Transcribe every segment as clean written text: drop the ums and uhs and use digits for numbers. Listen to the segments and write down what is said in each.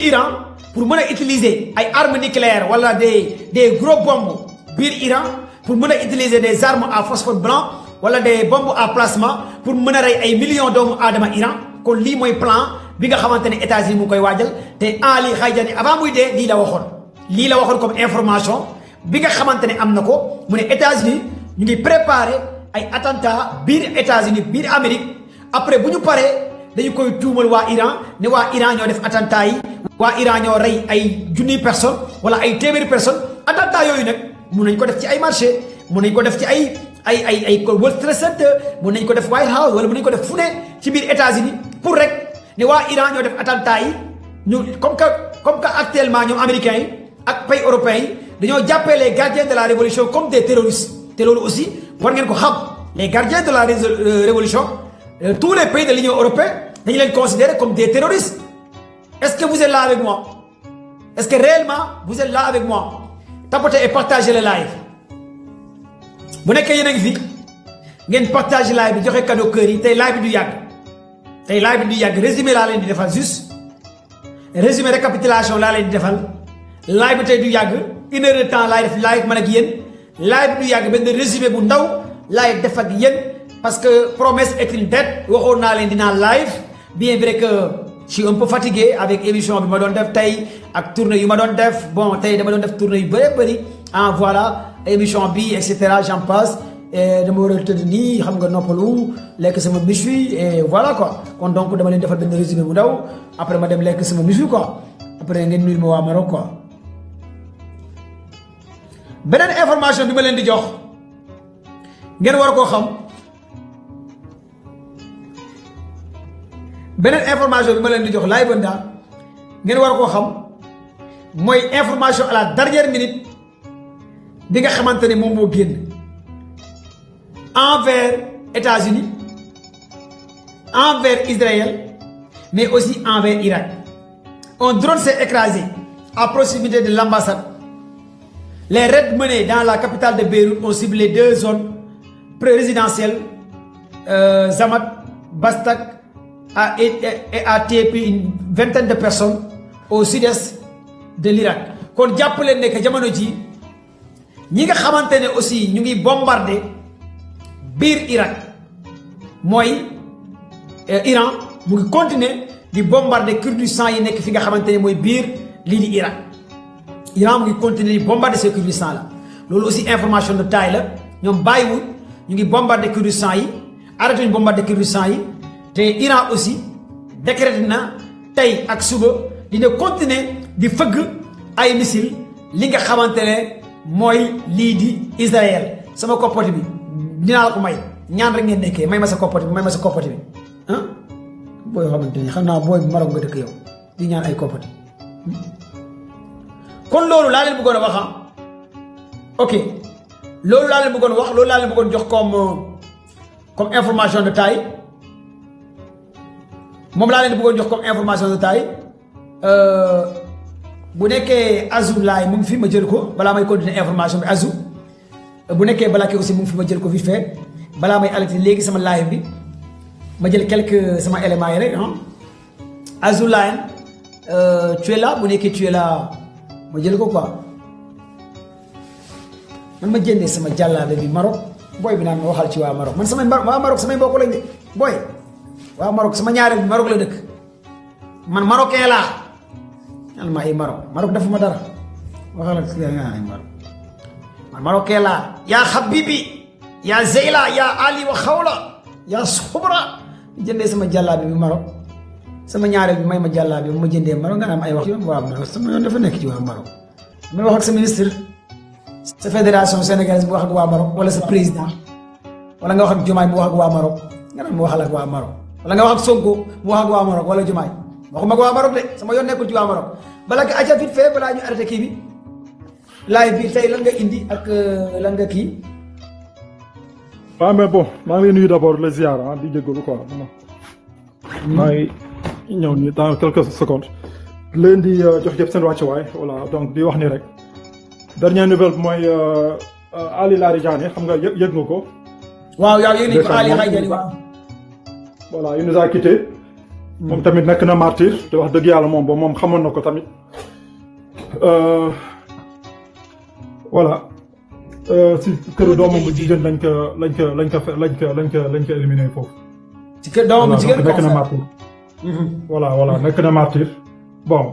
Iran pour mën a utiliser ay armes nucléaires wala des gros bombes biir Iran pour mën a utiliser des armes à phosphore blanc wala des bombes à plasma pour mën a rey ay millions doomu aadama Iran kon lii mooy plan bi nga xamante ne États-Unis mu ngi koy waajal te Ali Khamenei avant muy dee lii la waxoon comme information bi nga xamante ne am na ko mu ne États-Unis ñu ngi préparer ay attentats biir États-Unis biir Amérique après bu ñu paree dañu koy tuumal waa Iran ne waa Iran ñoo def attentat yi waa Iran ñoo rey ay junniy personnes wala ay téeméeri personnes attentat yooyu nag mun nañ ko def ci ay marché mun nañ ko def ci ay World Trade Center mun nañ ko def White House wala mun nañ ko def fu ne ci biir États-Unis pour rek ne waa Iran ñoo def attentat yi ñu comme que actuellement ñoom américains yi ak pays européens yi dañoo jàppee les gardiens de la révolution comme des terroristes te loolu aussi war ngeen ko xam les gardiens de la révolution tous les pays de l'Union européenne dañu leen considérer comme des terroristes. Est-ce que vous êtes là avec moi? Est-ce que réellement vous êtes là avec moi? Tapotez et partagez le live. Bu nekkee yéen a ngi fi ngeen partagez live bi joxe cadeau kër yi tey live bi du yàgg tey live bi du yàgg résumé laa leen di defal juste résumé récapitulation laa leen di defal live bi tey du yàgg 1 heure de temps laay def live man ak yéen live bi du yàgg benn résumé bu ndaw laay def ak yéen parce que promesse est une dette waxoon naa leen dinaa live bien vrai que je suis un peu fatigué avec émission bi ma doon def tey ak tournée yu ma doon def bon tey dama doon def tournée yu bëri ah voilà émission bi et cetera j'en passe dama war a tëdd nii xam nga noppalu lekk sama méchoui et voilà quoi kon donc dama leen defal benn résumé bu ndaw après ma dem lekk sama méchoui quoi après ngeen nuyul ma waa Maroc quoi. beneen information bi ma leen di jox ngeen war koo xam beneen information bi ma leen di jox laay bën daal ngeen war koo xam mooy information à la dernière minute bi nga xamante ne moom moo génn envers États-Unis envers Israël mais aussi envers Irak. Un drone s'est écrasé à proximité de l'ambassade. Les raids menés dans la capitale de Beyrouth ont ciblé 2 zones présidentielles, Zamat, Bastak et a tué une vingtaine de personnes au sud-est de l'Irak. Kon jàpp leen ne que jamono ji ñi nga xamante ne aussi ñu ngi bombardé biir Irak mooy Iran mu ngi continuer di bombarder Kurdistan yi nekk fi nga xamante ne mooy biir lii di Irak. Iran mu ngi continuer di bombarder ces Kurdistan la loolu aussi information de taille la ñoom bàyyiwul ñu ngi bombarder Kurdistan yi arrêté ñu bombarder Kurdistan yi te Iran aussi décrété na tey ak suba dina continuer di fëgg ay missile li nga xamante ne mooy lii di Israël. Sama koppati bi dinaa la ko may ñaan rek ngeen nekkee may ma sa koppati bi may ma sa koppati bi ah booy xamante ne xam naa booy bu Maroc nga dëkk yow di ñaan ay koppati. kon loolu laa leen bëggoon a wax ok loolu laa leen bëggoon wax loolu laa leen bëggoon jox comme information de taille moom laa leen bëggoon jox comme information de taille bu nekkee Azou laay mu ngi fi ma jël ko balaa may continuer information bi Azou bu nekkee Balake aussi mu ngi fi ma jël ko vite fait balaa may arrêté léegi sama live bi ma jël quelques sama éléments yi rek ah Azou laay tu es là bu nekkee tu es là. ma jël ko quoi man ma jëndee sama jàllaabe bi Maroc booy bi naan ma waxal ci waa Maroc man samay waa Maroc samay mbokk lañ de booy waa Maroc sama ñaareel bi Maroc la dëkk man marocain laa ñaan ma ay Maroc defuma dara waxal ak ay Maroc man marocain laa yaa Habibi yaa Zeyla yaa Ali wa Xawla yaa Subra jëndee sama jàllaabe bi Maroc sama ñaareel bi may ma jàllaa bi ma jëndee Maroc nga am ay wax ci waa Maroc sama yoon dafa nekk ci waa Maroc may wax ak sa ministre sa fédération sénégalaise bu wax ak waa Maroc wala sa président wala nga wax ak Diomaye mu wax ak waa Maroc nga naan mu waxal ak waa Maroc wala nga wax ak Sonko mu wax ak waa Maroc wala Diomaye waxuma ak waa Maroc de sama yoon nekkul ci waa Maroc bala nga aca vite fait balaa ñu arrêté kii bi live bi tey lan nga indi ak lan nga kii. waaw mais bon maa ngi lay nuyu d'abord le ziar di jégalu quoi maa ngi ñëw nii dans quelques secondes leen di jox jëpp seen wàccuwaay voilà donc di wax ni rek dernière nouvelle bi mooy Ali Larijani xam nga yëg nga ko. waaw yow yëg nañu ko Ali Larijani waaw. voilà il nous a quitté moom tamit nekk na martyr te wax dëgg yàlla moom ba moom xamoon na ko tamit voilà si kër doomam bu jigéen lañ ko éliminé foofu. ci kër doomam bu jigéen nekk na martyr. voilà nekk na martyr bon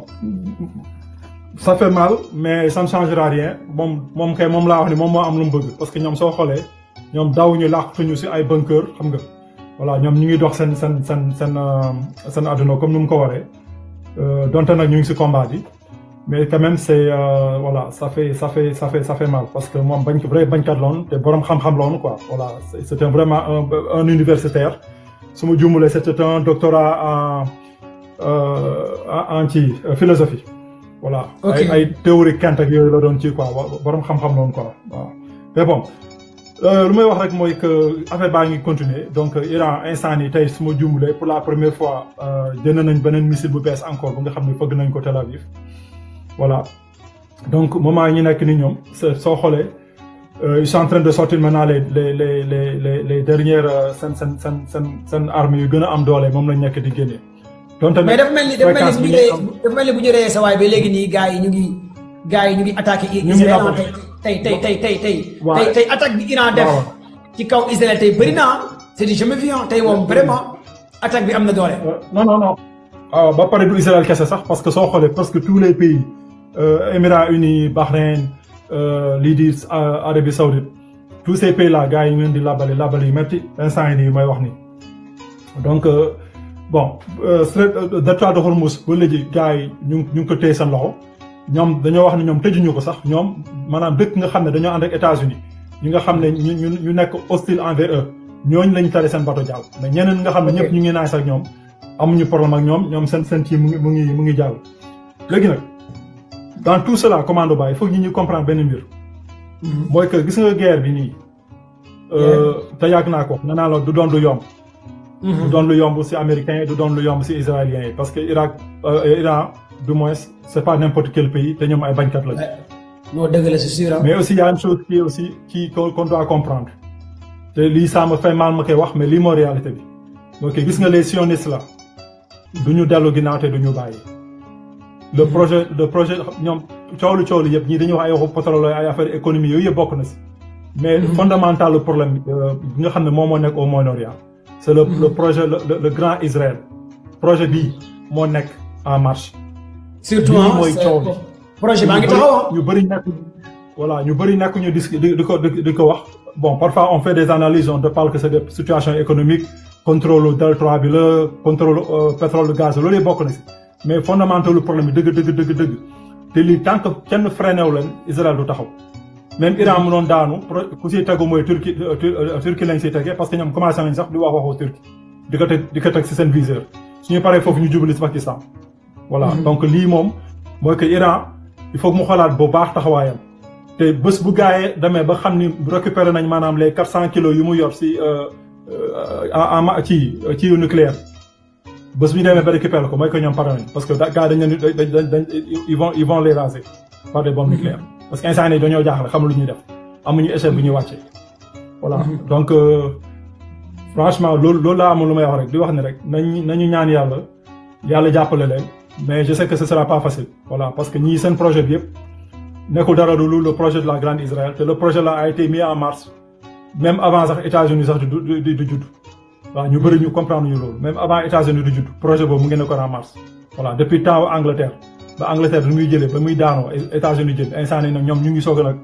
ça fait mal mais ça ne changera rien moom kay moom laa wax ni moom moo am lu mu bëgg parce que ñoom soo xoolee ñoom daawuñu làqtuñu si ay bunker xam nga voilà ñoom ñu ngi dox seen àdduna comme nu mu ko waree donte nag ñu ngi si combat bi mais quand même c'est voilà ça fait mal parce que moom vrai bañkat loon te borom xam-xam loon quoi voilà c'était vraiment un universitaire su ma juumulee c'était un doctorat en ci philosophie voilà ay théorie Kant ak yooyu la doon ci quoi borom xam-xam loon quoi waaw mais bon lu may wax rek mooy que affaire baa ngi continuer donc Iran instant yi tey su ma juumulee pour la première fois jënd nañ beneen missile bu bees encore bu nga xam ne fëgg nañ ko Tel Aviv voilà donc moment yi ñu nekk ni ñoom soo xoolee ils sont en train de sortir maintenant les dernières seen armes yu gën a am doole moom lañ nekk di génne. donte mais dafa mel ni bu ñu reyee sa waay ba léegi nii gars yi ñu ngi attaqué Israël tey attaque bi Iran def ci kaw Israël tey bëri naa c'est du jamais vu tey moom vraiment attaque bi am na doole. non ba pare du Israël kese sax parce que soo xoolee presque tous les pays Émirats unis Bahreïn lii di Arabie Saoudite tous ces pays là gars yi ñu leen di labali yu metti instant yi nii may wax nii donc bon détroit de Hormuz ba léegi gars yi ñu ngi ko téye seen loxo ñoom dañoo wax ne ñoom tëjuñu ko sax ñoom maanaam dëkk nga xam ne dañoo ànd ak États-Unis ñi nga xam ne ñu nekk hostile envers eux ñooñu lañ tere seen bateau jàll mais ñeneen nga xam ne ñëpp ñu ngi naaj ak ñoom amuñu problème ak ñoom seen kii mu ngi jàll. léegi nag dans tout cela commando ba il faut ñu comprendre benn mbir. mooy que gis nga guerre bi nii. te yàgg naa ko nee naa la du doon lu yomb. du doon lu yomb si américains yi du doon lu yomb si israéliens yi parce que Iran du moins c'est pas n'importe quel pays te ñoom ay bañkat lañu. non dëgg la c'est sûr. mais aussi y a une chose qui qu'on doit comprendre te lii ça me fait mal ma koy wax mais lii moo réalité bi donc gis nga les sionistes là du ñu dellu ginnaaw te du ñu bàyyi. le projet ñoom coow lu yëpp ñii dañuy wax ay waxu pétrole ay affaire économie yooyu yëpp bokk na si. mais fondamental le problème bi nga xam ne moom moo nekk au Moyen-Orient c'est le projet le grand Israël projet bii moo nekk en marche. surtout mooy coow li projet baa ngi taxaw ñu bëri nekk ñu di ko wax bon parfois on fait des analyses on te parle que c'est des situations économiques contrôle delta bi la contrôle pétrole gaz loolu yëpp bokk na si mais fondamental le problème bi dëgg te lii tant que kenn freiné wu leen Israël du taxaw même Iran mu doon daanu ku siy tegu mooy Turquie lañ siy tegee parce que ñoom commencé nañ sax di wax waxu Turquie di ko teg si seen viseur suñu paree foofu ñu jubali si Pakistan voilà donc lii moom mooy que Iran il faut que mu xoolaat bu baax taxawaayam te bés bu gaayee demee ba xam ni récupéré nañ maanaam les 400 kilos yu mu yor si ci nucléaire bés bu ñu demee ba récupéré ko mooy que ñoom pare nañ parce que gars dañ ils vont les raser par des bombes nucléaires parce que instant yii dañoo jaaxle xam lu ñuy def amuñu échelle bu ñuy wàccee voilà donc franchement loolu laa amul lu may wax rek di wax ne rek nañu ñaan yàlla jàppale leen mais je sais que ce sera pas facile voilà parce que ñii seen projet bi yëpp nekkul dara lu le projet de la grande Israël te le projet là a été mis en marche même avant sax États-Unis sax di judd waaw ñu bëri ñu comprendre ñu loolu même avant États-Unis di judd projet boobu mu ngi nekkoon en marche voilà depuis temps Angleterre ba Angleterre du muy jëlee ba muy daanoo États-Unis jël instant nag ñoom ñu ngi soog a nag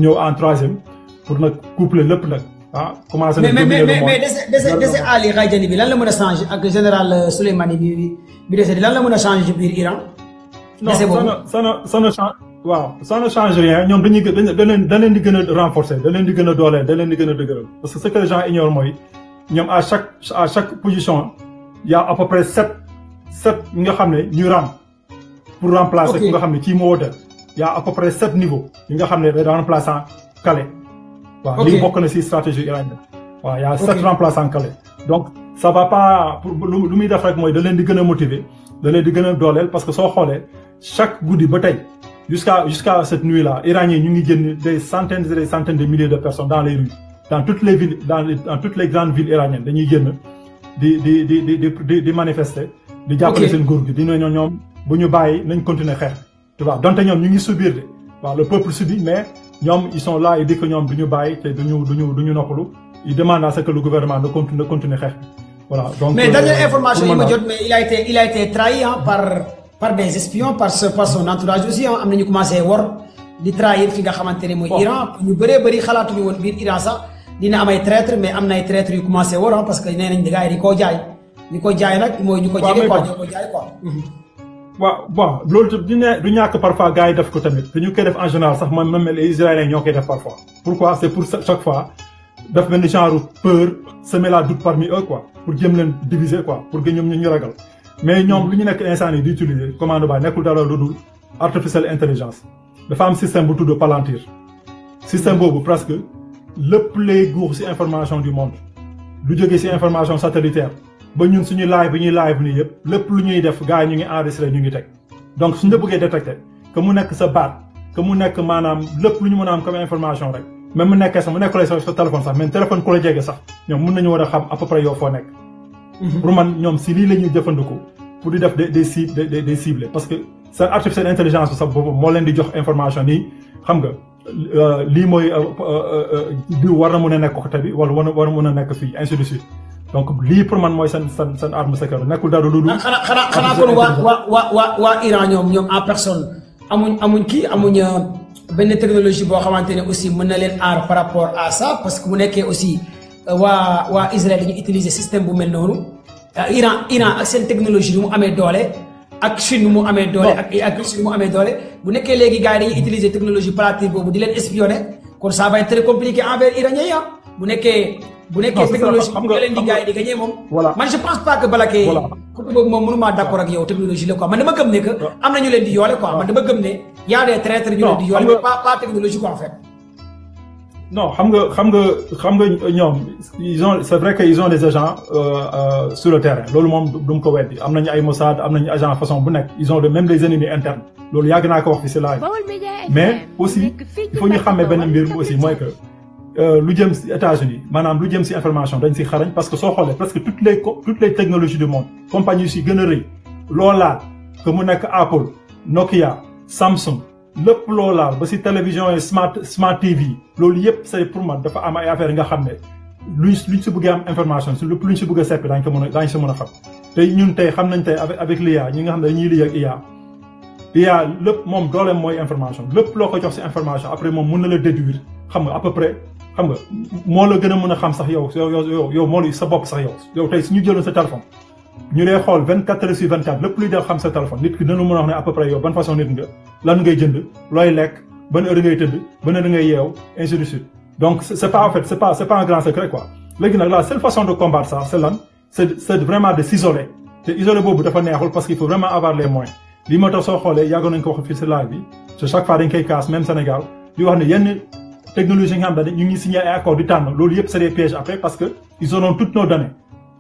ñëw en troisième pour nag coupler lépp nag commencé na mais dese Ali Khadjani bi lan la mën a changer ak général Soleimani bi dese lan la mën a changer ci biir Iran. dese boobu ça ne change rien ñoom da leen di gën a renforcer da leen di gën a dooleel da leen di gën a dëgëral parce que ce que les gens ignorent mooy ñoom à chaque position y a à peu près sept ñi nga xam ne ñu ram pour remplacer ki nga xam ne kii moo woote y a à peu près 7 niveaux yi nga xam ne day remplaçant Calais. waaw lii bokk na ci stratégie iranienne waaw y a 7 remplaçants Calais donc ça va pas pour lu muy def rek mooy da leen di gën a motiver da leen di gën a dooleel parce que soo xoolee chaque guddi ba tey jusqu'à cette nuit là iraniens ñu ngi génn des centaines et des centaines de milliers de personnes dans les rues dans toutes les villes dans toutes les grandes villes iraniennes dañuy génn di manifester di jàppale seen nguur gi dina ñoom bu ñu bàyyi nañ continuer xeex tu vois donte ñoom ñu ngi subir de waaw le peuple subit mais ñoom ils sont là et dit que ñoom du ñu bàyyi te duñu noppalu ils demandent à ce que le gouvernement ne continue xeex voilà donc mais dernière information yi ma jot mais il a été trahi par des espions par son entourage aussi am nañu commencé wor di trahir fi nga xamante ne mooy Iran ñu bëree bëri xalaatuñu woon biir Iran sax dina am ay traître mais am na ay traître yu commencé wor parce que nee nañ gars yi di koo jaay ñi ko jaay nag mooy ñu ko jege quoi ñoo ko jaay quoi waaw bon loolu du ñàkk parfois gars yi def ko tamit dañu koy def en général sax man même les Israéliens ñoo koy def parfois pourquoi c'est pour chaque fois daf benn genre peur semer la doute parmi eux quoi pour jéem leen diviser quoi pour que ñoom ñu ragal mais ñoom lu ñu nekk instant yi di utiliser commande ba nekkul dara lu dul artificielle intelligence dafa am système bu tudd Palantir système boobu presque lépp lay guux ci information du monde lu jógee ci information satellitaire ba ñun suñu live bi ñuy live nii yëpp lépp lu ñuy def gars yi ñu ngi enregistré ñu ngi teg donc suñu la bëggee détecté que mu nekk sa baat que mu nekk maanaam lépp lu ñu mën a am comme information rek même mu nekkee sax mu nekk lay sa téléphone sax mais téléphone ku la jege sax ñoom mën nañu war a xam à peu près yow foo nekk. pour man ñoom si lii la ñuy jëfandiku pour di def des cibles parce que seen artificielle intelligence bi sax boobu moo leen di jox information nii xam nga lii mooy bi war na mën a nekk côté bi wala war na mën a nekk fii ainsi de suite donc lii pour man mooy seen arme secrète nekkul dara lu dul. xanaa kon waa Iran ñoom en personne amuñ benn technologie boo xamante ne aussi mën na leen aar par rapport à ça parce que bu nekkee aussi waa Israël dañuy utiliser système bu mel noonu Iran ak seen technologie nu mu amee doole ak Chine nu mu amee doole ak Russie nu mu amee doole bu nekkee léegi gars yi dañuy utiliser technologie Palantir boobu di leen espionner kon ça va être très compliqué envers Iranien ya bu nekkee technologie nga leen di gars yi di gagné moom man je pense pas que Balaké côté boobu moom mënumaa d'accord ak yow technologie la quoi man dama gëm ne que am na ñu leen di yoole quoi man dama gëm ne y a des traîtres ñu leen di yoole mais pas technologie quoi en fait non xam nga ñoom c'est vrai que ils ont des agents sur le terrain loolu moom du mu ko weddi am nañu ay Mossad am nañu agent façon bu nekk ils ont même des ennemis internes loolu yàgg naa ko wax fi si live mais aussi il faut ñu xàmmee benn mbir mi aussi mooy que lu jëm ci États-Unis maanaam lu jëm ci information dañ ci xarañ parce que soo xoolee presque toutes les technologies du monde compagnie si gën a rëy loo laal que mu nekk Apple Nokia Samsung lépp loo laal ba ci télévision yi smart TV loolu yëpp c'est pour man dafa am ay affaires yi nga xam ne luñ ci bëggee am information si lépp luñ ci bëgg a seppi daañu ci mën a xam te ñun tey xam nañ tey avec l'IA ñi nga xam ne dañuy liggéey ak IA lépp moom dooleem mooy information lépp loo ko jox ci information après moom mën na la déduire xam nga à peu près xam nga moo la gën a mën a xam sax yow moo la sa bopp sax yow tey su ñu jëloon sa téléphone ñu lay xool 24 heures sur 24 lépp luy def xam sa téléphone nit ki dina mën a wax ne à peu près yow ban façon nit nga lan ngay jënd looy lekk ban heure ngay tëdd ban heure ngay yeew ainsi de suite donc c'est pas en fait c'est pas un grand secret quoi léegi nag la seule façon de combattre ça c'est lan c'est vraiment de s'isoler te isoler boobu dafa neexul parce qu'il faut vraiment avoir les moyens lii moo tax soo xoolee yàggoon nañu ko wax fii si live bi te chaque fois dañ koy kaas même Sénégal di wax ne yenn technologie nga xam ne ñu ngi signé ay accord di tànn loolu yëpp c'est des pièges après parce que ils auront toutes nos données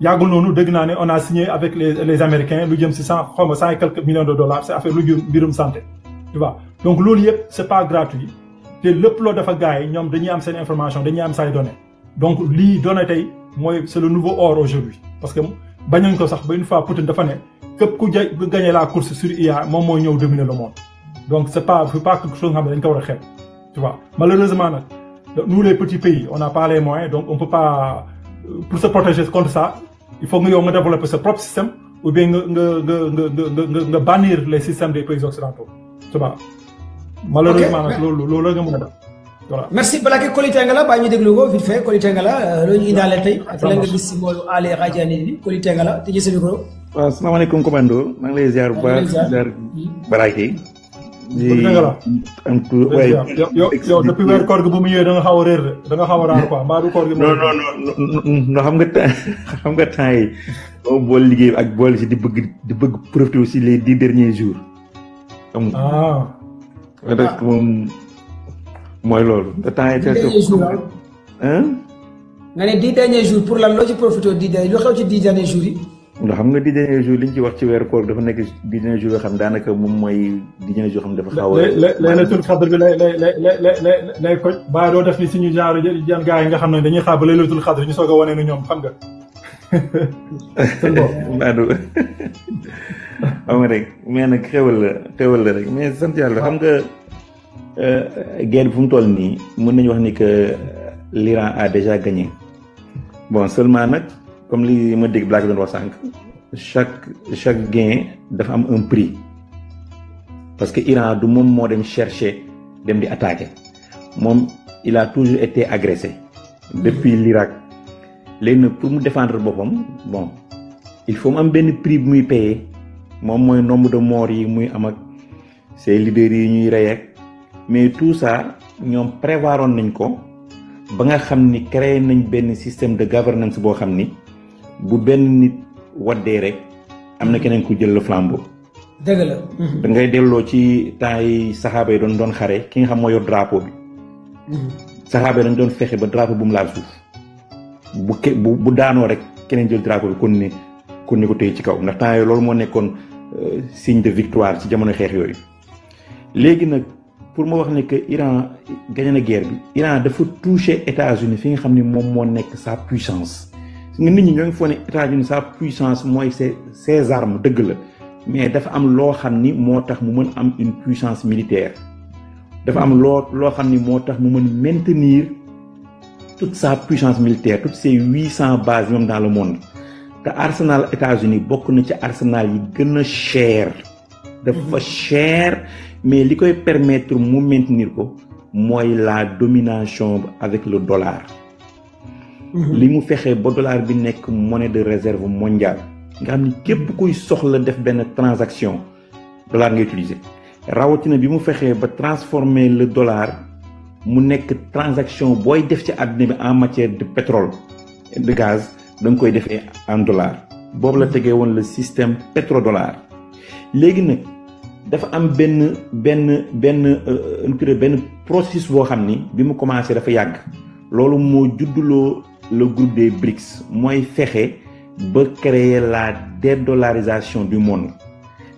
yàggul noonu dégg naa ne on a signé avec les Américains lu jëm si 100 et quelques millions de dollars c'est affaire lu jëm mbirum santé tu vois donc loolu yëpp c'est pas gratuit te lépp loo dafa gars yi ñoom dañuy am seen information dañuy am say données donc lii données tey mooy c'est le nouveau or aujourd'hui parce que bañoñ ko sax ba une fois Poutine dafa ne képp ku gagner la course sur IA moom mooy ñëw dominer le monde donc c'est pas quelque chose nga xam ne dañ ko war a xeeb tu vois malheureusement nag nous les petits pays on n'a pas les moyens donc on peut pas pour se protéger contre ça il faut nga yow nga développer sa propre système ou bien nga bannir les systèmes des pays occidentaux tu vois malheureusement nag loolu la nga mën a def voilà. merci Balaké Koli Tengala bàyyi ñu déglu ko vite fait Koli Tengala loolu ñu indaale tey ak la nga gis si mboolu Ali Radiani bi Koli Tengala tëjee sa micro. waaw asalaamaaleykum commando maa ngi lay ziar bu baax ziar Balaké. Koli Tengala. yow depuis weer koor gi bu mu ñëwee da nga xaw a réer de da nga xaw a raar quoi mbaa du koor gi. non xam nga temps yi boo boole liggéey ak boole si di bëgg profiter aussi les 10 derniers jours. rek moom mooy loolu. te temps yi nga ne 10 derniers jours pour lan loo ci profité 10 derniers lu xew ci 10 derniers jours yi. ndax xam nga 10 derniers jours li ñu ci wax ci weeru koor dafa nekk 10 derniers jours yoo xam daanaka moom mooy 10 derniers jours xam dafa xaw a. laylatul xadr bi lay koj. ba doo def ni suñu genre jan gars yi nga xam ne dañuy xaar ba laylatul xadr ñu soog a wane ne ñoom xam nga. seen bopp. Badou xam nga rek mais nag xewal la rek mais sant yàlla xam nga guerre bi fu mu toll nii mën nañu wax ni que l'Iran a déjà gagné bon seulement nag comme li ma dégg Black doon wax sànq chaque gain dafa am un prix parce que Iran du moom moo dem chercher dem di attaquer moom il a toujours été agressé depuis l'Irak léegi nag pour mu défendre boppam bon il faut mu am benn prix bu muy payer moom mooy nombre de morts yi muy am ak ces leaders yi ñuy rey ak mais tout ça ñoom prévoiroon nañ ko ba nga xam ni créé nañ benn système de governance boo xam ni bu benn nit waddee rek am na keneen ku jël le flambeau. dëgg la. da ngay delloo ci temps yi saxaaba yi doon xare ki nga xam moo yor drapeau bi. saxaaba yi dañ doon fexe ba drapeau bu mu laal suuf bu daanoo rek keneen jël drapeau bi kon ni ko téye ci kaw ndax temps yooyu loolu moo nekkoon signe de victoire ci jamono xeex yooyu. léegi nag pour ma wax ne que Iran gagné na guerre bi Iran dafa touché États-Unis fi nga xam ni moom moo nekk sa puissance nga nit ñi ñoo ngi foog ne États-Unis sa puissance mooy ses armes dëgg la mais dafa am loo xam ni moo tax mu mën am une puissance militaire dafa am loo xam ni moo tax mu mën maintenir toute sa puissance militaire toutes ses 800 bases même dans le monde te arsenal États-Unis bokk na ci arsenal yi gën a cher dafa cher mais li koy permettre mu maintenir ko mooy la domination avec le dollar li mu fexe ba dollar bi nekk monnaie de réserve mondiale nga xam ni képp kuy soxla def benn transaction dollar nga utiliser rawatina bi mu fexee ba transformer le dollar mu nekk transaction booy def ci àddina bi en matière de pétrole de gaz da nga koy defee en dollar boobu la tegee woon le système pétrodollar léegi nag dafa am benn processus boo xam ni bi mu commencé dafa yàgg loolu moo judduloo le groupe des BRICS mooy fexe ba créer la dédollarisation du monde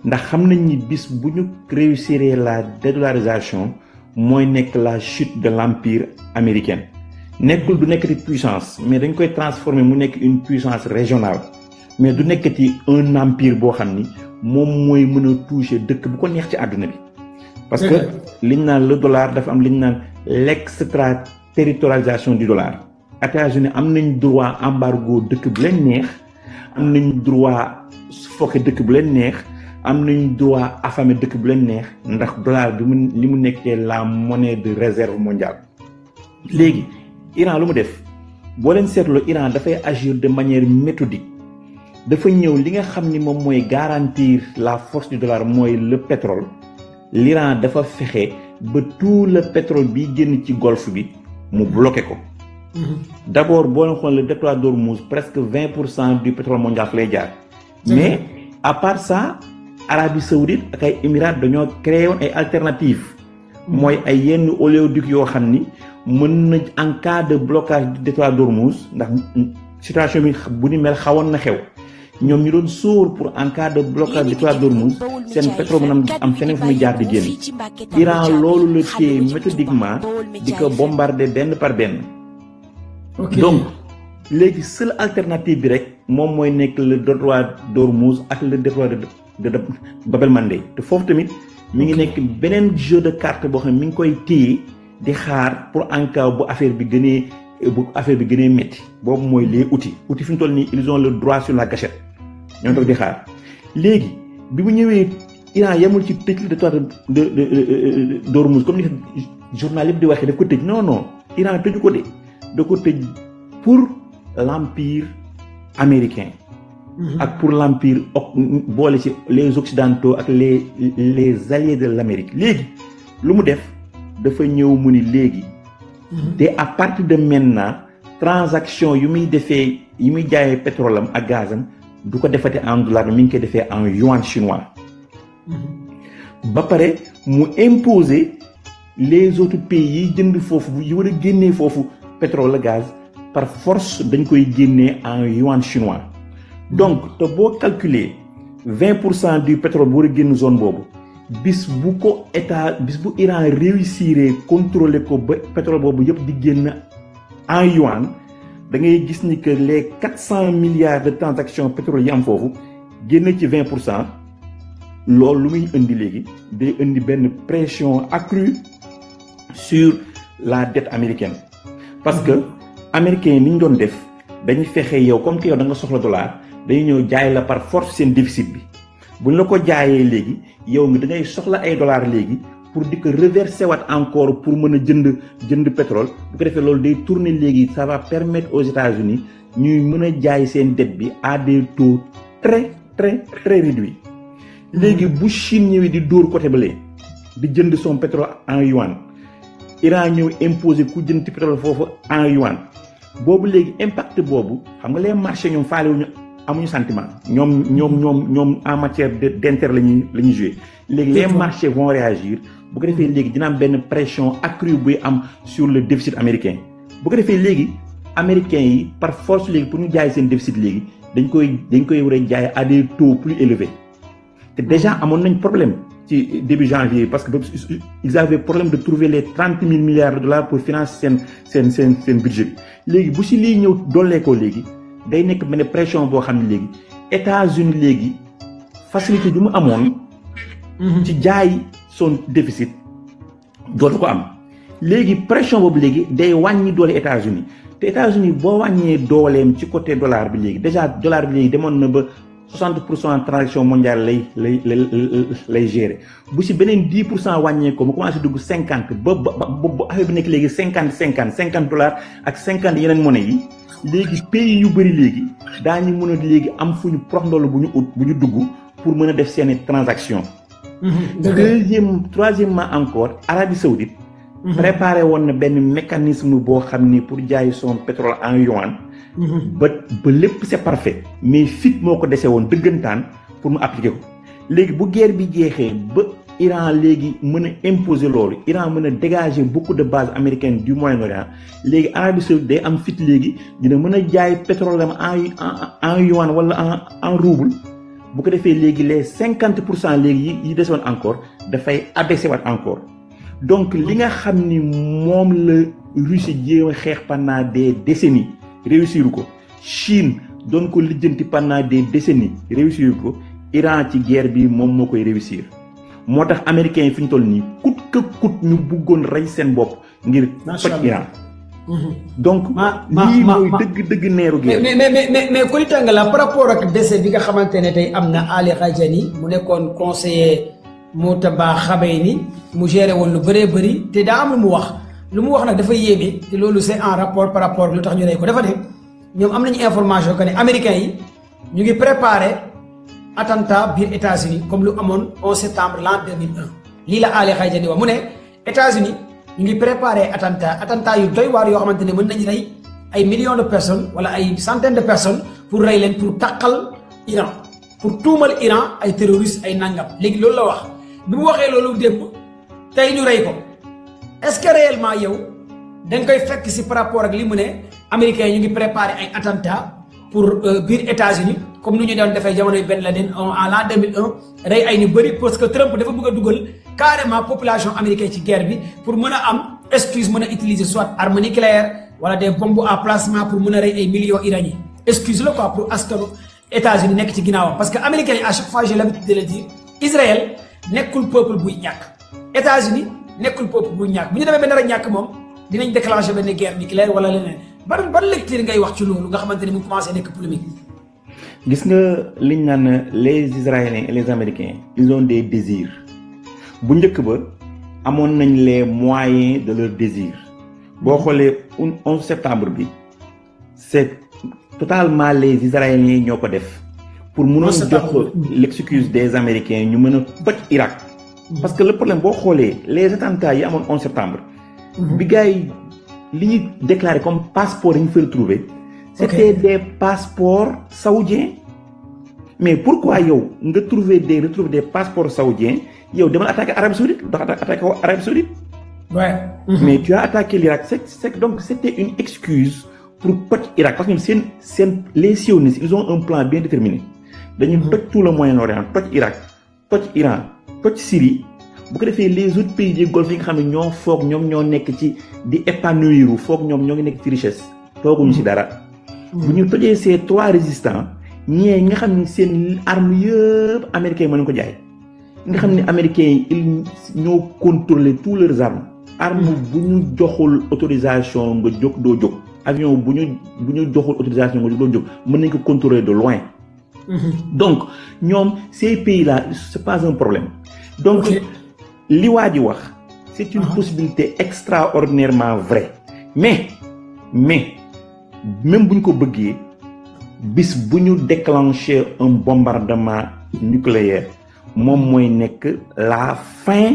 ndax xam nañ ni bis bu ñu réussir la dédollarisation mooy nekk la chute de l'empire américain nekkul du nekkati puissance mais dañ koy transformer mu nekk une puissance régionale mais du nekkati un empire boo xam ni moom mooy mën a toucher dëkk bu ko neex ci àdduna bi parce que liñ naan le dollar dafa am liñ naan l'extraterritorialisation du dollar États-Unis am nañ droit embargo dëkk bu leen neex am nañ droit suffoquer dëkk bu leen neex am nañ droit affamer dëkk bu leen neex ndax dollar bi li mu nekkee la monnaie de réserve mondiale léegi Iran lu mu def boo leen seetloo Iran dafay agir de manière méthodique dafa ñëw li nga xam ni moom mooy garantir la force du dollar mooy le pétrole l'Iran dafa fexe ba tout le pétrole bi génn ci golfe bi mu bloqué ko d'abord boo leen xool le détroit d'Ormuz presque 20% du pétrole mondial fa lay jaar mais à part ça Arabie Saoudite ak ay Émirats dañoo créé woon ay alternatives mooy ay yenn oléoducs yoo xam ni mën na en cas de blocage du détroit d'Ormuz ndax situation bi bu ni mel xawoon na xew ñoom ñu doon sóor pour en cas de blocage du détroit d'Ormuz seen pétrole mën am feneen fu muy jaar di génn Iran loolu la téye méthodiquement di ko bombarder benn par benn donc léegi seule alternative bi rek moom mooy nekk le détroit d'Ormuz ak le détroit de Bab el-Mandeb te foofu tamit mi ngi nekk beneen jeu de carte boo xam ne mi ngi koy téye di xaar pour en cas bu affaire bi gënee métti boobu mooy les outils fi mu toll nii ils ont le droit sur la gâchette ñoo toog di xaar léegi bi mu ñëwee Iran yemul ci tëj le détroit d'Ormuz comme ni journal yëpp di waxee daf ko tëj non Iran tëju ko de da ko tëj pour l'empire américain ak pour l'empire boole ci les occidentaux ak les alliés de l'Amérique léegi lu mu def dafa ñëw mu ni léegi te à partir de maintenant transaction yu muy jaayee pétrole am ak gazam du ko defate en dollar mi ngi koy defee en yuan chinois ba pare mu imposer les autres pays yi jënd foofu yi war a génnee foofu pétrole la gaz par force dañ koy génnee en yuan chinois donc te boo calculer 20% du pétrole bu war a génn zone boobu bis bu Iran réussir contrôler ko ba pétrole boobu yëpp di génn en yuan da ngay gis ni que les 400 milliards de transactions pétrole yi am foofu génn ci 20%, loolu lu muy indi léegi day indi benn pression accrue sur la dette américaine. Parce que américains ni ñu doon def dañuy fexe yow comme que yow da nga soxla dollar dañuy ñëw jaay la par force seen déficit bi bu ñu la ko jaayee léegi yow nga da ngay soxla ay dollars léegi pour di ko reverser waat encore pour mën a jënd pétrole bu ko defee loolu day tourner léegi ça va permettre aux États-Unis ñuy mën a jaay seen dette bi à des taux très très très réduits. léegi bu Chine ñëwee di dóor côté bële di jënd son pétrole en yuan Iran ñëw imposer ku jënd pétrole foofu en yuan boobu léegi impact boobu xam nga les marchés ñoom faalewuñu amuñu sentiment ñoom en matière d'intérêt la ñuy jouer léegi les marchés vont réagir bu ko defee léegi dina am benn pression accrue buy am sur le déficit américain bu ko defee léegi américains yi par force léegi pour ñu jaay seen déficit léegi dañ koy war a jaay à des taux plus élevés te déjà amoon nañ problème ci début janvier parce que ils avaient problème de trouver les 30 000 milliards de dollars pour financer seen budget bi léegi bu si lii ñëw doolee ko léegi day nekk benn pression boo xam ne léegi États-Unis léegi facilité bi mu amoon ci jaay son déficit dootu ko am léegi pression boobu léegi day wàññi doole États-Unis te États-Unis boo wàññee dooleem ci côté dollar bi léegi déjà dollar bi léegi demoon na ba 60% transaction mondiale lay gérer bu si beneen 10% wàññee ko mu commencé dugg 50 ba affaire bi nekk léegi 50 dollars ak 50 yeneen monnaie yi léegi pays yu bëri léegi daañu mën a léegi am fu ñu prox ndoll bu ñu dugg pour mën a def seeni transaction troisièmement encore Arabie Saoudite préparé woon na benn mécanisme boo xam ni pour jaay son pétrole en yuan ba lépp c'est parfait mais fit moo ko dese woon dëggantaan pour mu appliquer ko léegi bu guerre bi jeexee ba Iran léegi mën a imposer loolu Iran mën a dégager beaucoup de bases américaines du Moyen-Orient léegi Arabie Saoudite day am fit léegi dina mën a jaay pétrole am en yuan wala en rouble bu ko defee léegi les 50% léegi yi desoon encore dafay abaisser waat encore donc li nga xam ni moom la Russie jéem a xeex pendant des décennies réussir ko Chine doon ko lijjanti pendant des décennies réussir ko Iran ci guerre bi moom moo koy réussir moo tax américains yi fi ñu toll nii coûte que coûte ñu bëggoon rey seen bopp ngir toj Iran donc lii mooy dëgg neeru guerre mais Koli Tangala par rapport ak décès bi nga xamante ne tey am na Ali Khadjani mu nekkoon conseiller Mouhtaba Khomeini mu géré woon lu bëree bëri te daa am lu mu wax nag dafa yéeme te loolu c'est en rapport par rapport lu tax ñu rey ko dafa ne ñoom am nañu information que ne américains yi ñu ngi préparé attentat biir États-Unis comme lu amoon 11 septembre l'an 2001 lii la Ali Khadjani wax mu ne États-Unis ñu ngi préparé attentat yu doy waar yoo xamante ne mën nañu rey ay millions de personnes wala ay centaines de personnes pour rey leen pour taqal Iran pour tuumal Iran ay terroristes ay nangam léegi loolu la wax bi mu waxee loolu démb tey ñu rey ko est-ce que réellement yow da nga koy fekk si par rapport ak li mu ne américains yi ñu ngi préparé ay attentat pour biir États-Unis comme nu ñu doon defee jamonoy Ben Laden en l'an 2001 rey ay ñu bëri parce que Trump dafa bëgg a dugal carrément population américaine ci guerre bi pour mën a am excuse mën a utiliser soit arme nucléaire wala des bombes à placement pour mën a rey ay millions iraniens excuse la quoi pour askanu États-Unis nekk ci ginnaawam parce que américains yi à chaque fois j'ai l'habitude de le dire Israël nekkul peuple buy ñàkk États-Unis nekkul peuple buy ñàkk bu ñu demee ba nar a ñàkk moom dinañ déclencher benn guerre nucléaire wala leneen ban lecture ngay wax ci loolu nga xamante ne mu commencé nekk polémique. gis nga liñ naan les Israéliens et les Américains ils ont des désirs bu njëkk ba amoon nañ les moyens de leur désir boo xoolee 11 septembre bi c'est totalement les Israéliens ñoo ko def pour mënoon jox l'excuse des Américains ñu mën a toj Irak parce que le problème boo xoolee les attentats yi amoon 11 septembre bi gars yi li ñu déclaré comme passeport yi ñu fa retrouver c'était des passeports saoudiens mais pourquoi yow nga retrouver des passeports saoudiens yow demal attaquer Arabie Saoudite ndax attaquer Arabie Saoudite mais tu as attaqué l'Irak c'est donc c'était une excuse pour toj Irak parce que ñoom seen les sionistes ils ont un plan bien déterminé dañu toj tout le Moyen-Orient toj Irak toj Iran toj Syrie bu ko defee les autres pays du Golfe yi nga xam ne ñoo foog ñoom ñoo nekk ci di épanouir foog ñoom ñoo ngi nekk ci richesse tooguñu ci dara. bu ñu tojee ces 3 résistants ñee nga xam ni seen arme yëpp américains yi mën nañu ko jaay. nga xam ni américains yi ils ñoo contrôler tous leurs armes. arme bu ñu joxul autorisation nga jóg doo jóg. avion bu ñu joxul autorisation nga jóg doo jóg mën nañu ko contrôler de loin. donc ñoom ces pays là c'est pas un problème. donc li waa ji wax. c'est une possibilité extraordinairement vraie. mais même bu ñu ko bëggee bis bu ñu déclencher un bombardement nucléaire moom mooy nekk la fin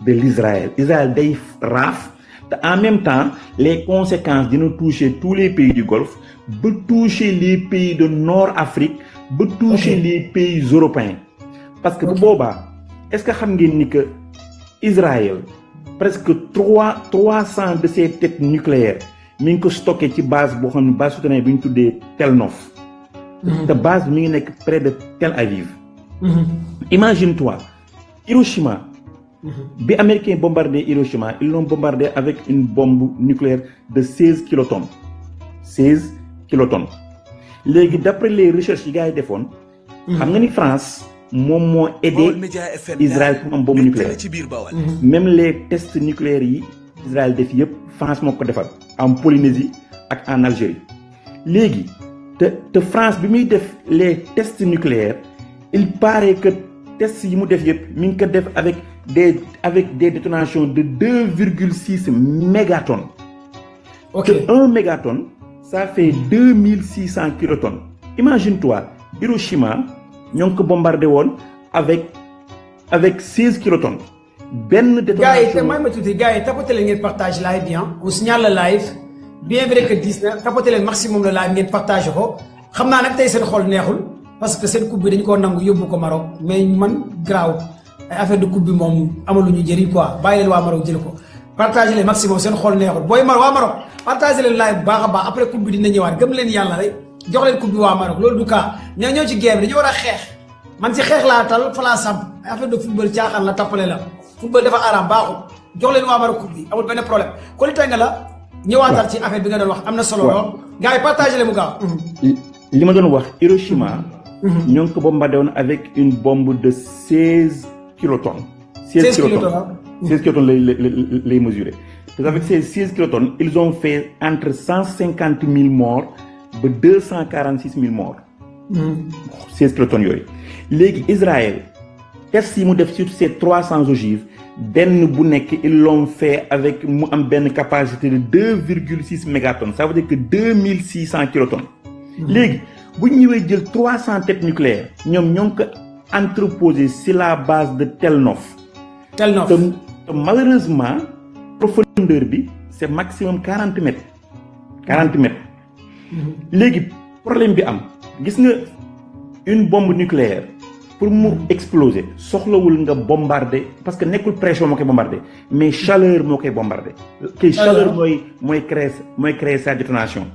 de l'Israël. Israël day raaf te en même temps les conséquences dina toucher tous les pays du Golfe ba toucher les pays de Nord-Afrique ba toucher les pays européens. parce que bu boobaa est-ce que xam ngeen ni que Israël presque 300 de ces têtes nucléaires mi ngi ko stocké ci base boo xam ne base souterraine bi ñu tuddee Tel Nof. te base bi mi ngi nekk près de Tel Aviv. Imagine-toi Hiroshima. bi américain bombardé Hiroshima ils l'ont bombardé avec une bombe nucléaire de 16 kilotonnes. 16 kilotonnes. léegi d'après les recherches yi gars yi defoon. xam nga ni France moom moo aidé Israël pour am bombe nucléaire. même les tests nucléaires yi Israël def yëpp France moo ko defal. en Polynésie ak en Algérie. léegi te France bi muy def les tests nucléaires il paraît que tests yi mu def yëpp mi ngi ko def avec des détonations de 2,6 mégatonnes. ok que 1 mégatonne ça fait 2600 kilotonnes. imagine-toi Hiroshima ñoo ngi ko bombardé woon avec 16 kilotonnes. benn détonation gars yi te may ma tuuti gars yi tapoté leen ngeen partage live bi on signale le live bien vrai que 10 na tapoté leen maximum le live ngeen partage ko xam naa nag tey seen xol neexul parce que seen coupe bi dañu koo nangu yóbbu ko Maroc mais man graaw ay affaire de coupe bi moom amaluñu njëriñ quoi bàyyi leen waa Maroc jël ko partage leen maximum seen xol neexul booy waa Maroc partage leen live bu baax a baax après coupe bi dina ñëwaat gëm leen yàlla rek jox leen coupe bi waa Maroc loolu du cas ñoo ci guerre bi dañu war a xeex man ci xeex laa tal fa laa samp ay affaire de football caaxaan la tappale la football dafa araam baaxul jox leen waa Maroc coupe bi amul benn problème kon li tey nga la ñëwaatal ci affaire bi nga doon wax am na solo lool gars yi partagé leen mu gaaw li ma doon wax Hiroshima ñoo ngi ko bombardé woon avec une bombe de 16 kilotonnes 16 kilotonnes 16 kilotonnes lay mesuré parce qu'avec ces 16 kilotonnes ils ont fait entre 150 000 morts ba 246 000 morts 16 kilotonnes yooyu léegi Israël tests yi mu def sur ces 300 ogives benn bu nekk ils l'ont fait avec mu am benn capacité de 2,6 mégatonnes ça veut dire que 2600 kilotonnes. léegi bu ñu ñëwee jël 300 têtes nucléaires ñoom ñoo ngi ko entreposé sur la base de Tel Nof. Tel Nof te malheureusement profondeur bi c'est maximum 40 mètres. 40 mètres. léegi problème bi am gis nga une bombe nucléaire. pour mu exploser soxlawul nga bombarder parce que nekkul pression moo koy bombarder mais chaleur moo koy bombarder. kii chaleur mooy créer sa détonation.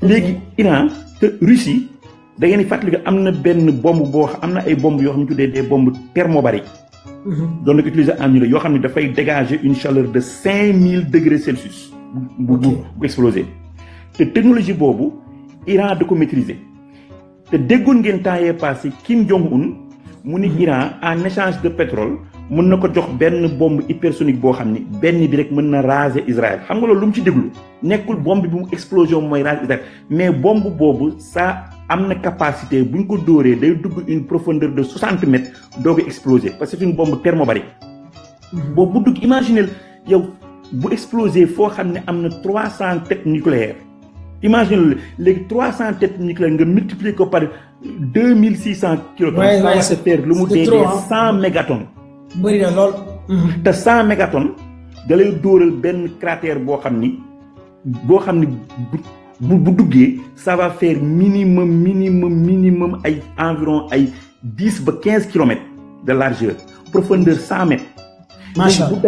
léegi Iran te Russie da ngeen di fàttali am na benn bombe boo xam am na ay bombes yoo xam ne tuddee des bombes thermobariques. doon na ko utiliser en urée yoo xam ne dafay dégager une chaleur de 5000 degrés Celsius. bu exploser. te technologie boobu Iran da ko maîtriser. te déggoon ngeen temps yee passé Kim Jong-un. mu ni Iran en échange de pétrole mën na ko jox benn bombe hypersonique boo xam ni benn bi rek mën na raser Israël xam nga loolu lu mu ci déglu nekkul bombe bi bu mu explosion mooy raser Israël mais bombe boobu ça am na capacité bu ñu ko dóoree day dugg une profondeur de 60 mètres doog a exploser parce que c'est une bombe thermobarique. boobu bu dugg imaginez yow bu exploser foo xam ne am na 300 têtes nucléaires imaginez léegi 300 têtes nucléaires nga multiplier ko par 2600 kilotonnes. ça va se faire lu mu dee 100 mégatonnes. bëri na lool. te 100 mégatonnes da lay dóoral benn cratère boo xam ni bu duggee ça va faire minimum ay environ ay 10 ba 15 kilomètres de largeur profondeur 100 mètres. macha allah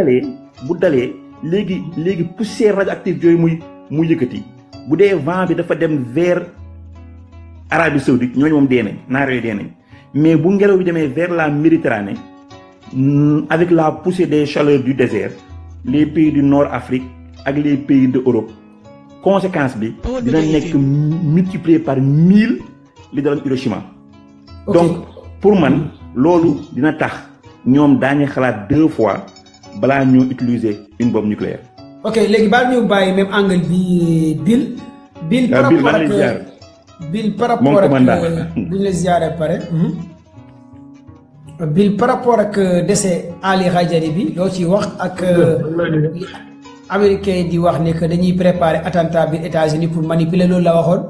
bu dalee léegi poussière radioactive yooyu muy yëkkati bu dee vent bi dafa dem vers Arabie Saoudite ñooñu moom dee nañ naar yooyu dee nañ mais bu ngelaw bi demee vers la Méditerranée avec la poussée des chaleurs du désert les pays du Nord Afrique ak les pays de Europe conséquence bi dina nekk multiplié par 1000 li daloon Hiroshima. donc pour man loolu dina tax ñoom daañu xalaat 2 fois balaa ñoo utiliser une bombe nucléaire. ok léegi baal ñu bàyyi même angle bi Bill par rapport ak Bill par rapport ak bu ñu la ziaree pare. Bill par rapport ak décès Ali Khadjari bi loo ciy wax ak américain di wax ne que dañuy préparer attentat biir États-Unis pour manipuler loolu la waxoon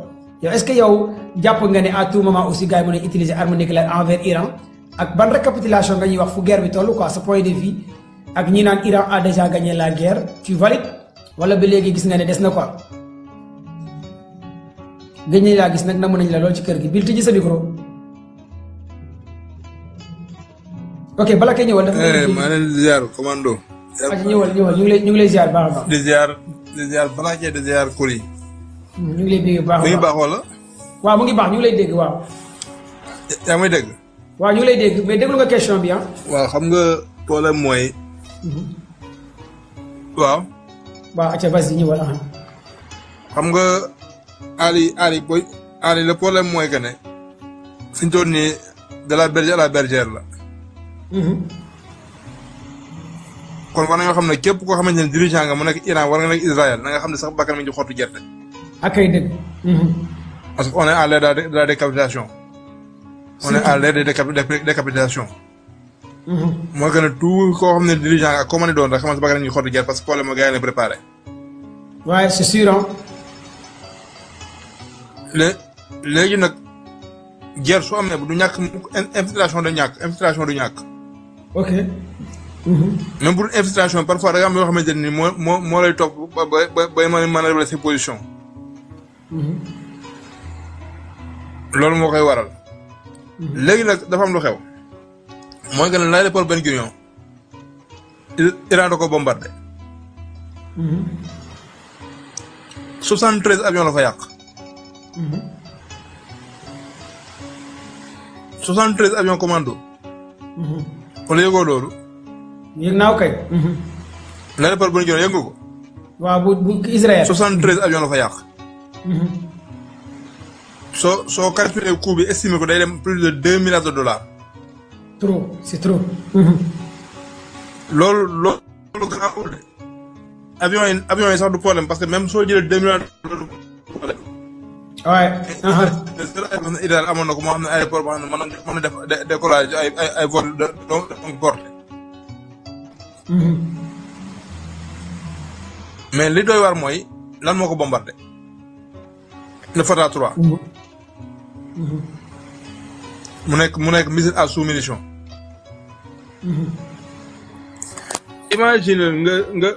yow est-ce que yow jàpp nga ne à tout moment aussi gars yi mën a utiliser arme nucléaire envers Iran ak ban récapitulation nga ñuy wax fu guerre bi toll quoi sa point de vue ak ñi naan Iran a déjà gagné la guerre tu valides wala ba léegi gis nga ne des na quoi gëj nañ laa gis nag namu nañ la lool ci kër gi Bill tijji sa micro. ok bala kay ñëwal. maa leen di ziar commando. ñëwal ñu ngi lay ziar baax a baax. di ziar balaa cee di ziar kuli. ñu ngi lay dégg baax a baax mu ngi baax wala. waaw mu ngi baax ñu ngi lay dégg waaw. yaa ngi may dégg. waaw ñu ngi lay dégg mais déglu nga question bi ah. waaw xam nga problème mooy. waaw. waaw acca vas-y ñëwal ah. xam nga Ali le problème mooy que ne. fi ñu toll nii de la bergère à la bergère la. kon war nañoo xam ne képp koo xamante ne dirigeant nga mu nekk Iran war nga nekk Israël na nga xam ne sax bakkan mi ngi xottu gerte. ak ay dëgg. parce que on est à l'ère de la décapitation. on est à l'ère de décapitation. mooy que ne tout koo xam ne dirigeant nga ak koo mën a doon rek xam ne sa bakkan mi ngi xottu gerte parce que problème mooy gars yi la préparé. waaye c'est sûr ah. léegi nag guerre su amee du ñàkk infiltration du ñàkk. ok. même pour infiltration parfois da nga am yoo xamante ni moo lay topp ba mën a révéler ses positions. loolu moo koy waral. léegi nag dafa am lu xew. mooy que ne l'aéroport Ben Gurion Iran da ko bombardé. 73 avions la fa yàq. 73 avions commando. wala yëgoo loolu. yëg naa kay. l'aéroport bu ñu jox yëg nga ko. waaw bu Israël. 73 avions la fa yàq. soo calculé coût bi estimé ko day dem plus de 2 milliards de dollars. trop c'est trop. loolu garaawul de. avions yi sax du problème parce que même soo jëlee 2 milliards de dollars du problème. waaye. idéal amoon na ko moo xam ne aéroport boo xam ne mën na def décollage ay vol de portée. mais li doy war mooy lan moo ko bombardé. le Fatah 3. mu nekk missile à sous-munition. imagine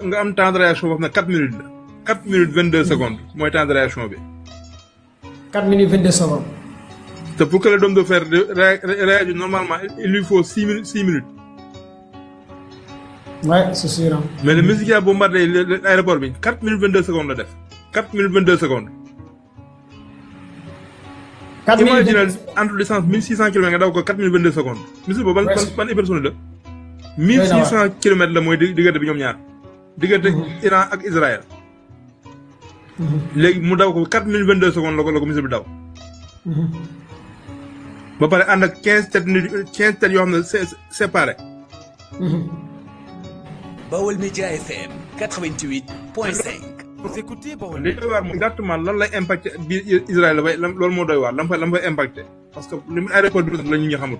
nga am temps de réaction boo xam ne 4 minutes la. 4 minutes 22 secondes mooy temps de réaction bi. 4 minutes 22 secondes. te pour que le dôme de fer réagisse normalement il lui faut 6 minutes. Ouais, c'est sûr. Mais le missile qui a bombardé l'aéroport, 4 minutes 22 secondes. 4 minutes 22 secondes. Imaginez entre distance 1600 km, 4 minutes 22 secondes. Missile, ban hypersonique la 1600 km la mooy diggante bi ñoom ñaar. diggante Iran ak Israël. léegi mu daw ko 4 minutes 22 secondes la ko missile bi daw. ba pare ànd ak 15 têtes yoo xam ne séparé. Baol Média FM 88.5. Vous écoutez Baol. li doy waar moom exactement lan lay impacté biir Israël loolu moo doy waar lan fay impacté parce que li mu aéroport bi la ñu xamut.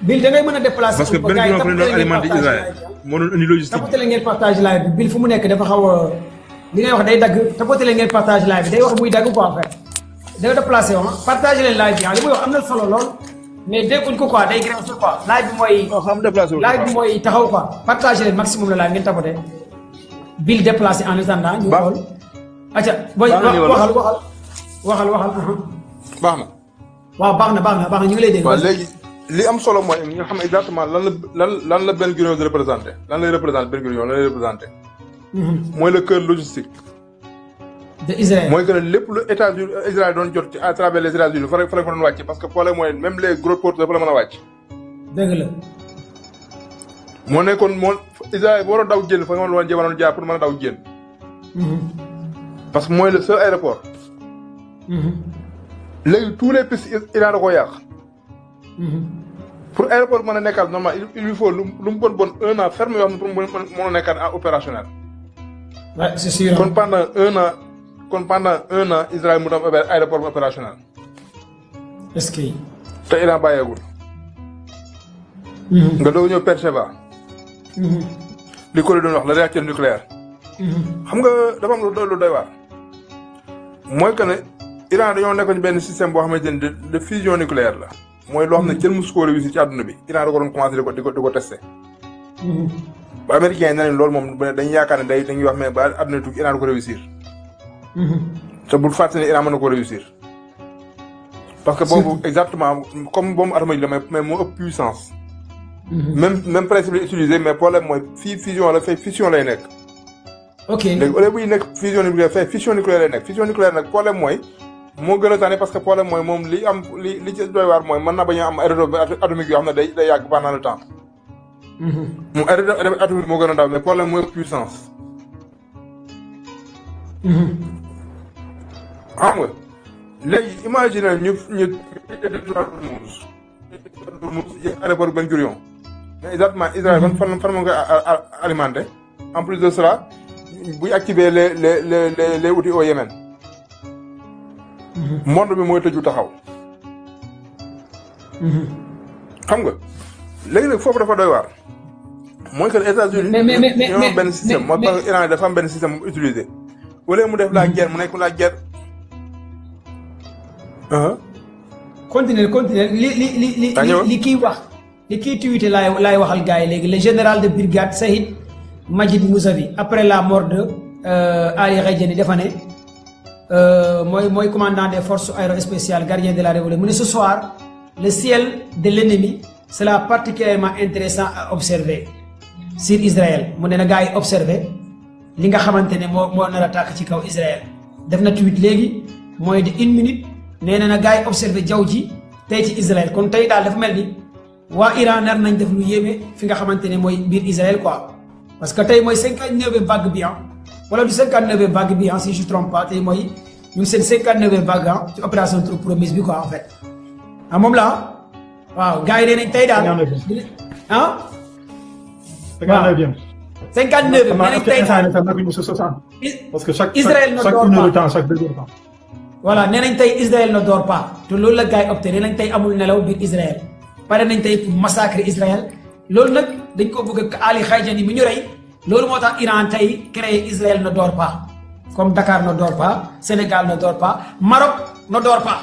Bil da ngay mën a déplacer. parce que benn bi ñoo xam ne doon alimenté Israël moo doon indi logistique. tapoté ngeen partage live bi Bil fu mu nekk dafa xaw a li ngay wax day dagg tapoté ngeen partage live bi day wax muy dagg quoi en fait. da nga déplacé woon partage leen live bi li muy wax am na solo lool. mais dégguñ ko quoi day grévé quoi live bi mooy. xam déplacé wu live bi mooy taxaw quoi partagé leen maximum la live ngeen tapoté. Bil déplacé en attendant ñu xool. acca booy waxal. baax na. waaw baax na ñu ngi lay dégg. waaw léegi li am solo mooy nga xam exactement lan la Ben Gurion di représenté lan lay représenté Ben Gurion lan lay représenté. mooy le cœur logistique. de Israël mooy que ne lépp lu États-Unis Israël doon jot à travers les États-Unis fa rek doon wàcc parce que problème mooy même les gros ports dafa la mën a wàcc. dëgg la. moo nekkoon Israël boo doon daw jën fa nga mën a jaar pour mën a daw jën. parce que mooy le seul aéroport. léegi tous les pistes Iran da koo yàq. pour aéroport mën a nekkaat normal il lui faut lu mu bon 1 an ferme yoo xam ne pour mën a nekkaat en opérationnel. Ouais, c'est sûr. kon pendant 1 an Israël mu dem aéroport opérationnel. est-ce que. te Iran bàyyeegul. nga doog ñëw Beersheba. li ko doon wax le réacteur nucléaire. xam nga dafa am lu doy waar. mooy que ne Iran dañoo nekkoon ci benn système boo xamante ne de fusion nucléaire la. mooy loo xam ne kenn musu koo réussir ci àdduna bi Iran da ko doon commencé di ko testé. ba américains yi ne leen loolu moom dañuy yaakaar ne dañuy wax mais ba àdduna tukki Iran da ko réussir. te bul fàtte ne Iran mën na ko réussir. parce que boobu exactement comme bombe atomique la mais moo ëpp puissance. même principe la utilisé mais problème mooy fii fusion la fay fission lay nekk. ok léegi au lieu buy nekk fusion nucléaire fay fission nucléaire lay nekk fission nucléaire nag problème mooy moo gën a tane parce que problème mooy moom li ci doy waar mooy mën na bañ a am aérodrome atomique yoo xam ne day yàgg pendant le temps. moom aérodrome atomique moo gën a ndaw mais problème mooy puissance. xam nga léegi imagine ñu aéroport Ben Gurion mais exactement Israël fan moo koy alimenté en plus de cela buy activer les outils au Yémen. monde bi mooy tëju taxaw. xam nga léegi nag foofu dafa doy waar. mooy que États-Unis ñoo am benn système mooy parce que Iran dafa am benn système mu utilisé. wala mu def la guerre mu nekk la guerre. continuer li kiy wax li kiy tuité laay waxal gars yi léegi le général de brigade Sahid Majid Mousavi après la mort de Ali Khayjani dafa ne mooy commandant des forces aérospéciales gardien de la Révolution mu ne ce soir le ciel de l'ennemi sera particulièrement intéressant à observer sur Israël mu ne na gars yi observer li nga xamante ne moo nar a tàkk ci kaw Israël def na tweet léegi mooy de 1 minute nee na gars yi observé jaww ji tey ci Israël kon tey daal dafa mel ni waa Iran nar nañ def lu yéeme fi nga xamante ne mooy biir Israël quoi parce que tey mooy 59e vague bi wala du 59e vague bi si je trompe pas tey mooy ñu ngi seen 59e vague ci opération Troupe Promise bi quoi en fait moom la waaw gars yi nee nañ tey daal ah. 59e. 59e nee nañ tey daal parce que chaque Israël ne dort 1 heure de pas temps chaque 2 heures de temps. voilà nee nañ tey Israël ne dort pas te loolu la gars yi opté nee nañ tey amul nelaw biir Israël pare nañ tey pour massacrer Israël loolu nag dañ ko bëgg a Ali Khayjani mi ñu rey loolu moo tax Iran tey créé Israël ne dort pas comme Dakar ne dort pas Sénégal ne dort pas Maroc ne dort pas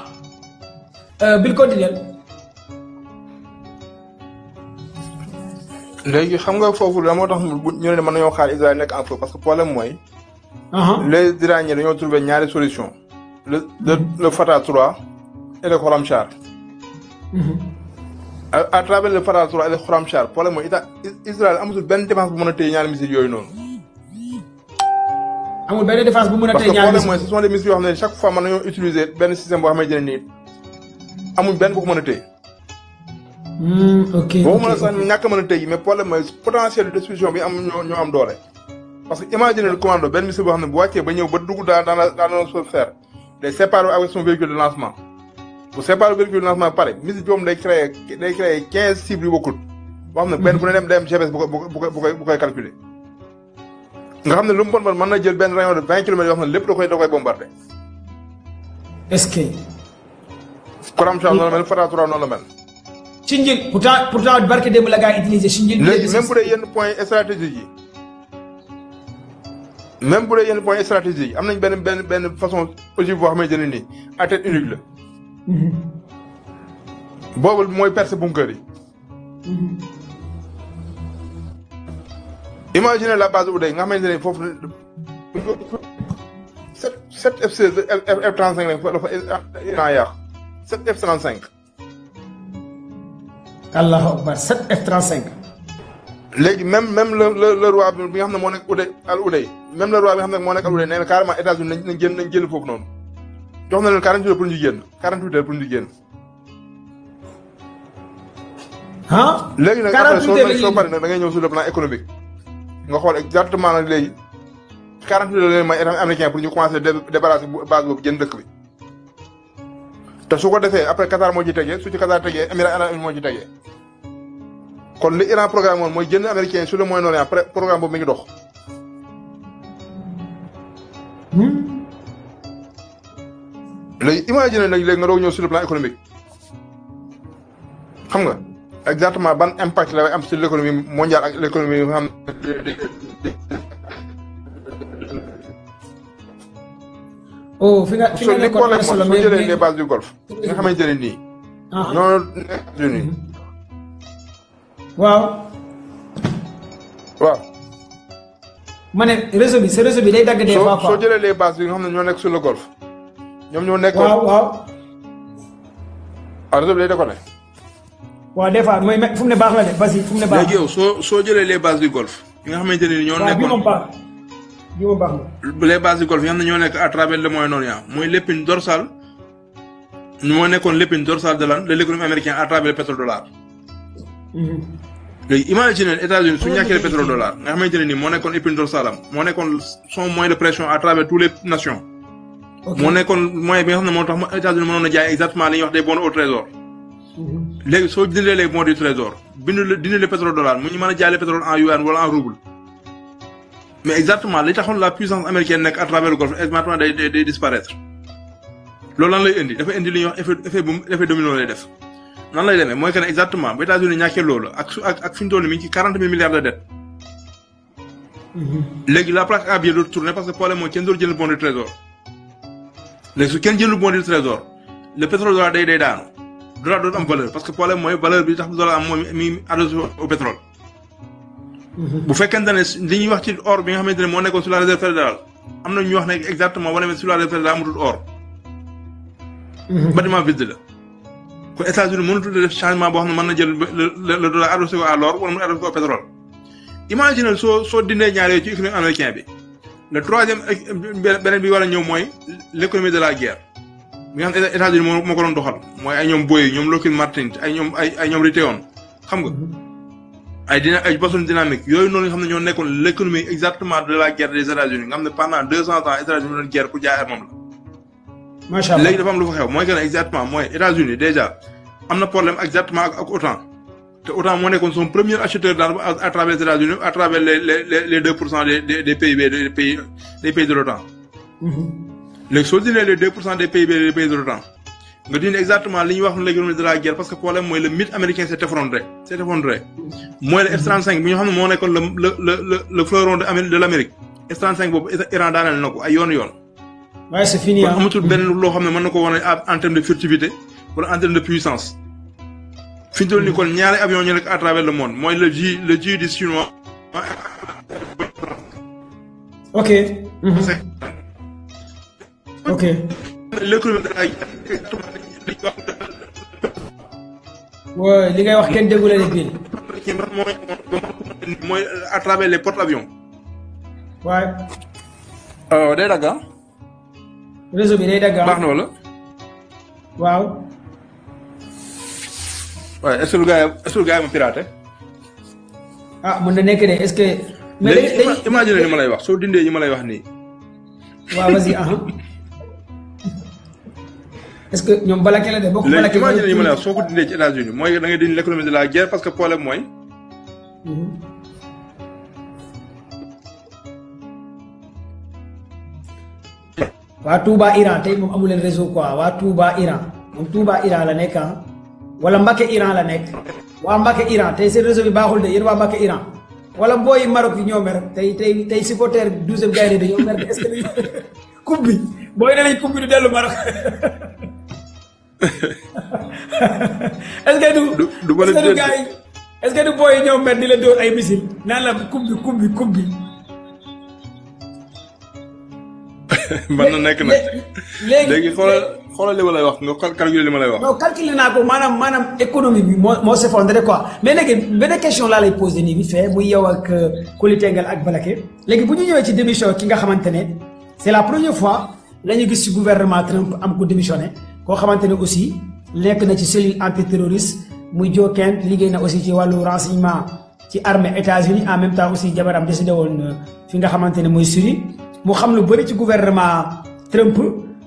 bil continuer. léegi xam nga foofu la moo tax ñu ne mën nañoo xaar Israël nekk en feu parce que problème mooy. les Iraniens dañoo trouvé ñaari solution le Fatah 3 et le Khorramshahr. à travers le Fatah 3 et le Khorramshahr problème mooy Israël amatul benn défense bu mën a téye ñaari missiles yooyu noonu. amul benn défense bu mën a téye ñaari parce que problème mooy ce sont des missiles yoo xam ne chaque fois mën nañoo utiliser benn système boo xamante ne nii amuñ benn bu ko mën a téye. ok boo mën a sax ñàkk a mën a téye mais problème mooy potentiel de destruction bi am ñoo am doole. parce que imagine le commando benn missile boo xam ne bu wàccee ba ñëw ba dugg dans la sphère day séparer avec son véhicule de lancement bu séparer véhicule de lancement pare missile boobu day créer 15 cibles yu bokkul boo xam ne benn bu ne dem GPS bu koy calculer nga xam ne lu mu bon mën na jël benn rayon de 20 kilomètres yoo xam ne lépp da koy bombarder. est-ce que. Khorramshahr noonu la mel Fatah 3 noonu la mel. Sinjil pourtant barke démb la gars yi utilisé Sinjil. léegi même bu dee yenn point stratégique yi. même bu dee yenn point stratégique yi am nañ benn façon ogive boo xamante ne nii à tête unique la. boobu mooy percer bunker yi. imaginez la base Oudé nga xamante ne foofu 7 F16 F35 la fa Iran yàq 7 F35. allahu akbar 7 F35. léegi même le roi bi nga xam ne moo nekk Oudé même le roi bi nga xam ne moo nekk Oudé nee na carrément États-Unis nañ génn foofu noonu jox na leen 48 heures pour ñu génn 48 heures pour ñu génn. léegi nag après soo paree nag da ngay ñëw sur le plan économique nga xool exactement nag léegi 40 millions leen may état américain pour ñu commencer débarrasser base boobu jënd dëkk bi te su ko defee après Qatar moo ci tegee su ci Qatar tegee Émirats arabes unis moo ci tegee kon li Iran programme woon mooy jënd américain yi sur le Moyen-Orient après programme boobu mi ngi dox. léegi imagine nag léegi nga doog ñëw sur le plan économique xam nga exactement ban impact la am sur l'économie mondiale ak l'économie nga xam oh fi nga nekkoon am solo soo jëlee les bases du Golfe nga xamante ne nii. ñoo nekk États-Unis. waaw. waaw. ma ne réseau bi day dagg des fois quoi. soo jëlee les bases yi nga xam ne ñoo nekk sur le Golfe. ñoom ñoo nekk. waaw. réseau bi day déconné. waaw des fois mooy fu mu ne baax la de basi fu mu ne baax. léegi yow soo jëlee les bases du Golfe. yi nga xamante ne ñoo nekkoon bii moom baax na. les bases du Golfe yi nga xam ne ñoo nekk à travers le Moyen-Orient mooy l'épine dorsale moo nekkoon l'épine dorsale de l'économie américaine à travers le pétrole-dollar. léegi imagine États-Unis su ñàkkee le pétrole-dollar nga xamante ne nii moo nekkoon épine dorsale am moo nekkoon son moyen de pression à travers toutes les nations. moo nekkoon moyen bi nga xam ne moo tax États-Unis mënoon a jaay exactement li ñuy wax des bons au trésor. léegi soo dindee les bons du trésor dindi le pétrole-dollar mu ñu mën a jaay le pétrole en yuan wala en rouble. mais exactement li taxoon la puissance américaine nekk à travers le Golfe exactement day disparaître loolu lan lay indi dafa indi li ñuy wax effet domino lay def nan lay demee mooy que ne exactement bu États-Unis ñàkkee loolu ak fi ñu toll mi ngi ci 40 000 milliards de dettes. léegi la plaque à billets dootu tourner parce que problème mooy kenn dootu jënd bon du trésor léegi su kenn jëndul bon du trésor le pétrole dollar day daanu dollar dootu am valeur parce que problème mooy valeur bi tax dollar am mooy mi adossé au pétrole. bu fekkente ne li ñuy wax ci or bi nga xamante ne moo nekkoon sur la réserve fédérale am na ñu wax ne exactement wane ne sur la réserve fédérale amatul or. bâtiment vide la. kon États-Unis mënatul def changement boo xam ne mën na jël le dollar adossé ko à l'or wala mu adossé ko au pétrole. imagine soo dindee ñaar yooyu ci économie américain bi le troisième beneen bi war a ñëw mooy l'économie de la guerre bi nga xam ne États-Unis moo ko doon doxal mooy ay ñoom Boeing ñoom Lockheed Martin ay ñoom Raytheon xam nga. ay Boston Dynamics yooyu noonu nga xam ne ñoo nekkoon l'économie exactement de la guerre des États-Unis nga xam ne pendant 200 ans États-Unis doon guerre pour jaay armam la. macha allah léegi dafa am lu fa xew mooy que ne exactement mooy États-Unis déjà am na problème exactement ak OTAN te OTAN moo nekkoon son premier acheteur d'armes à travers les États-Unis à travers les 2% des PIB des pays de l'OTAN. léegi soo dindee les 2% des PIB des pays de l'OTAN nga dindi exactement li ñuy wax l'économie de la guerre parce que problème mooy le mythe américain s'est effondré mooy le F-35 bi nga xam ne moo nekkoon le fleuron de l'Amérique F-35 boobu Iran daaneel na ko ay yoon. waaye c'est fini kon amatul benn loo xam ne mën na ko wane en termes de furtivité wala en termes de puissance fi ñu toll nii kon ñaari avions ñu nekk à travers le monde mooy le J du chinois. ok. ok. l'économie de la li ngay wax kenn déggu leen bii. mooy à travers les porte-avions. waaye. day dagg ah. réseau bi day dagg ah. baax na wala. waaw. waaye est-ce que gars yi ma piraté. ah mën na nekk de est-ce que. mais léegi imagine li ma lay wax soo dindee yi ma lay wax nii. waaw vas-y est-ce que ñoom balake la de bokk balake. léegi imagine li ma lay wax soo ko dindee ci États-Unis mooy da ngay dindi l'économie de la guerre parce que problème mooy. waa Touba Iran tey moom amu leen réseau quoi waa Touba Iran moom Touba Iran la nekk ah wala Mbacké Iran la nekk waa Mbacké Iran tey seen réseau bi baaxul de yéen waa Mbacké Iran wala booy Maroc yi ñoo mer tey supporter 12e gaynde dañoo mer est-ce que coupe bi booy ne lañ coupe bi du dellu Maroc est-ce que du gars yi est-ce que du booy yi ñoo mer di la dóor ay missile naan la coupe bi mën na nekk nag léegi xoolal li ma lay wax nga calculer li ma lay wax. non calculer naa ko maanaam économie bi moo s'effondré quoi mais léegi benn question laa lay poser nii bi fee muy yow ak Koli Tengal ak Balake léegi bu ñu ñëwee ci démission ki nga xamante ne c'est la première fois la ñu gis ci gouvernement Trump am ko démissionné koo xamante ne aussi nekk na ci cellule antiterroriste muy Joe Kent liggéey na aussi ci wàllu renseignement ci armée États-Unis en même temps aussi jabaram décidé woon fi nga xamante ne mooy Syrie mu xam lu bëri ci gouvernement Trump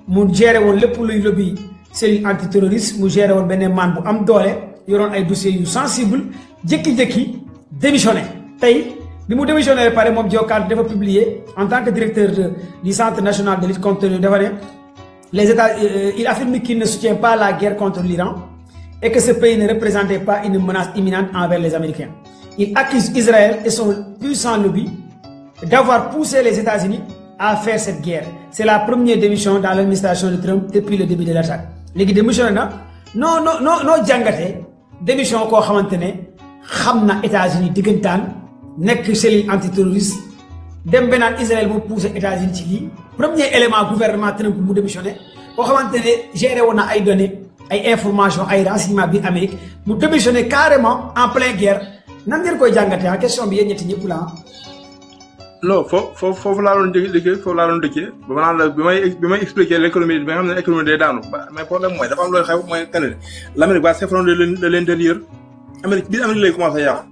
mu géré woon lépp luy lobby cellule antiterroriste mu géré woon benn man bu am doole yoroon ay dossiers yu sensible jékki-jékki démissionné tey bi mu démissionné pare moom Joe Carter dafa publier en tant que directeur du centre national de lutte contre le dafa ne les États il affirme qu'il ne soutient pas la guerre contre l'Iran et que ce pays ne représentait pas une menace imminente envers les Américains. Il accuse Israël et son puissant lobby d'avoir poussé les États-Unis à faire cette guerre. C'est la première démission dans l'administration de Trump depuis le début de l'attaque. Léegi démissionné na non jàngatee démission koo xamante ne xam na États-Unis diggantaan nekk cellule antiterroriste dem benaan Israël moo poussé États-Unis ci lii premier élément gouvernement Trump mu démissionné koo xamante ne géré woon na ay données ay informations ay renseignements biir Amérique mu démissionné carrément en pleine guerre nan ngeen koy jàngatee en question bi yéen ñetti ñëpp la non foofu laa doon dëkkee ba ma naan la bi may expliquer l'économie bi nga xam ne économie day daanu mais problème mooy dafa am looy xew mooy que ne l'Amérique va s'effondrer de l'intérieur Amérique biir Amérique lay commencé yàqu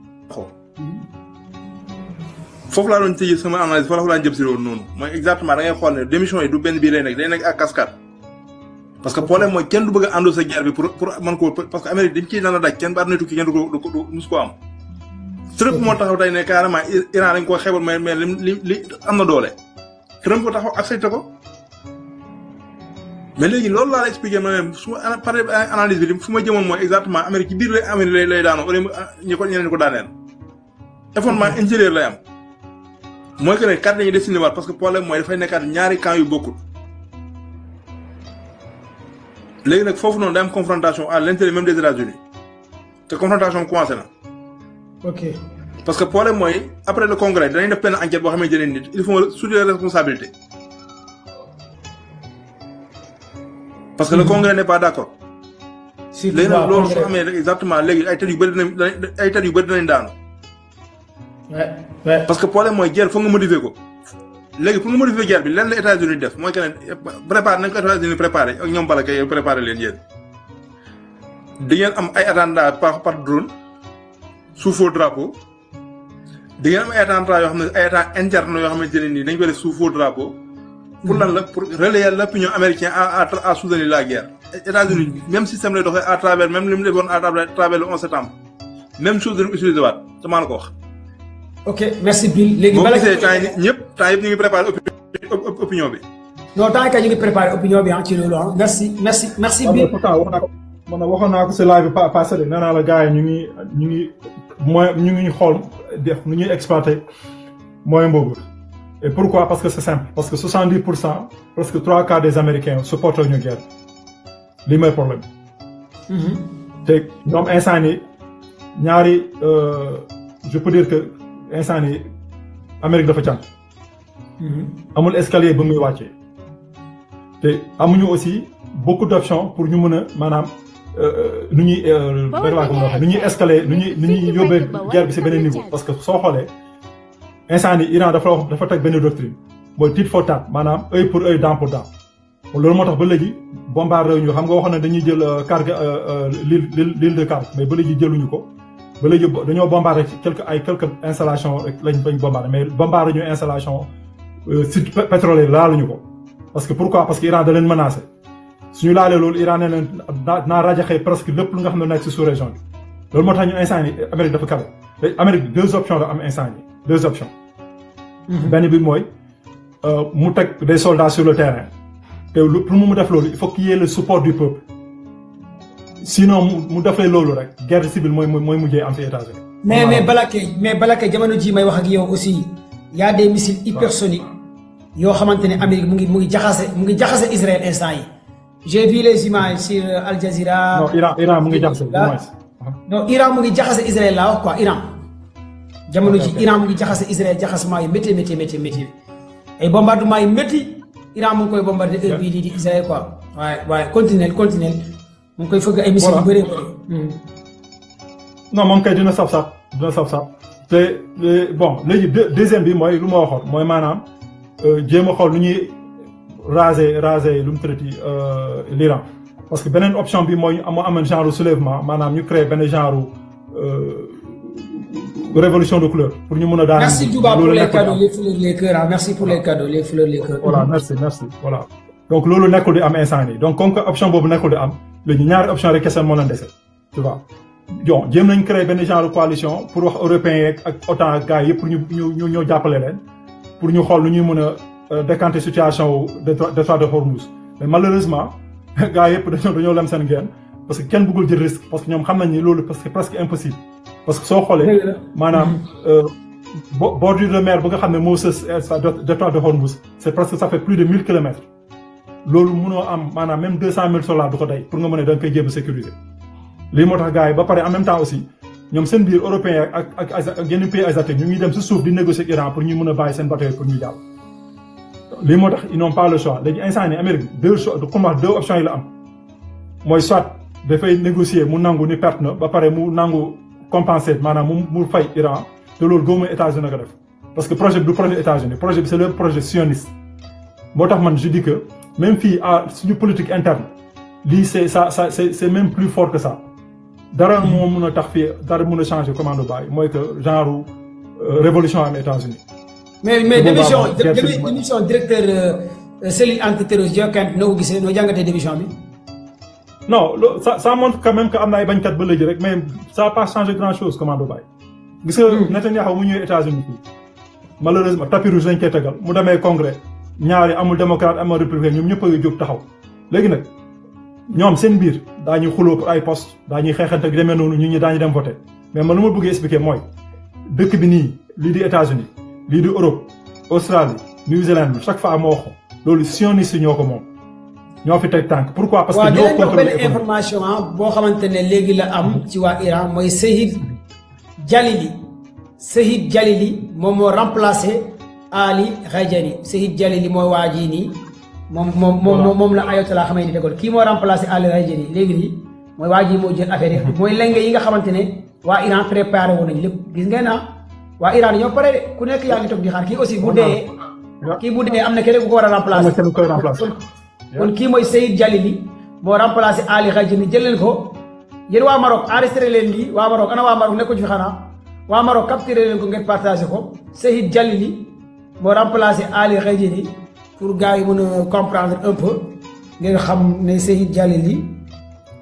foofu laa doon tëjee sama analyse foofu laa jëm si loolu noonu mooy exactement da ngay xool ne démission yi du benn bii lay nekk day nekk ak cascade parce que problème mooy kenn du bëgg a endosser guerre bi pour mën ko parce que Amérique dañ ciy naan a daj kenn ba àdduna tukki kenn du mus ko am Trump moo taxaw tey ne carrément Iran dañ koo xeebal mais li am na doole Trump ko taxaw accepté ko mais léegi loolu laa la expliqué ma ne su ma paree analyse bi fu ma jëmoon mooy exactement Amérique ci biir Amérique lay daanoo wala ñeneen ko daaneel effondrement intérieur lay am mooy que ne carte dañuy destiné waat parce que problème mooy dafay nekkaat ñaari camps yu bokkul léegi nag foofu noonu day am confrontation à l'intérieur même des États-Unis te confrontation commencé na. ok parce que problème mooy après le congrès danañ def benn enquête boo xamante ne nit il faut soulever les responsabilités parce que le congrès n'est pas d'accord. si léegi nag loolu soo xamee exactement léegi ay tet yu bëri dinañ daanu. parce que problème mooy guerre foog nga modifier ko léegi pour nga modifier guerre bi lenn la États-Unis def mooy que ne préparé nañ ko États-Unis préparé ak ñoom bala kay préparé leen yéen di ngeen am ay attentats par drone sous faux drapeau di ngeen am ay attentats yoo xam ne ay attentats internes yoo xamante ne nii dañ ko def sous faux drapeau pour lan la pour relayer l'opinion américaine à soutenir la guerre. États-Unis même système lay doxee à travers même li mu defoon à travers le 11 septembre même chose dañu utiliser waat te maa la ko wax. ok merci Bill léegi boo gisee temps yëpp ñu ngi préparé opinion bi. non temps yii ñu ngi préparé opinion bi ci loolu ah merci Bill. man waxoon naa ko si live bi passé de nee naa la gars yi ñu ngi xool def nu ñuy exploiter moyen boobu. Et pourquoi? Parce que c'est simple. Parce que 70%, presque 3/4 des Américains supportent une guerre. C'est le problème. Donc, ñoom instant yi ñaari je peux dire que instant yi Amérique dafa cànq. amul escalier ba muy wàccee. te amuñu aussi beaucoup d'options pour ñu mën a maanaam nu ñuy escalier nu ñuy yóbbee guerre bi ci beneen niveau. parce que soo xoolee instant yi Iran dafa teg benn doctrine mooy tit for tat maanaam œil pour œil dent pour dent loolu moo tax ba léegi bombardé ñu xam nga waxoon ne dañuy jël Karg l'île de Karg mais ba léegi jëluñu ko ba léegi dañoo bombardé ci quelques installations rek lañ bombardé mais bombardé ñu installation site pétrolier laaluñu ko parce que pourquoi parce que Iran da leen menacé suñu laalee loolu Iran ne leen naa rajaxee presque lépp lu nga xam ne nekk ci sous région bi loolu moo tax ñu instant yi Amérique dafa kawe te Amérique 2 options la am instant yi 2 options. benn bi mooy mu teg des soldats sur le terrain te pour mu def loolu il faut qu'il y ait le support du peuple sinon mu defee loolu rek guerre civile mooy mujjee am ci États-Unis. mais Balake jamono ji may wax ak yow aussi y a des missiles hypersoniques yoo xamante ne Amérique mu ngi jaxase Israël instant yi. j'ai vu les images sur Al Jazeera. non Iran mu ngi jaxase au moins. non Iran mu ngi jaxase Israël laa wax quoi Iran. jamono ji Iran mu ngi jaxase Israël jaxasement yi métti ay bombardement yi métti Iran mu ngi koy bombardé heure bii di Israël quoi waaye continuel mu ngi koy fëgg ay missiles yu bëree bëri. non moom kay dina saf te bon léegi deuxième bi mooy lu ma waxoon mooy maanaam jéem a xool nu ñuy raser lu mu traité l'Iran parce que beneen option bi mooy amoon genre soulèvement maanaam ñu créé benn genre révolution de couleur pour ñu mën a daan. Merci Duba pour les cadeaux, les fleurs, les cœurs. Merci pour les cadeaux, les fleurs, les cœurs. Voilà, merci voilà. Donc loolu nekkul di am instant nii donc comme que option boobu nekkul di am léegi ñaari option rek kese moo leen dese tu vois. bon jéem nañ créer benn genre de coalition pour wax européens yeeg ak OTAN ak gars yëpp pour ñu ñoo jàppale leen pour ñu xool nu ñuy mën a décanter situation détroit de Hormuz mais malheureusement gars yëpp dañoo lem seen geen parce que kenn bëggul jël risque parce que ñoom xam nañ ni loolu parce que presque impossible parce que soo xoolee maanaam bordure de mer ba nga xam ne moo sës détroit de Hormuz c'est presque ça fait plus de 1000 kilomètres loolu mënoo am maanaam même 200 000 soldats du ko day pour nga mën a da nga koy jéem a sécuriser lii moo tax gars yi ba pare en même temps aussi ñoom seen biir européen ak yeneen pays asiatiques ñu ngi dem si suuf di négocier ak Iran pour ñu mën a bàyyi seen bateau pour ñu jàll. lii moo tax ils n'ont pas le choix léegi instant nii Amérique deux options yi la am mooy soit dafay négocier mu nangu ni perte na ba pare mu nangu compenser maanaam mu fay Iran te loolu gëwuma États-Unis ko def parce que projet bi du projet États-Unis projet bi c'est le projet sioniste moo tax man je dis que même fii suñu politique interne lii c'est même plus fort que ça. dara moo mun a tax fii dara mun a changer commando bàyyi mooy que genre révolution am États-Unis mais démission directeur cellule antiterroriste Diokane noo ko gisee noo jàngatee démission bi. non ça montre quand même que am na ay bañkat ba léegi rek mais ça n'a pas changé grand chose commando bàyyi. gis nga Netanyahu mu ñëwee États-Unis fii malheureusement tapis rouge lañ koy tegal mu demee congrès ñaari amul démocrate amul républicain ñoom ñëpp a jóg taxaw léegi nag. ñoom seen biir daañuy xuloo pour ay poste daañuy xeexante ak demee noonu ñi daañu dem voter mais man lu ma bëggee expliquer mooy dëkk bi nii lii di États-Unis lii di Europe Australie New Zealand chaque fois moo wax loolu sioniste ñoo ko moom ñoo fi teg tànk pourquoi parce que ñoo contrôle benn information boo xamante ne léegi la am ci waa Iran mooy Seyid Jalili moom moo remplacé Ali Khamenei Seyid Jalili mooy waa jii nii moom la ayatollah Khamenei tegoon kii moo remplacé Ali Khamenei léegi nii mooy waa ji moo jël affaire yi mooy lenge yi nga xamante ne waa Iran préparé woon nañ lépp gis ngeen waa Iran ñoo pare de ku nekk yaa ngi toog di xaar kii aussi bu dee am na keneen ku ko war a remplacer kon kii mooy Seyid Jalili moo remplacé Ali Khamenei jël leen ko yéen waa Maroc enregistré leen lii waa Maroc ana waa Maroc nekkuñu fi xanaa waa Maroc capturé leen ko ngeen partagé ko Seyid Jalili moo remplacé Ali Khamenei pour gars yi mën a comprendre un peu ngeen xam ne Seyid Jalili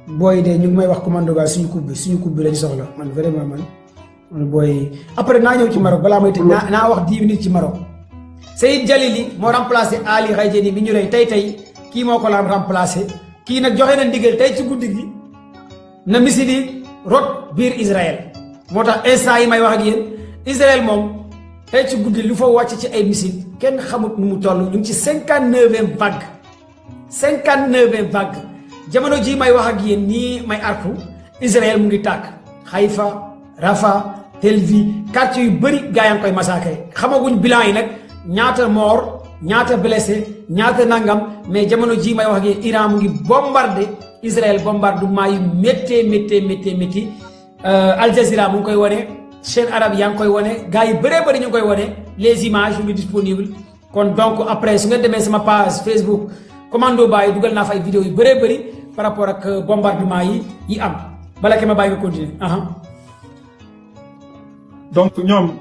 booy de ñu ngi may wax commando ba suñu coupe bi lañ soxla man vraiment man booy après naa ñëw ci Maroc balaa may tëj naa wax 10 minutes ci Maroc Seyid Jalili moo remplacé Ali Khamenei bi ñu rey tey kii moo ko laan remplacé kii nag joxe na ndigal tey ci guddi gi na missile yi rot biir Israël moo tax instant yi may wax ak yéen Israël moom tey ci guddi lu fa wàcc ci ay missile kenn xamut nu mu toll ñu ngi ci 59e vague jamono ji may wax ak yéen ñii may artu Israël mu ngi tàkk Haïfa Rafah Tel Aviv quartier yu bëri gaa yaa ngi koy massacré xamaguñ bilan yi nag ñaata mort ñaata blessé ñaata nangam mais jamono ji may wax ak yéen Iran mu ngi bombardé Israël bombardement yu métti Al Jazeera mu ngi koy wane chaîne arabe yaa ngi koy wane gars yi bëree bëri ñu ngi koy wane les images yu ngi disponible kon donc après su ngeen demee sama page Facebook commando Baye dugal naa fa ay vidéo yu bëree bëri par rapport ak bombardement yi am bala ke ma bàyyi nga continuer donc ñoom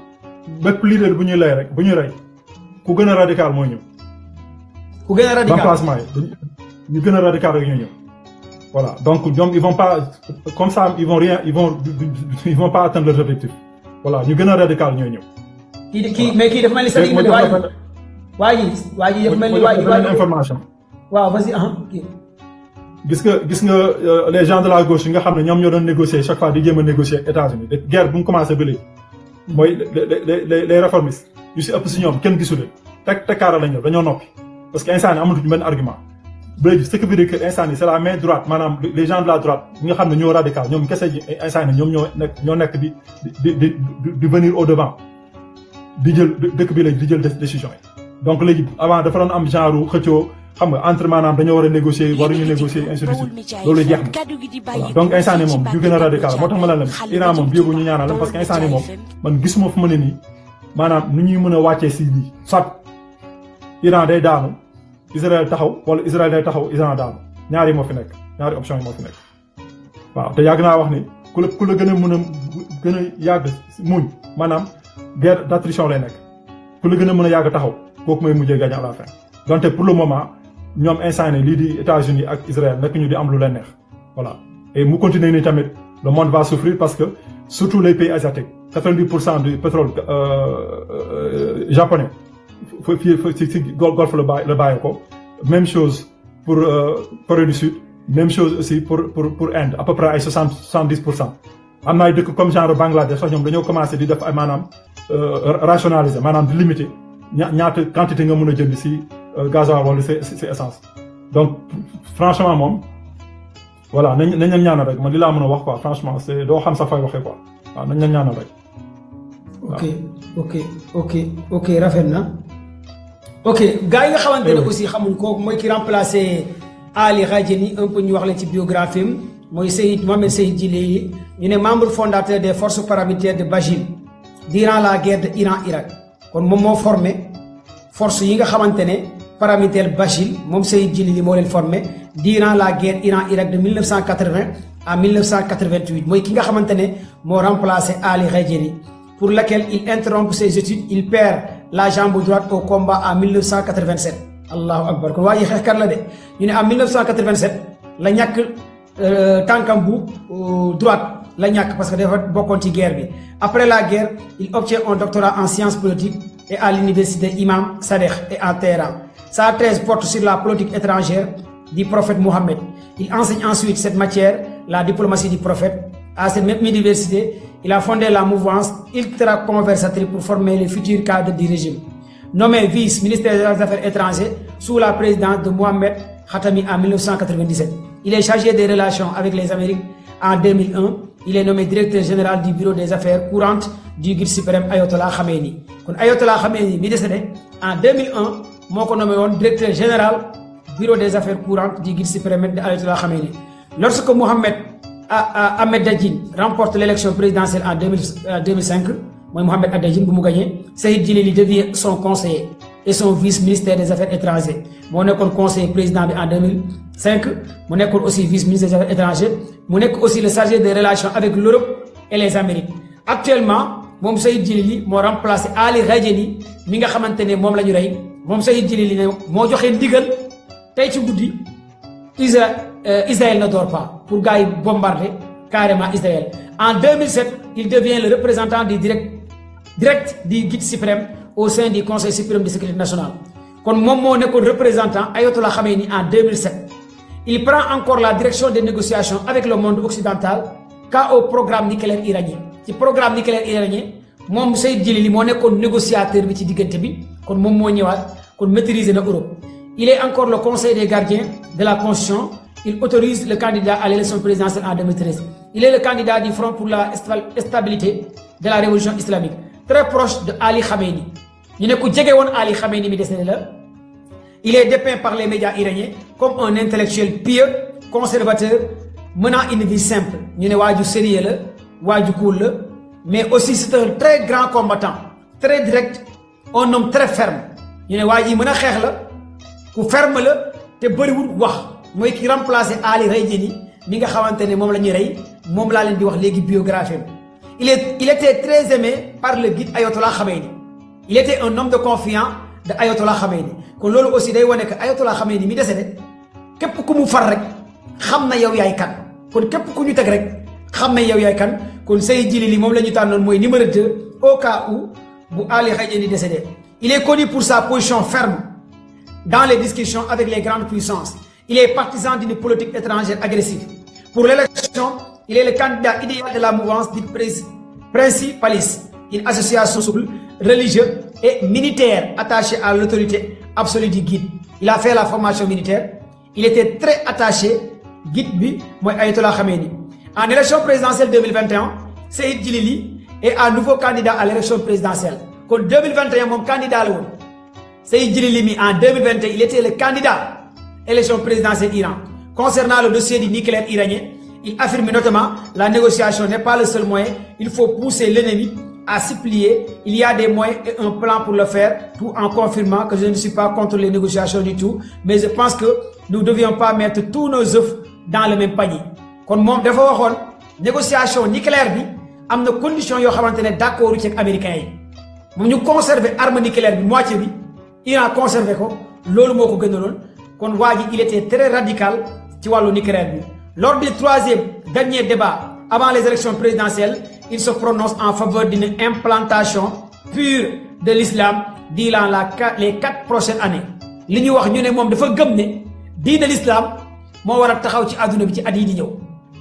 bépp leader bu ñuy rey ku gën a radical mooy ñëw. ku gën a radical remplacement yi ñu gën a radical rek ñoo ñëw. voilà donc ñoom ils vont pas comme ça ils vont pas atteindre leurs objectifs voilà ñu gën a radical ñooy ñëw. kii dafa mel ni sëriñ bi waa ji dafa mel ni waa ji information. waaw vas-y kii. gis nga les gens de la gauche yi nga xam ne ñoom ñoo doon négocier chaque fois di jéem a négocier ak États-Unis guerre bu mu commencé ba léegi mooy les réformistes yu si ëpp si ñoom kenn gisu leen tekkaara lañ ñëw dañoo noppi parce que instant yi amatuñu benn argument. léegi ce qui veut dire que instant yi c'est la main droite maanaam les gens de la droite ñi nga xam ne ñoo radical ñoom kese ji instant yi ñoom ñoo nekk di venir au devant di jël dëkk bi léegi di jël décision yi. donc léegi avant dafa doon am genre xëccoo xam nga entre maanaam dañoo war a négocier waruñu négocier ainsi de suite loolu jeex na voilà donc instant yi moom yu gën a radical moo tax ma la Iran moom bi yóbbu ñu ñaanal parce que instant yi moom man gisuma fu ma ne nii maanaam nu ñuy mën a wàccee si lii soit Iran day daanu Israël taxaw wala Israël day taxaw Iran daanu ñaari moo fi nekk ñaari option yi moo fi nekk waaw te yàgg naa wax ni ku la gën a mën a gën a yàgg muñ maanaam guerre d'attrition lay nekk ku la gën a mën a yàgg taxaw kooku mooy mujjee gagner à la fin donte pour le moment ñoom instant ne lii di États-Unis ak Israël nekk ñu di am lu leen neex voilà et mu continuer ni tamit le monde va souffrir parce que surtout les pays asiatiques 90% du pétrole japonais ci golfe la bàyyi ko même chose pour Corée du Sud même chose aussi pour Inde à peu près ay 70%. am na ay dëkk comme genre Bangladesh sax ñoom dañoo commencé di def ay maanaam rationaliser maanaam di limiter ñaata quantité nga mën a jënd si gasoil wala si essence donc franchement moom voilà nañ leen ñaanal rek man li laa mën a wax quoi franchement c'est doo xam sa fay waxee quoi waaw nañ leen ñaanal rek. ok rafet na. ok gars yi nga xamante ne aussi xamuñ kooku mooy ki remplacé Ali Khadjeni un peu ñu wax leen ci biographie am mooy Mohamed Seyid Djily ñu ne membre fondateur des forces paramilitaires de Bajil durant la guerre de Iran-Irak kon moom moo formé force yi nga xamante ne paramilitaire Bajil moom Seyid Djily moo leen formé durant la guerre Iran-Irak de 1980 à 1988 mooy ki nga xamante ne moo remplacé Ali Khadjeni pour laquelle il interrompt ses études il perd la jambe droite au combat en 1987 allahu akbar kon waaye xeexkat la de ñu ne en 1987 la ñàkk tànkam bu droite la ñàkk parce que dafa bokkoon ci guerre bi après la guerre il obtient un doctorat en sciences politiques et à l'université Imam Sadegh et à Téhéran. Sa thèse porte sur la politique étrangère du prophète Mohammed. Il enseigne ensuite cette matière, la diplomatie du prophète. À cette même université, il a fondé la mouvance ultra-conversatrice pour former les futurs cadres du régime. Nommé vice-ministre des Affaires étrangères sous la présidence de Mohamed Khatami en 1997. Il est chargé des relations avec les Amériques en 2001. Il est nommé directeur général du bureau des affaires courantes du guide suprême Ayatollah Khamenei. Kon Ayatollah Khamenei mi décédé en 2001 moo ko nommé woon directeur général bureau des affaires courantes du guide suprême de Ayatollah Khamenei. Lorsque Ahmed Dadjine remporte l'élection présidentielle en 2005, Mohamed Adjine bu mu gagné, Seyid Djily devient son conseiller et son vice-ministre des Affaires étrangères. Moo nekkoon conseiller président bi en 2005, mu nekkoon aussi vice-ministre des Affaires étrangères, mu nekk aussi le chargé des relations avec l'Europe et les Amériques. Actuellement moom Seyid Djily moo remplacé Ali Khadjeni mi nga xamante ne moom la ñu rey moom Seyid Djily ne moo joxe ndigal tey ci guddi Israël ne dort pas pour gars yi bombarder carrément Israël. En 2007, il devient le représentant du direct du guide suprême au sein du Conseil suprême de sécurité nationale. Kon moom moo nekkoon représentant Ayatollah Khamenei en 2007. Il prend encore la direction des négociations avec le monde occidental quant au programme nucléaire iranien. Ci programme nucléaire iranien moom Seyid Djily moo nekkoon négociateur bi ci diggante bi kon moom moo ñëwaat kon maîtriser na Europe. Il est encore le conseil des gardiens de la Constitution. Il autorise le candidat à l'élection présidentielle en 2013. Il est le candidat du Front pour la stabilité de la révolution islamique, très proche de Ali Khamenei. ñu ne ku jege woon Ali Khamenei mi décédé la. Il est dépeint par les médias iraniens comme un intellectuel pieux, conservateur, menant une vie simple. ñu ne waaju sérieux la waaju cool la mais aussi c'est un très grand combattant, très direct, un homme très ferme. ñu ne waa ji mën a xeex la ku ferme la te bëriwul wax. mooy ki remplacé Ali Khadjeni mi nga xamante ne moom la ñuy rey moom laa leen di wax léegi biographie. Il était très aimé par le guide Ayatollah Khamenei. Il était un homme de confiance de Ayatollah Khamenei. kon loolu aussi day wane que Ayatollah Khamenei mi décédé képp ku mu far rek xam na yow yaay kan kon képp ku ñu teg rek xam na yow yaay kan kon Seyid Djily moom la ñu tànnoon mooy numéro 2 au cas où bu Ali Khadjeni décédé. Il est connu pour sa position ferme dans les discussions avec les grandes puissances. Il est partisan d'une politique étrangère agressive. Pour l'élection, il est le candidat idéal de la mouvance dite principaliste, une association religieuse et militaire attachée à l'autorité absolue du guide. Il a fait la formation militaire. Il était très attaché guide bi mooy Ayatollah Khamenei. En élection présidentielle 2021, Seyid Djily est à nouveau candidat à l'élection présidentielle. Kon 2021 moom candidat la woon. Seyid Djily mi en 2021 il était le candidat élection présidentielle Iran. Concernant le dossier du nucléaire iranien, il affirme notamment la négociation n'est pas le seul moyen, il faut pousser l'ennemi à s'y plier, il y a des moyens et un plan pour le faire, tout en confirmant que je ne suis pas contre les négociations du tout, mais je pense que nous ne devions pas mettre tous nos œufs dans le même panier. Kon moom dafa waxoon négociation nucléaire bi am na condition yoo xamante ne d'accord ci ak américains yi moom ñu conserver arme nucléaire bi moitié bi Iran conserver ko loolu moo ko gënaloon kon waa ji il était très radical ci wàllu nucléaire bi. Lors du troisième dernier débat avant les élections présidentielles, il se prononce en faveur d'une implantation pure de l'islam durant les 4 prochaines années. li ñu wax ñu ne moom dafa gëm ne diine l'islam moo war a taxaw ci àdduna bi ci at yi di ñëw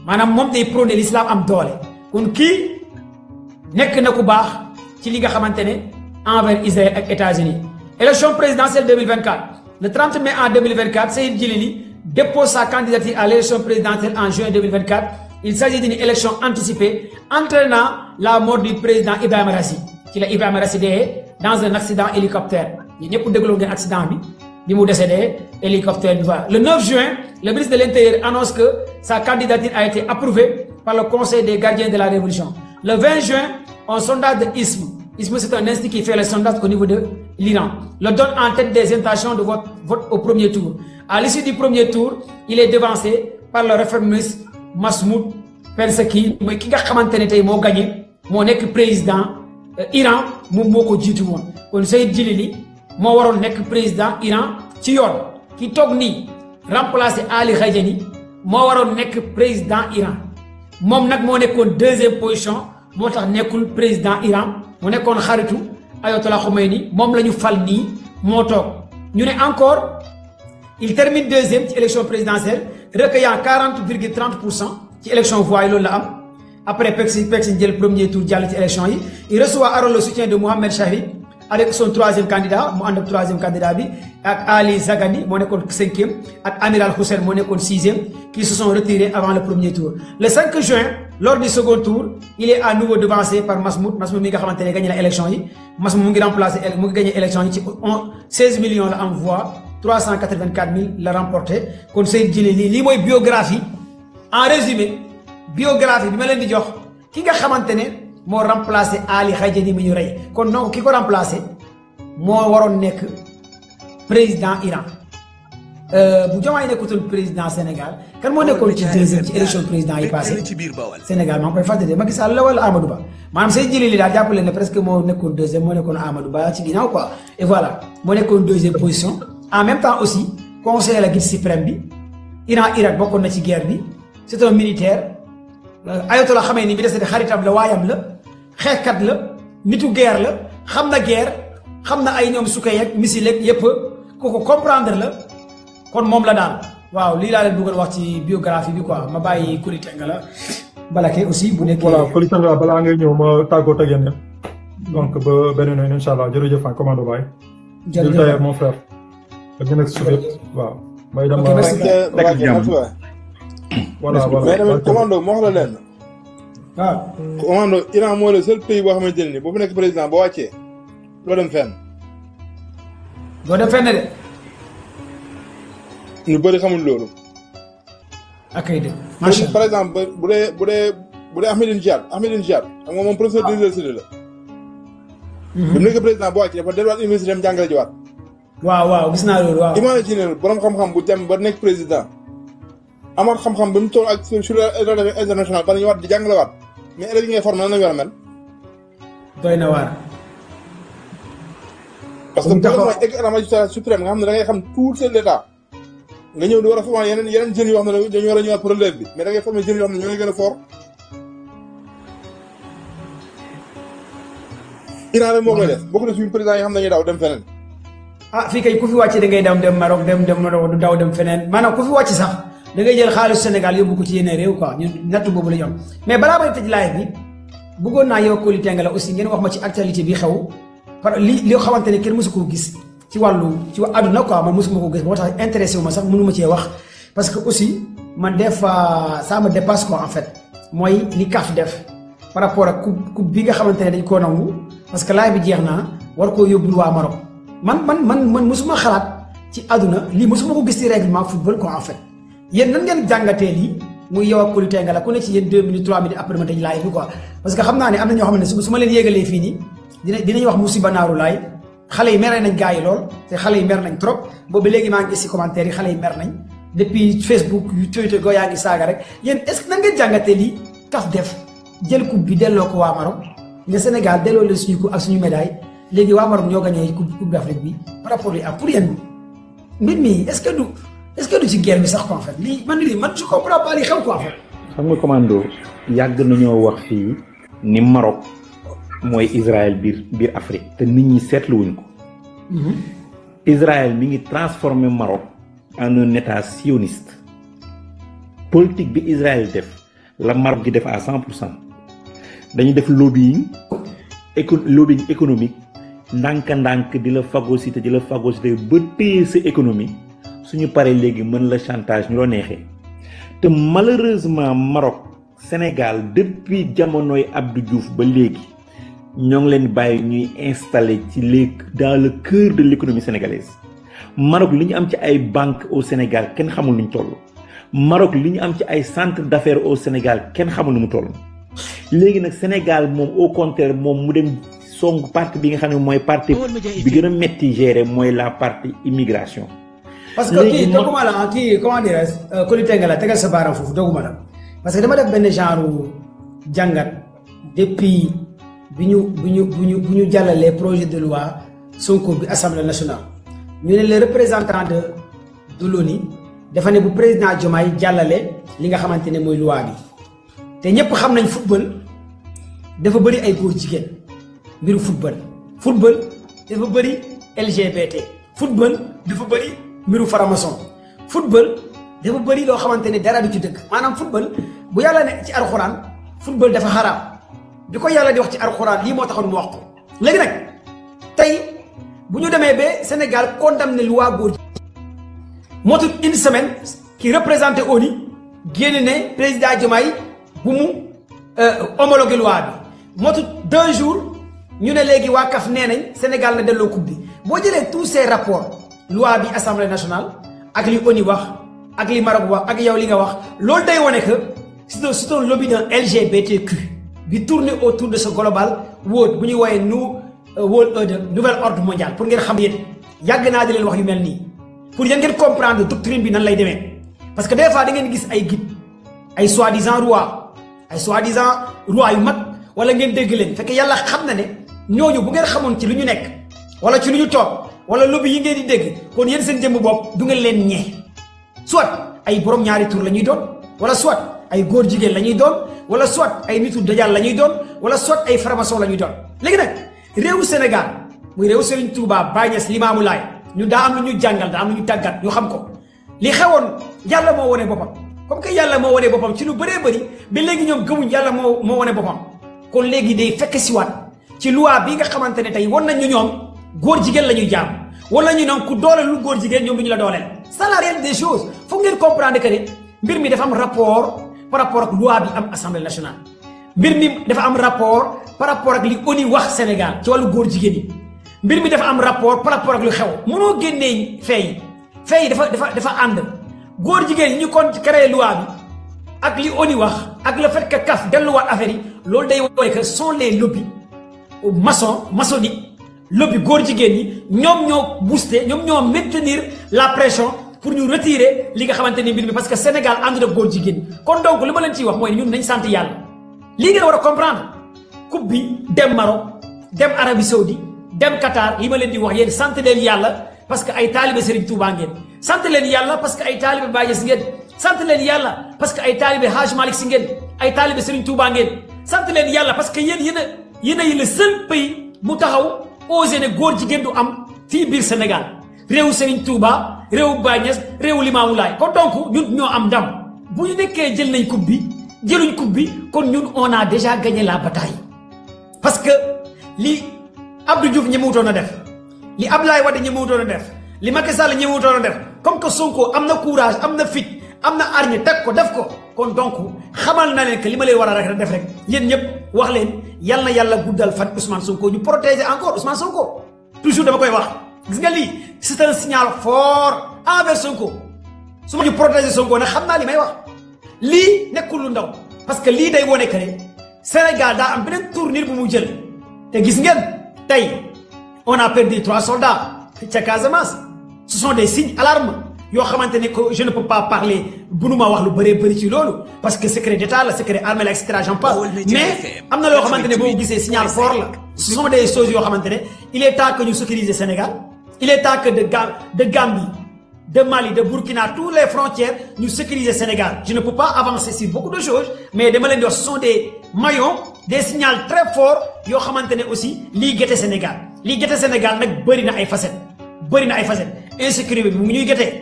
maanaam moom day prôné l'islam am doole kon kii nekk na ku baax ci li nga xamante ne envers Israël ak États-Unis. Élection présidentielle 2024 le 30 mai en 2024 Seyid Djilili dépose sa candidature à l'élection présidentielle en juin 2024. Il s'agit d'une élection anticipée entraînant la mort du président Ibrahima Rassi ci la Ibrahima Rassi dee dans un accident hélicoptère ñi ñëpp dégloo ngeen accident bi mu décédé hélicoptère bi va. Le 9 juin le ministre de l'Intérieur annonce que sa candidature a été approuvée par le Conseil des gardiens de la Révolution. Le 20 juin un sondage de ISM c'est un institut qui fait le sondage au niveau de l'Iran le donne en tête des intentions de vote au premier tour. À l'issue du premier tour il est devancé par le réformiste Mahmoud Perzeshkian mooy ki nga xamante ne tey moo gagné moo nekk président Iran moom moo ko jiitu woon kon Seyid Djilili moo waroon nekk président Iran ci yoon ki toog nii remplacer Ali Khamenei moo waroon nekk président Iran moom nag moo nekkoon deuxième position moo tax nekkul président Iran mu nekkoon xaritu Ayatollah Khomeini moom la ñu fal nii moo toog ñu ne encore il termine deuxième ci élection présidentielle recueillant 40,30% ci élection voix yi loolu la am après Peksin jël premier tour jàll ci élection yi il reçoit alors le soutien de Mohamed Shahid avec son troisième candidat mu ànd ak troisième candidat bi ak Ali Zagani moo nekkoon cinquième ak Amiral Hussein moo nekkoon sixième qui se sont retirés avant le premier tour. Le 5 juin lors du second tour il est à nouveau devancé par Mahmoud mi nga xamante ne gagné na élection yi Mahmoud mu ngi remplacé mu ngi gagné élection yi ci 16 millions la am voix 384 000 la remporté kon Seyid Djilili lii mooy biographie en résumé biographie bi ma leen di jox ki nga xamante ne moo remplacé Ali Khamenei mi ñu rey kon donc ki ko remplacé moo waroon nekk président Iran bu Diomaye nekkutoon président Sénégal kan moo nekkoon ci deuxième ci élection président yi passé Sénégal maa ngi koy fàttali Macky Sall la wala Amadou Ba maanaam Seyid Djilili daal jàppale ne presque moo nekkoon deuxième moo nekkoon Amadou Ba ci ginnaaw quoi et voilà moo nekkoon deuxième position en même temps aussi conseiller la guide suprême bi Iran Irak bokkoon na ci guerre bi c'est un militaire Ayatollah Khomeini bi des na xaritam la waayam la xeexkat la nitu guerre la xam na guerre xam na ay ñoom sukkay ak missile ak yëpp ku ko comprendre la kon moom la daal waaw lii laa leen bëggoon wax ci biographie bi quoi ma bàyyi Kuli Tengala Balake aussi bu nekkee. voilà Kuli Tengala balaa ngay ñëw ma tàggoo ak yéen donc ba beneen yoon incha allah jërëjëf commando Baye. jërëjëf mon frère. ak ñu nekk si suuf waaw. may dem voilà mais tamit commando moo wax la leen. waaw. commando Iran mooy le seul pays boo xamante ne nii boo fa nekk président boo wàccee doo dem fenn. doo dem fenn de. ñu bëri xamul loolu. ak ay dëgg. macha allah par exemple bu dee Ahmadinejad xam nga moom professeur d'université la. bu nekk président boo wàccee dafa delluwaat université dem jàngale jiwaat. waaw gis naa loolu waaw. imagine borom xam-xam bu dem ba nekk président. amaat xam-xam ba mu toll ak sur le international ba ñu waat di jàngalewaat mais élèves yi ngay formé nan la ñu war a mel. doy na waar. parce que bu mooy egg à la magistrature suprême nga xam ne da ngay xam tout l'état nga ñëw di war a former yeneen jeunes yoo xam ne dañu war a ñëwaat pour relève bi mais da ngay former jeunes yoo xam ne ñoo ngi gën a fort. Iran rek moo koy def bokk na suñu président yi xam ne dañuy daw dem feneen. ah fii kay ku fi wàcce da ngay dem Maroc dem Maroc du daw dem feneen maanaam ku fi wàcc sax. da ngay jël xaalis Sénégal yóbbu ko ci yeneen réew quoi ñun natt boobu la ñu am mais balaa may tëj live bi bëggoon naa yow Kuli Tengala aussi ngeen wax ma ci actualité bi xew par li xamante ne kenn mësu koo gis ci àdduna quoi man mësuma ko gis moo tax intéressé wu ma sax mënu ma cee wax parce que aussi man des fois ça me dépasse quoi en fait mooy li CAF def par rapport ak coupe bi nga xamante ne dañ koo nangu parce que live bi jeex naa war koo yóbbul waa Maroc man mësuma xalaat ci àdduna lii mësuma ko gis ci règlement football quoi en fait. yéen nan ngeen jàngatee lii muy yow ak Kuli Tengala ku ne ci yéen 2 minutes 3 minutes après ma tëj live bi quoi parce que xam naa ne am na ñoo xam ne su ma leen yégalee fii nii dinañ wax musiba naaru laay xale yi mere nañ gars yi lool te xale yi mer nañ trop boobu léegi maa ngi gis si commentaire yi xale yi mer nañ depuis Facebook Twitter go yaa ngi saaga rek yéen est-ce que nan ngeen jàngatee lii CAF def jël coupe bi delloo ko waa Maroc ne Sénégal delloo leen suñu coupe ak suñu médaille léegi waa Maroc ñoo gagné coupe d'Afrique bi par rapport li am pour yéen mbir mi est-ce que du ci guerre bi sax quoi en fait lii man je comprends pas li xew quoi en fait. xam nga commando yàgg nañoo wax fii ni Maroc mooy Israël biir Afrique te nit ñi seetluwuñ ko. Israël mi ngi transformer Maroc en un état sioniste politique bi Israël def la Maroc gi def à 100%. dañuy def lobbying économique ndànk-ndànk di la phagocyté ba téye sa économie suñu paree léegi mën la chantage ñu la neexee te malheureusement Maroc Sénégal depuis jamonoy Abdou Diouf ba léegi ñoo ngi leen bàyyi ñuy installé dans le cœur de l'économie sénégalaise. Maroc li ñu am ci ay banques au Sénégal kenn xamul nu ñu toll. Maroc li ñu am ci ay centres d'affaires au Sénégal kenn xamul nu mu toll. léegi nag Sénégal moom au contraire moom mu dem song partie bi nga xam ne mooy partie bi gën a metti gérer mooy la partie immigration. parce que kii doguma la kii comment dirais-je Koli Tengala tegal sa baaraam foofu doguma la parce que dama def benn genre jàngat depuis bi ñu jàllalee projet de loi Sonko bi assemblée nationale ñu ne les représentants de l'ONU dafa ne bu président Diomaye jàllale li nga xamante ne mooy loi bi te ñëpp xam nañ football dafa bëri ay góor jigéen mbiru football dafa bëri LGBT football dafa bëri mbiru faramason football dafa bëri loo xamante ne dara du ci dëgg maanaam football bu yàlla ne ci alxuraan football dafa xaraam bi ko yàlla di wax ci alxuraan lii moo taxoon mu wax ko léegi nag tey bu ñu demee ba Sénégal condamné loi góor moo tut une semaine qui représenté ONU génn ne président Diomaye bu mu homologué loi bi moo tut 2 jours ñu ne léegi waa CAF nee nañ Sénégal na delloo coupe bi boo jëlee tous ces rapports loi bi assemblée nationale ak li ONU wax ak li Maroc wax ak yow li nga wax loolu day wane que c'est un lobby d'un LGBTQ bi tourne autour de ce global world bu ñuy woowee world order nouvel ordre mondial pour ngeen xam yéen yàgg naa di leen wax yu mel nii pour yéen ngeen comprendre doctrine bi nan lay demee parce que des fois da ngeen gis ay guide ay soi-disant roi yu mag wala ngeen dégg leen fekk yàlla xam na ne ñooñu bu ngeen xamoon ci lu ñu nekk wala ci lu ñu toog wala lobby yi ngeen di dégg kon yéen seen jëmm bopp du ngeen leen ñee soit ay borom ñaari tur la ñuy doon wala soit ay góor jigéen la ñuy doon wala soit ay nitu dajal la ñuy doon wala soit ay franc-maçon la ñuy doon léegi nag réewu Sénégal muy réewu Serigne Touba Baye Niass Limamou Laye ñu daa am lu ñu jàngal daa am lu ñu tàggat ñu xam ko li xewoon yàlla moo wane boppam comme que yàlla moo wane boppam ci lu bëree bëri ba léegi ñoom gëmuñ yàlla moo wane boppam kon léegi day fekk siwaat ci loi bi nga xamante ne tey wan nañ ñu ñoom góor jigéen la ñuy jaam wala ñu noom ku dooleel lu góor jigéen ñoom du ñu la dooleel c'est la réalité des choses foog ngeen comprendre que ne mbir mi dafa am rapport par rapport ak loi bi am assemblée nationale mbir mi dafa am rapport par rapport ak li ONU wax Sénégal ci wàllu góor jigéen yi mbir mi dafa am rapport par rapport ak lu xew mënoo génnee fee yi dafa ànd góor jigéen yi ñu kon créé loi bi ak li ONU wax ak le fait que CAF delluwaat affaire yi loolu day wone que sont les lobbies maçonnique lobby góor jigéen ñi ñoom ñoo booster ñoom ñoo maintenir la pression pour ñu retirer li nga xamante ni mbir mi parce que Sénégal ànd na góor jigéen ñi kon donc li ma leen ciy wax mooy ñun nañ sant yàlla lii ngeen war a comprendre coupe bi dem Maroc dem Arabie Saoudite dem Qatar li ma leen di wax yéen sant leen yàlla parce que ay taalibe Serigne Touba ngeen sant leen yàlla parce que ay taalibe Baye Niass ngeen sant leen yàlla parce que ay taalibe Hadj Malick Sy ngeen ay taalibe Serigne Touba ngeen sant leen yàlla parce que yéen a le seul pays bu taxaw osé ne góor jigéen du am fii biir Sénégal réewu Serigne Touba réewu Baye Niass réewu Limamou Laye kon donc ñun ñoo am ndam bu ñu nekkee jël nañ coupe bi jëluñ coupe bi kon ñun on a déjà gagné la bataille parce que li Abdou Diouf ñemewutoon a def li Abdoulaye Wade ñemewutoon a def li Macky Sall ñemewutoon a def comme que Sonko am na courage am na fit am na hargne teg ko def ko kon donc xamal na leen que li ma leen war a rek def rek yéen ñëpp wax leen yal na yàlla guddal fan Ousmane Sonko ñu protéger encore Ousmane Sonko toujours dama koy wax gis nga lii c'est un signal fort envers Sonko su ma ñu protéger Sonko nag xam naa li may wax lii nekkul lu ndaw parce que lii day wone que ne Sénégal daa am beneen tournure bu mu jël te gis ngeen tey on a perdu 3 soldats ca Casamance ce sont des signes alarmes yoo xamante ne que je ne peux pas parler bunuma wax lu bëree bëri ci loolu parce que secret d'état la secret armé la et cetera j'en passe mais am na loo xamante ne boo gisee signal fort la ce sont des choses yoo xamante ne il est temps que ñu sécuriser Sénégal il est temps que de Gambie de Mali de Burkina tous les frontières ñu sécuriser Sénégal je ne peux pas avancer sur beaucoup de choses mais dama leen di wax ce sont des maillons des signaux très forts yoo xamante ne aussi lii gëte Sénégal lii gëte Sénégal nag bëri na ay facettes insécurité bi mu ngi ñuy gëtee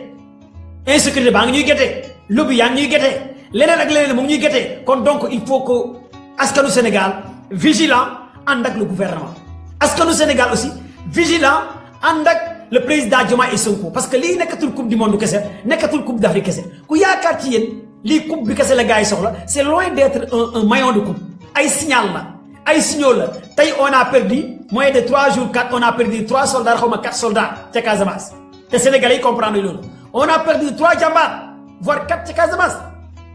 insécurité baa ngi ñuy gëtee lobby yaa ngi ñuy gëtee leneen ak leneen mu ngi ñuy gëtee kon donc il faut que askanu Sénégal vigilant ànd ak le gouvernement askanu Sénégal aussi vigilant ànd ak le président Diomaye et Sonko parce que lii nekkatul coupe du monde kese nekkatul coupe d'Afrique kese ku yaakaar ci yéen lii coupe bi kese la gars yi soxla c'est loin d'être un maillon de coupe ay signal la ay signaux la tey on a perdu moins de 3 jours 4 on a perdu 3 soldats xaw ma 4 soldats ca Casamance te Sénégalais yi comprendre loolu on a perdu 3 jàmbaar voire 4 ca Casamance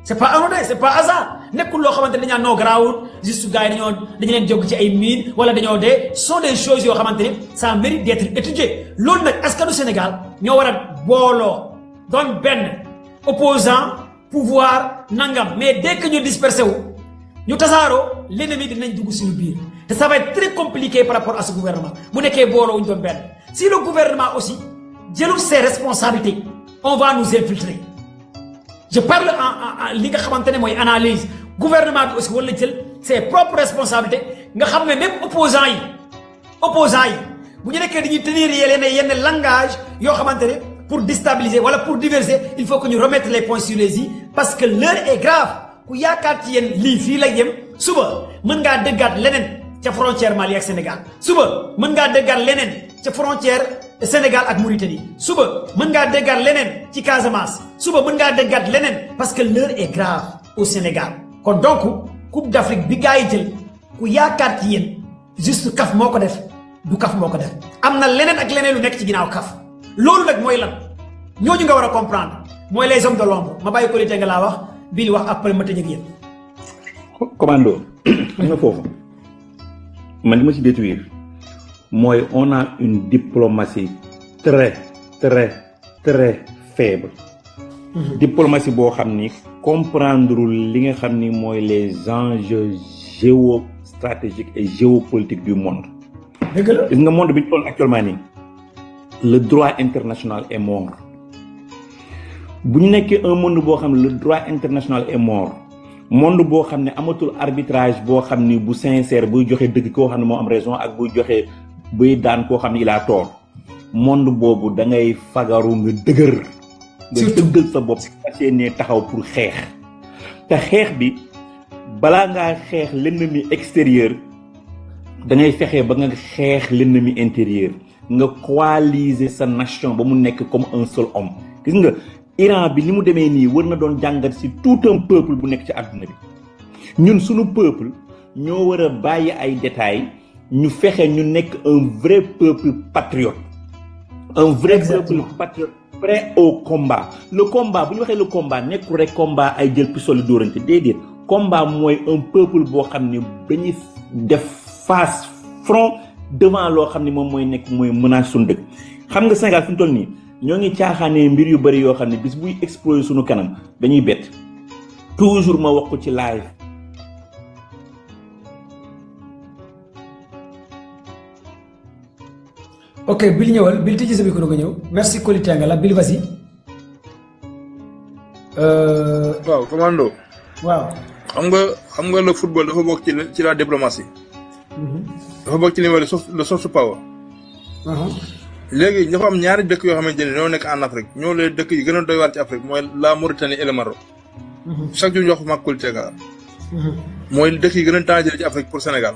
c'est pas anodin c'est pas hasard nekkul loo xamante ne dañu naan noo garaawul juste gars yi dañu leen jóg ci ay mines wala dañoo dee sont des choses yoo xamante ne ça mérite d'être étudié loolu nag askanu Sénégal ñoo war a booloo doon benn opposant pouvoir nangam mais dès que ñu dispersé wu ñu tasaaroo l'ennemi dinañ dugg suñu biir te ça va être très compliqué par rapport à ce gouvernement bu nekkee booloo wuñ doon benn si le gouvernement aussi jëlul ses responsabilités on va nous infiltrer je parle en li nga xamante ne mooy analyse gouvernement bi aussi wala jël ses propres responsabilités nga xam ne même opposants yi bu ñu nekkee dañuy tenir yenn langage yoo xamante ne pour déstabiliser wala pour diverser il faut que ñu remettre les points sur les i parce que l'heure est grave ku yaakaar ci yéen lii fii lay yem suba mën ngaa déggaat leneen ca frontière Mali ak Sénégal suba mën ngaa déggaat leneen ca frontière Sénégal ak Mauritanie suba mën ngaa déggaat leneen ci Casamance suba mën ngaa déggaat leneen parce que l'heure est grave au Sénégal kon donc coupe d'Afrique bi gars yi jël ku yaakaar ci yéen juste kaf moo ko def du kaf moo ko def am na leneen ak leneen lu nekk ci ginnaaw kaf loolu nag mooy lan ñooñu nga war a comprendre mooy les hommes de l'ombre ma bàyyi ko li nga laa wax bii li wax après ma tëj ak yéen. commando xam nga foofu man li ma ci détruire mooy on a une diplomatie très faible. Diplomatie boo xam ni comprendre li nga xam ni mooy les enjeux géostratégiques et géopolitiques du monde. dëgg la gis nga monde bi ñu toll actuellement nii le droit international est mort bu ñu nekkee un monde boo xam ne le droit international est mort monde boo xam ne amatul arbitrage boo xam ni bu sincère buy joxe dëgg koo xam ne moo am raison ak buy joxe buy daan koo xam ne il a tort monde boobu da ngay fagaru nga dëgër. nga dëggal sa bopp fas yéene taxaw pour xeex te xeex bi balaa ngaa xeex l'ennemi extérieur da ngay fexe ba nga xeex l'ennemi intérieur nga coaliser sa nation ba mu nekk comme un seul homme gis nga Iran bi ni mu demee nii war na doon jàngat ci tout un peuple bu nekk ci àdduna bi ñun suñu peuple ñoo war a bàyyi ay détails ñu fexe ñu nekk un vrai peuple patriote un vrai peuple patriote prêt au combat le combat bu ñu waxee le combat nekkul rek combat ay jël pistolet dóorante déedéet combat mooy un peuple boo xam ne dañuy def face front devant loo xam ne moom mooy nekk mooy menace suñu dëkk xam nga Sénégal fi mu toll nii ñoo ngi caaxaanee mbir yu bëri yoo xam ne bis buy exploser suñu kanam dañuy bett toujours ma wax ko ci live ok Bill ñëwal Bill tijji sa micro nga ñëw merci Koli Tengala Bill vas-y. waaw commando. waaw. xam nga le football dafa bokk ci la diplomatie. dafa bokk ci li ma le soft power. léegi dafa am ñaari dëkk yoo xamante ne ñoo nekk en Afrique ñoo leen dëkk yi gën a doy waar ci Afrique mooy la Mauritanie et le Maroc. chaque jour ñu wax mag Koli Tengala. mooy dëkk yi gën a tànn ci Afrique pour Sénégal.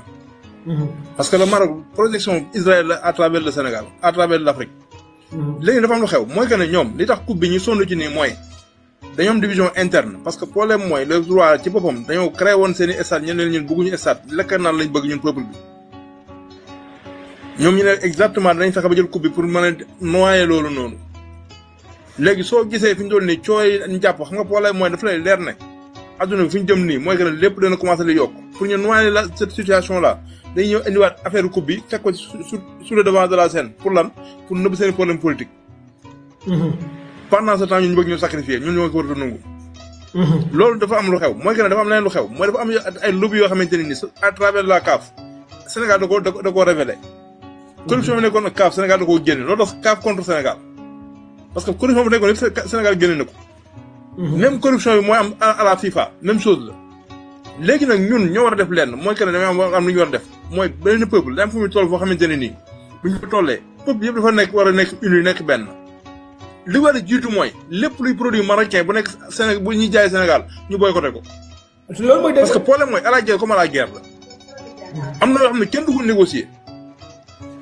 parce que le Maroc projection Israël la à travers le Sénégal à travers l'Afrique. léegi dafa am lu xew mooy que ne ñoom li tax coupe bi ñu sonn ci nii mooy dañoo am division interne parce que problème mooy le droit ci boppam dañoo créé woon seen i stade ñeneen ñun bëgguñu stade lekk naan lañ bëgg ñun peuple bi. ñoom ñu ne exactement danañ fexe ba jël coupe bi pour mën a noyer loolu noonu léegi soo gisee fi ñu doon nii cooy ñu jàpp xam nga problème mooy dafa lay leer ne adduna bi fi ñu jëm nii mooy que ne lépp dana commencé di yokk pour ñu noyer la cette situation là. dañuy ñëw indiwaat affaire coupe bi teg ko sur le devant de la scène pour lan pour nëbb seen problème politique. pendant ce temps ñun ñu bëgg ñu sacrifier ñun ñoo ko war a nangu. loolu dafa am lu xew mooy que ne dafa am leneen lu xew mooy dafa am ay lobby yoo xamante ne nii à travers la CAF Sénégal da koo révélé. corruption bi nekkoon ak CAF Sénégal da koo génne loolu tax CAF contre Sénégal parce que corruption bi nekkoon yëpp Sénégal génne na ko. même corruption bi mooy am à la FIFA même chose la. léegi nag ñun ñoo war a def lenn mooy que ne dañoo am lu ñu war a def mooy benn peuple da am fu muy toll foo xamante ne nii bu ñu ko tollee peuple yëpp dafa war a nekk uni nekk benn. li war a jiitu mooy lépp luy produit marocain bu nekk Sénégal bu ñuy jaay Sénégal ñu boycotté ko. loolu mooy parce que problème mooy à la guerre comme à la guerre la. am na yoo xam ne kenn du ko négocier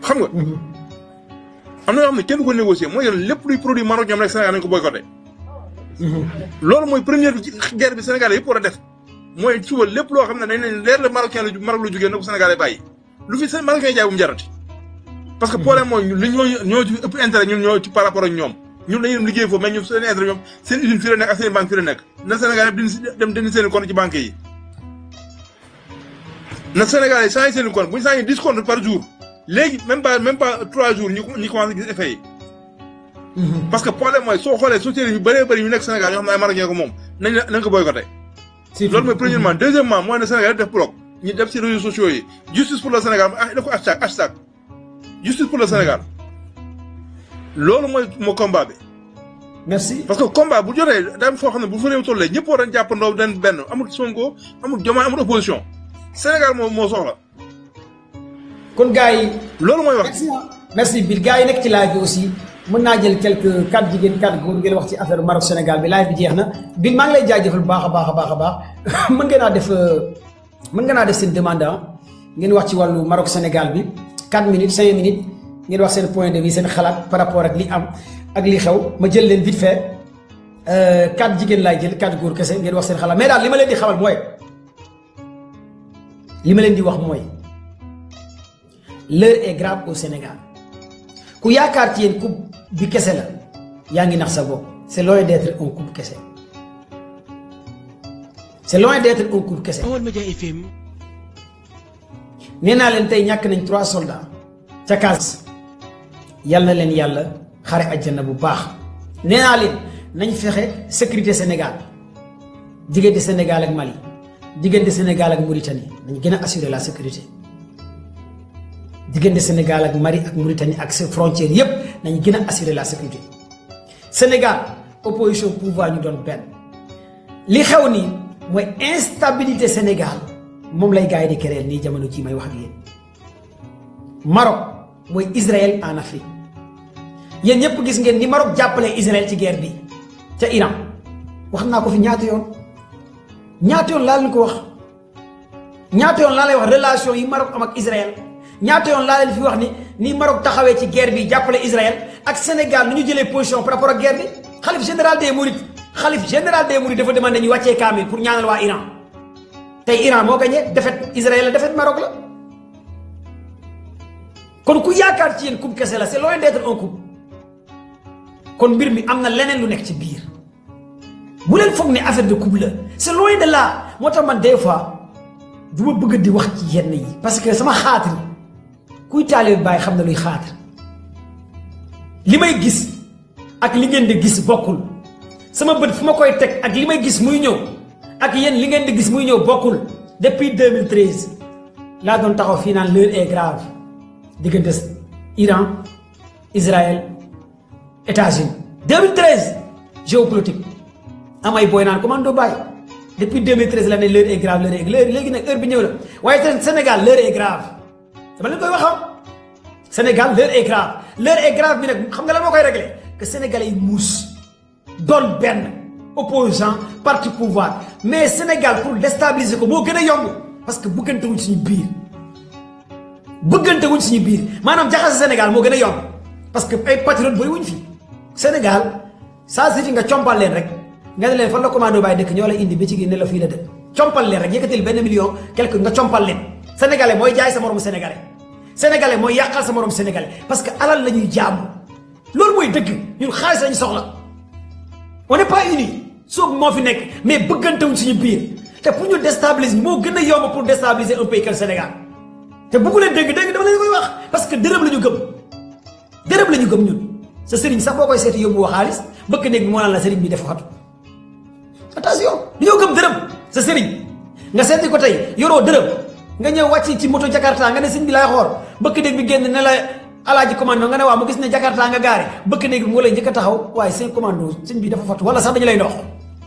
xam nga. am na yoo xam ne kenn du ko négocier mooy lépp luy produit marocain bu nekk Sénégal nañu ko boycotté. loolu mooy première guerre bi Sénégal yëpp war a def mooy suba lépp loo xam ne dañ ne leer la marocain la Maroc la jógee na ko Sénégal bàyyi lu fi seen marocain jaay bu mu jarati. parce que problème mooy li ñoo ci ëpp intérêt ñun ñoo ci par rapport ak ñoom. ñun dañuy dem liggéey foofu mais ñun seen intérêt ñoom seen usine fii la nekk ak seen banque fii la nekk na Sénégal yëpp dem dindi seen compte ci banque yi na Sénégal yi changé seen compte bu ñu changé 10 comptes par jour léegi même pas 3 jours ñu commencé gis effet yi. parce que problème mooy soo xoolee sociétés yu bëree bëri ñu nekk Sénégal yoo xam ne ay Marocains ko moom nañ ko boycotté. loolu mooy premièrement deuxièmement mooy ne Sénégal def bloc ñu def ci réseaux sociaux yi justice pour le Sénégal def ko hashtag justice pour le Sénégal. loolu mooy combat bi. merci parce que combat bu jotee daam foo xam ne bu fa réew tollee ñëpp war a jàppandoo den benn amul Sonko amul Diomaye amul opposition Sénégal moo soxla. kon gars yi. loolu mooy wax. merci Bill gars yi nekk ci live bi aussi mën naa jël quelques 4 jigéen 4 góor ngeen wax ci affaire Maroc Sénégal bi live bi jeex na Bill maa ngi lay jaajëfal bu baax a baax mën nga naa def seen demande ngeen wax ci wàllu Maroc Sénégal bi 4 minutes 5 minutes. ngeen wax seen point de vue seen xalaat par rapport ak li am ak li xew ma jël leen vite fait 4 jigéen laay jël 4 góor kese ngeen wax seen xalaat mais daal li ma leen di xamal mooy li ma leen di wax mooy l'heure est grave au Sénégal ku yaakaar ci yéen coupe bi kese la yaa ngi nax sa bopp c'est loin d'être un coupe kese c'est loin d'être un coupe kese. Baolmedias FM. nee naa leen tey ñàkk nañ 3 soldats ca Casamance. yal na leen yàlla xare àjjana bu baax nee naa leen nañ fexe sécurité Sénégal diggante Sénégal ak Mali diggante Sénégal ak Mauritanie nañ gën a assurer la sécurité diggante Sénégal ak Mali ak Mauritanie ak ses frontières yépp nañ gën a assurer la sécurité Sénégal opposition pouvoir ñu doon benn li xew nii mooy instabilité Sénégal moom lay gars yi di créer nii jamono ci may wax ak yéen Maroc mooy Israël en Afrique yéen ñëpp gis ngeen ni Maroc jàppale Israël ci guerre bi ca Iran wax naa ko fi ñaata yoon laa leen ko wax ñaata yoon laa lay wax relation yi Maroc am ak Israël ñaata yoon laa leen fi wax ni Maroc taxawee ci guerre bi jàppale Israël ak Sénégal ni ñu jëlee position par rapport ak guerre bi xalif général des Mourides dafa demandé ñu wàccee kaamil pour ñaanal waa Iran tey Iran moo gagné défaite Israël la défaite Maroc la. kon ku yaakaar ci yéen coupe kese la c'est loin d'être un coupe kon mbir mi am na leneen lu nekk ci biir bu leen foog ne affaire de coupe la c'est loin de là moo tax man des fois du ma bëgg di wax ci yenn yi parce que sama xaatir kuy taalibe Baay xam na luy xaatir li may gis ak li ngeen di gis bokkul sama bët fu ma koy teg ak li may gis muy ñëw ak yéen li ngeen di gis muy ñëw bokkul depuis 2013 laa doon taxaw fii naan l'heure est grave diggante Iran Israël États-Unis 2013 géopolitique am ay booy naan commando Baye depuis 2013 la ne l'heure est grave léegi nag heure bi ñëw na waaye te Sénégal l'heure est grave dama leen koy waxam Sénégal l'heure est grave bi nag xam nga lan moo koy réglé que Sénégalais yi muus doon benn opposant parti pouvoir mais Sénégal pour déstabiliser ko moo gën a yomb parce que bëggante wuñ suñu biir maanaam jaxase Sénégal moo gën a yomb parce que ay patriote bëri wuñ fi Sénégal saa si fi nga compal leen rek nga ne leen fan la commando Baye dëkk ñoo la indi ba ci gi ne la fii la dëkk compal leen rek yëkkatil benn million quelque nga compal leen sénégalais mooy jaay sa morom sénégalais mooy yàqal sa morom sénégalais parce que alal la ñuy jaamu loolu mooy dëgg ñun xaalis lañu soxla on n'est pas unis soobu moo fi nekk mais bëggantewuñ suñu biir te pour ñu déstabiliser moo gën a yomb pour déstabiliser un pays comme Sénégal te bëggu leen dégg dama leen koy wax parce que dërëm la ñu gëm ñun sa sëriñ sax boo koy seeti yóbbu wa xaalis bëkk néeg bi moo naan la sëriñ bi dafa fatu attention dañoo gëm dërëm sa sëriñ nga seeti ko tey yoroo dërëm nga ñëw wàcc ci moto Jakarta nga ne sëñ bi laay xool bëkk néeg bi génn ne la alaaji commando nga ne waaw ma gis ne Jakarta nga gaare bëkk néeg bi moo lay njëkk a taxaw waaye seen commando sëñ bi dafa fatu wala sax dañu lay ndox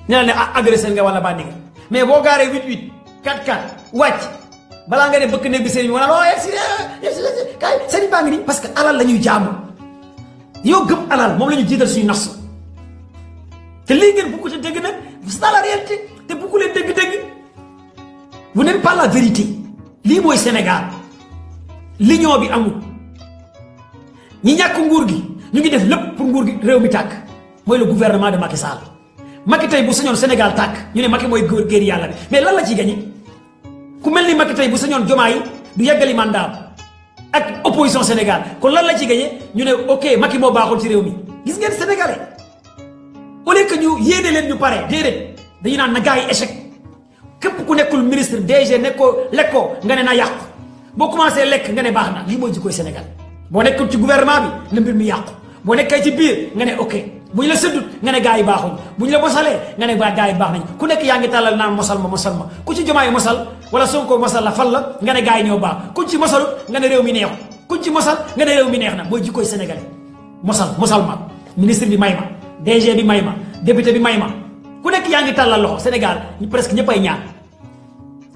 ñu ne agresseur nga wala bandi nga mais boo gaaree 88 4-4 wàcc balaa nga ne bëkk néeg bi sëriñ bi mu naan oh kaay sëriñ baa ngi nii parce que alal la ñuy jaamu yow gëm alal moom la ñu jiital suñu nas te lii ngeen bugg te dégg nag c'est dans la réalité te bugg leen dégg-dégg vous n'aimez pas la vérité lii mooy Sénégal l'union bi amul ñi ñàkk nguur gi ñu ngi def lépp pour nguur gi réew mi tàkk mooy le gouvernement de Macky Sall Macky tey bu sañoon Sénégal tàkk ñu ne Macky mooy géer yàlla bi mais lan la ciy gagné ku mel ni Macky tey bu sañoon Diomaye du yeggali mandat ak opposition Sénégal kon lan la ciy gagné ñu ne ok Macky moo baaxul ci réew mi gis ngeen sénégalais au lieu que ñu yéene leen ñu pare déedéet dañu naan na gars yi échec képp ku nekkul ministre DG nekkoo lekkoo nga ne na yàqu boo commencé lekk nga ne baax na lii mooy jikkoy Sénégal boo nekkul ci gouvernement bi na mbir mi yàqu boo nekkee ci biir nga ne ok bu ñu la sëddut nga ne gars yi baaxuñ bu ñu la mosalee nga ne gars yi baax nañ ku nekk yaa ngi tàllal naan mosal ma ku ci Diomaye mosal wala Sonko mosal la fal la nga ne gars yi ñoo baax kuñ ci mosalut nga ne réew mi neexu kuñ ci mosal nga ne réew mi neex na mooy jikkoy Sénégal mosal ma ministre bi may ma DG bi may ma député bi may ma ku nekk yaa ngi tàllal loxo Sénégal presque ñëppay ñaan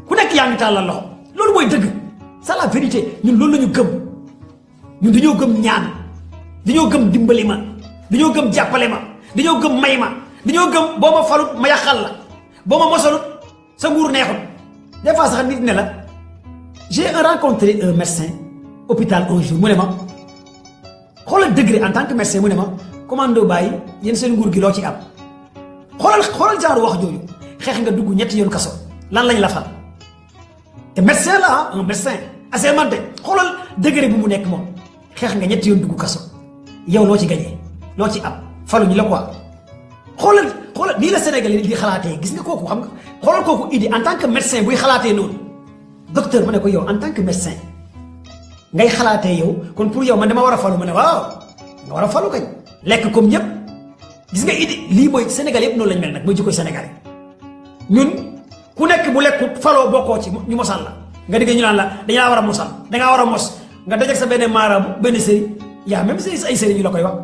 ku nekk yaa ngi tàllal loxo loolu mooy dëgg c'est la vérité ñun loolu la ñu gëm ñun dañoo gëm ñaan dañoo gëm dimbali ma dañoo gëm jàppale ma dañoo gëm may ma dañoo gëm boo ma falut ma yàqal la boo ma mosalut sa nguur neexut des fois sax nit ne la j'ai rencontré un médecin hôpital un jour mu ne ma xoolal degré en tant que médecin mu ne ma commando bàyyi yéen seen nguur gi loo ci am xoolal genre wax jooju xeex nga dugg ñetti yoon kaso lan lañ la fal te médecin la un médecin assermenté xoolal degré bu mu nekk moom xeex nga ñetti yoon dugg kaso yow loo ci gañee loo ci am faluñu la quoi xoolal nii la Sénégalais di xalaatee gis nga kooku xam nga xoolal kooku idée en tant que médecin buy xalaatee noonu docteur ma ne ko yow en tant que médecin ngay xalaatee yow kon pour yow man dama war a falu ma ne waaw nga war a falu kañ lekk comme ñëpp gis nga idée lii mooy Sénégal yëpp noonu lañ mel nag mooy jikkoy Sénégalais ñun ku nekk bu lekkut faloo bokkoo ci ñu mosal la nga digg ñu naan la dañu laa war a mosal dangaa war a mos nga dajeg sa benn maaraabu benn sëriñ yaa même si ay sëriñ yu la koy wax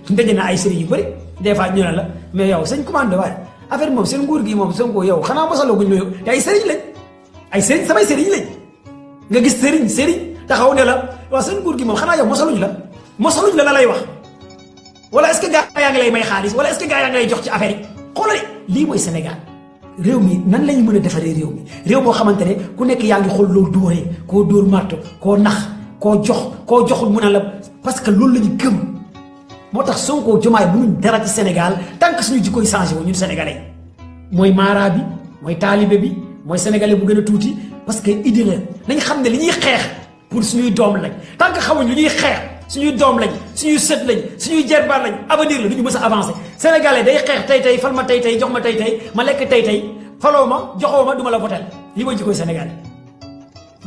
ndaje na ay sëriñ yu bëri des fois ñu ne la mais yow sëñ commande waaye affaire moom seen nguur gi moom Sonko yow xanaa mosaloo guñ ma te ay sëriñ lañ ay sëriñ samay sëriñ lañ nga gis sëriñ taxaw ne la waaw seen nguur gi moom xanaa yow mosaluñ la lay wax wala est-ce que gars yaa ngi lay may xaalis wala est-ce que gars yaa ngi lay jox ci affaire yi xoolal lii mooy Sénégal réew mi nan lañu mën a defaree réew mi réew moo xamante ne ku nekk yaa ngi xool loolu dóoree koo dóor marto koo nax koo joxul mu ne la parce que loolu la ñu gëm moo tax Sonko Diomaye mënuñ dara ci Sénégal tant que suñu jikkoy changé wu ñun sénégalais mooy maara bi mooy taalibe bi mooy sénégalais bu gën a tuuti parce que idée la nañ xam ne li ñuy xeex pour suñuy doom lañ tant que xamuñ li ñuy xeex suñuy doom lañ suñuy sët lañ suñuy jerbaar lañ avenir la du ñu mës a avancé sénégalais day xeex tey fal ma tey jox ma tey ma lekk tey faloo ma joxoo ma du ma la votel li mooy jikkoy sénégalais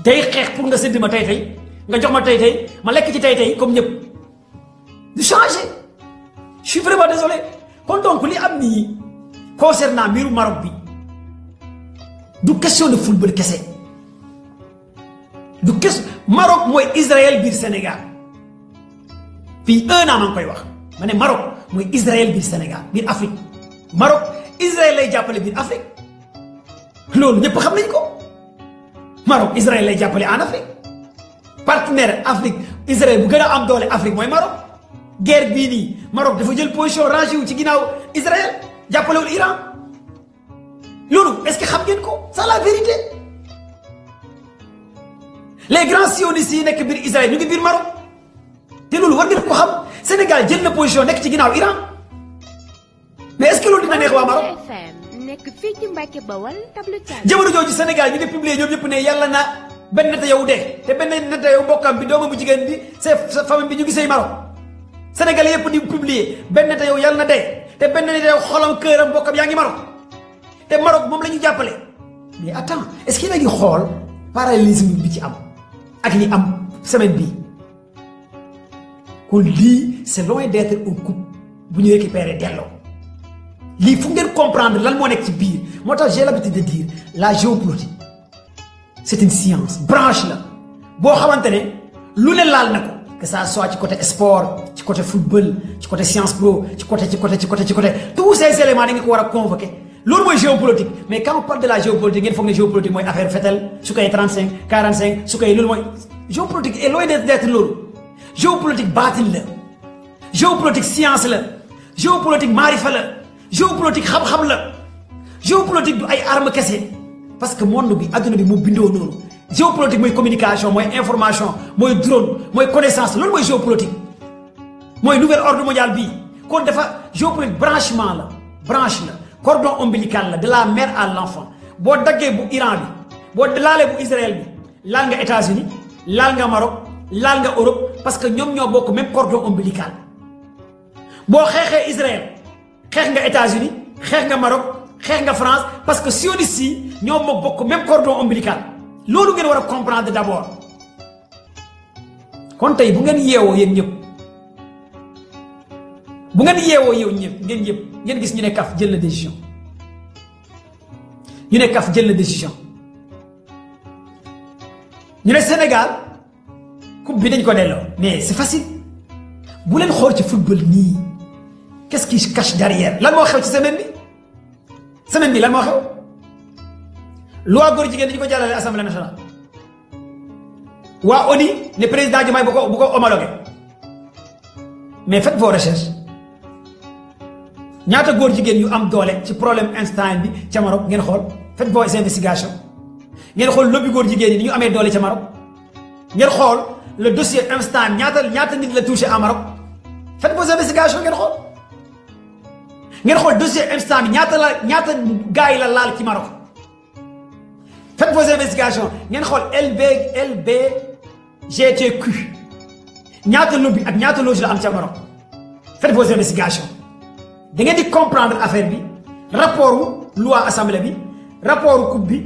day xeex pour nga sédd ma tey nga jox ma tey ma lekk ci tey comme ñëpp du changer je suis vraiment désolé kon donc li am nii concernant mbiru Maroc bi du question de football kese du question Maroc mooy Israël biir Sénégal fii un an maa ngi koy wax ma ne Maroc mooy Israël biir Sénégal biir Afrique Maroc Israël lay jàppale biir Afrique loolu ñëpp xam nañ ko Maroc Israël lay jàppale en Afrique partenaire Afrique Israël bu gën a am doole Afrique mooy Maroc guerre bii nii Maroc dafa jël position rangé wu ci ginnaaw Israël jàppalewul Iran loolu est-ce que xam ngeen ko c'est la vérité les grands sionistes yi nekk biir Israël ñu ngi biir Maroc te loolu war ngeen ko xam Sénégal jël na position nekk ci ginnaaw Iran mais est-ce que loolu dina neex waa Maroc jamono jooju Sénégal ñu ngi publier ñoom ñëpp ne yàlla na benn neta yow dee te benn neta yow mbokkam bi doomam bu jigéen bi sa famille bi ñu ngi sëy Maroc Sénégal yëpp di publier benn neta yow yàlla na dee te benn neta yow xolam këram mbokkam yaa ngi Maroc te Maroc moom la ñu jàppale mais attends est-ce que yéen a ngi xool parallélisme bi ci am ak li am semaine bii kon lii c'est loin d'être un coup bu ñu récupérer delloo lii fu ngeen comprendre lan moo nekk ci biir moo tax j'ai l'habitude de dire la géopolitique c'est une science branche la boo xamante ne lu ne laal na ko que ça soit ci côté sport ci côté football ci côté science pro ci côté tous ces éléments da nga ko war a convoquer loolu mooy géopolitique mais quand on parle de la géopolitique ngeen foog ne géopolitique mooy affaire fetel su koy 35 45 su koy loolu mooy géopolitique est loin d'être loolu géopolitique baatin la géopolitique science la géopolitique maarifa la géopolitique xam-xam la géopolitique du ay arme kese parce que monde bi adduna bi mu bindoo noonu géopolitique mooy communication mooy information mooy drone mooy connaissance loolu mooy géopolitique mooy nouvel ordre mondial bii kon dafa géopolitique branchement la branche la cordon ombilical la de la mère à l'enfant boo daggee bu Iran bi boo laalee bu Israël bi laal nga États-Unis laal nga Maroc laal nga Europe parce que ñoom ñoo bokk même cordon ombilical boo xeexee Israël xeex nga États-Unis xeex nga Maroc xeex nga France parce que sionistes yi ñoo moo bokk même cordon ombilical loolu ngeen war a comprendre d'abord kon tey bu ngeen yeewoo yéen ñëpp bu ngeen yeewoo yow ñëpp ngeen gis ñu ne CAF jël na décision ñu ne CAF jël na décision ñu ne Sénégal coupe bi dañ ko delloo mais c'est facile bu leen xool ci football nii qu'est-ce qui se cache derrière lan moo xew ci semaine bi lan moo xew loi góor jigéen dañu ko jàllale assemblée nationale waa ONU ne président Diomaye bu ko homologué mais faites vos recherches ñaata góor jigéen yu am doole ci problème instant bi ca Maroc ngeen xool faites vos investigations ngeen xool lobby góor jigéen yi ni ñu amee doole ca Maroc ngeen xool le dossier instant ñaata nit la touché à Maroc faites vos investigations ngeen xool dossier instant bi ñaata gars yi la laal ci Maroc faites vos investigations ngeen xool LBGTQ ñaata lobby ak ñaata loge la am ca Maroc faites vos investigations da ngeen di comprendre affaire bi rapport loi assemblée bi rapport coupe bi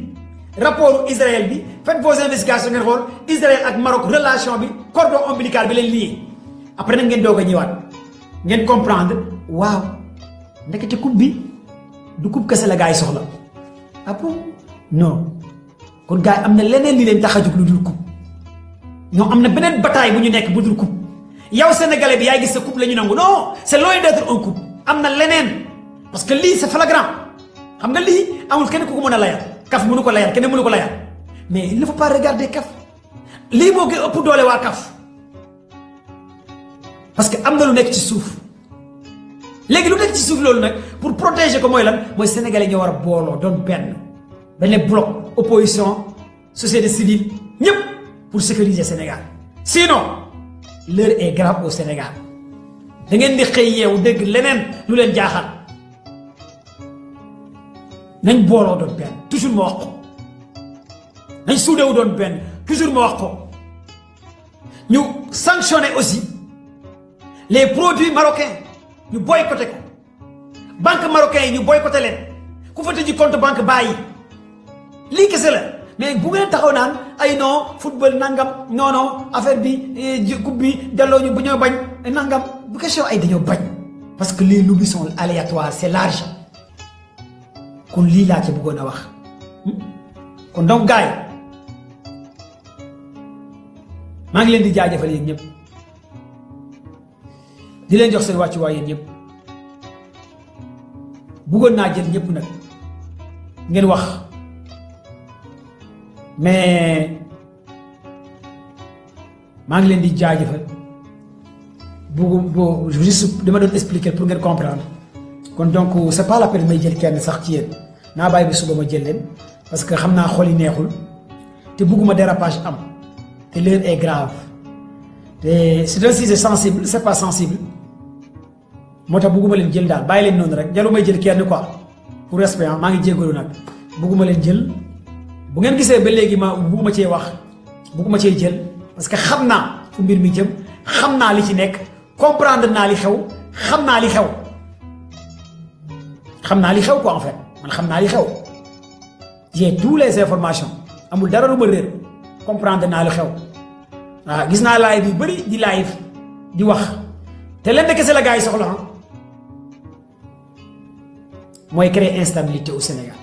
rapport Israël bi faites vos investigations ngeen xool Israël ak Maroc relation bi cordon ombilical bi leen lié après nag ngeen doog a ñëwaat ngeen comprendre waaw ndekete coupe bi du coupe kese la gars yi soxla ah bon non kon gars yi am na leneen li leen tax a jóg lu dul coupe ñoom am na beneen bataille bu ñu nekk bu dul coupe yow sénégalais bi yaay gis sa coupe la ñu nangu non c'est loin d'être un coupe am na leneen parce que lii c'est flagrant xam nga lii amul kenn ku ko mën a layal CAF mënu ko layal keneen mënu ko layal mais il ne faut pas regarder CAF lii moo gën ëpp doole waa CAF parce que am na lu nekk ci suuf léegi lu nekk ci suuf loolu nag pour protéger ko mooy lan mooy sénégalais ñoo war a booloo doon benn bloc opposition société civile ñëpp pour sécuriser Sénégal sinon l'heure est grave au Sénégal da ngeen di xëy yeewu dégg leneen lu leen jaaxal nañ booloo doon benn toujours ma wax ko nañ suudewu doon benn toujours ma wax ko ñu sanctionner aussi les produits marocains ñu boycotté ko banque marocain yi ñu boycotté leen ku fa tëji compte banque bàyyi lii kese la mais bu ngeen taxaw naan ay non football nangam non affaire bi coupe bi delloo ñu bu ñoo bañ nangam bu question ay dañoo bañ parce que les lobbies sont aléatoires c'est large kon lii laa ci bëggoon a wax kon donc gars yi maa ngi leen di jaajëfal yéen ñëpp di leen jox seen wàccuwaay yéen ñëpp bëggoon naa jël ñëpp nag ngeen wax mais maa ngi leen di jaajëfal juste dama doon expliquer pour ngeen comprendre kon donc c'est pas la peine may jël kenn sax ci yéen naa bàyyi bi suba ma jël leen parce que xam naa xol yi neexul te bëgguma dérapage am te l'heure est grave te c'est un sujet sensible c'est pas sensible moo tax bëgguma leen jël daal bàyyi leen noonu rek jalu may jël kenn quoi pour respect maa ngi jéggalu nag bëgguma leen jël bu ngeen gisee ba léegi ma bëgguma cee wax bëgguma cee jël parce que xam naa fu mbir mi jëm xam naa li ci nekk comprendre naa li xew xam naa li xew quoi en fait man xam naa li xew j'ai toutes les informations amul dara lu ma réer comprendre naa li xew waaw gis naa live yu bëri di live di wax te leen de kese la gars yi soxla mooy créer instabilité au Sénégal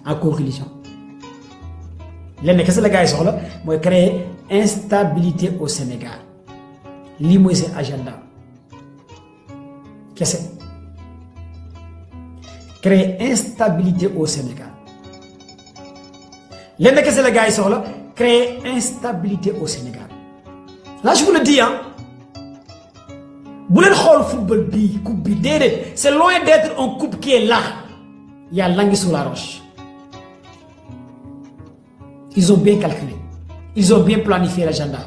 en co-religion lenn kese la gars yi soxla mooy créer instabilité au Sénégal lii mooy seen agenda kese créer instabilité au Sénégal lenn kese la gars yi soxla créer instabilité au Sénégal là je vous le dis hein bu leen xool football bii coupe bi déedéet c'est loin d'être un coupe qui est là il y a l'anguille sous la roche ils ont bien calculé ils ont bien planifié l'agenda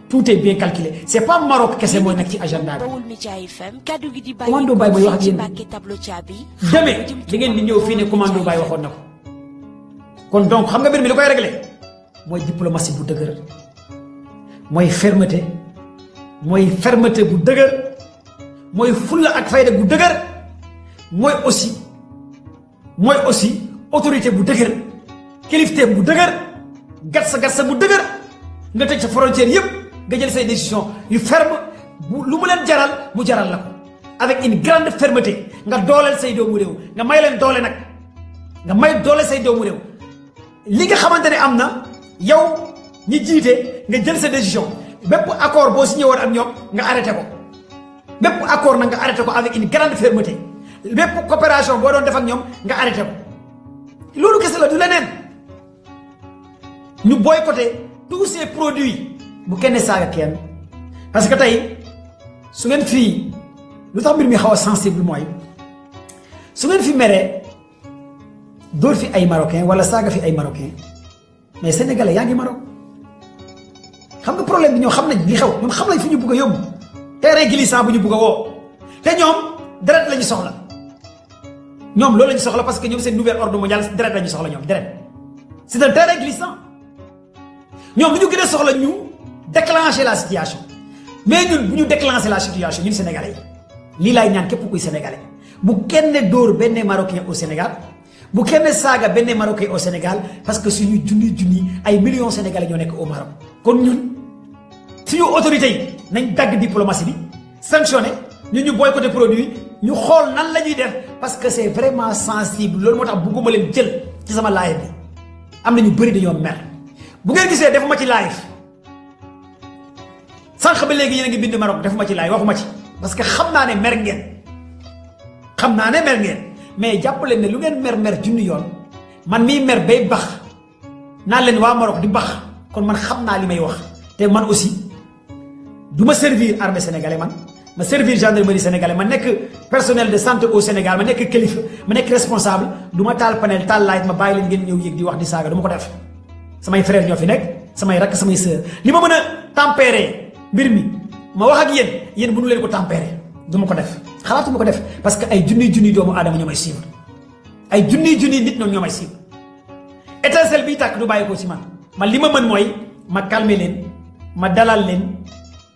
tout est bien calculé c'est pas Maroc kese mooy nekk ci agenda bi commando Baye mooy wax ak yéen demee da ngeen di ñëw fii ne commando Baye waxoon na ko kon donc xam nga mbir mi li koy réglé mooy diplomatie bu dëgër mooy fermeté bu dëgër mooy fulla ak fayda bu dëgër mooy aussi autorité bu dëgër kilifté bu dëgër gatsa bu dëgër nga tëj sa frontière yépp nga jël say décision yu ferme bu lu mu leen jaral mu jaral la ko avec une grande fermeté nga dooleel say doomu réew nga may leen doole nag nga may doole say doomu réew li nga xamante ne am na yow ñi jiite nga jël sa décision bépp accord boo signé woon ak ñoom nga arrêté ko bépp accord nag nga arrêté ko avec une grande fermeté bépp coopération boo doon def ak ñoom nga arrêté ko loolu kese la du leneen ñu boycotté tous ces produits bu kenn saaga kenn parce que tey su ngeen fii lu tax mbir mi xaw a sensible mooy su ngeen fi meree dóor fi ay marocain wala saaga fi ay marocain mais sénégalais yaa ngi Maroc xam nga problème bi ñoo xam nañ li xew ñoom xam nañ fi ñu bugg a yóbbu terrain glissant bu ñu bugg a woo te ñoom deret la ñu soxla ñoom loolu la ñu soxla parce que ñoom seen nouvel ordre mondial deret la ñu soxla ñoom deret c'est un terrain glissant ñoom lu ñu gën a soxla ñu déclencher la situation mais ñun bu ñu déclencher la situation ñun sénégalais yi lii laay ñaan képp kuy sénégalais bu kenn dóor benn marocain au Sénégal bu kenn saaga benn marocain au Sénégal parce que suñu junni ay millions sénégalais ñoo nekk au Maroc kon ñun suñu autorités yi nañ dagg diplomatie bi sanctionné ñu boycotté produit ñu xool nan la ñuy def parce que c'est vraiment sensible loolu moo tax bugguma leen jël ci sama live bi am na ñu bëri dañoo mer bu ngeen gisee defuma ci live sànq ba léegi yéen a ngi bind Maroc defuma ci live waxuma ci parce que xam naa ne mer ngeen mais jàpp leen ne lu ngeen mer junni yoon man mii mer bay bax naan leen waa Maroc di bax kon man xam naa li may wax te man aussi du ma servir armée sénégalais ma servir gendarmerie sénégalais ma nekk personnel de santé au Sénégal ma nekk kilifa ma nekk responsable du ma taal panel taal light ma bàyyi leen ngeen ñëw yéeg di wax di saaga du ma ko def samay frère ñoo fi nekk samay rakk samay sœur li ma mën a tempérer mbir mi ma wax ak yéen mënu leen ko tempérer du ma ko def xalaatuma ko def parce que ay junniy doomu aadama ñoo may suivre ay junniy nit ñoo may suivre étincelle bii tàkk du bàyyi ko ci man li ma mën mooy ma calmer leen ma dalal leen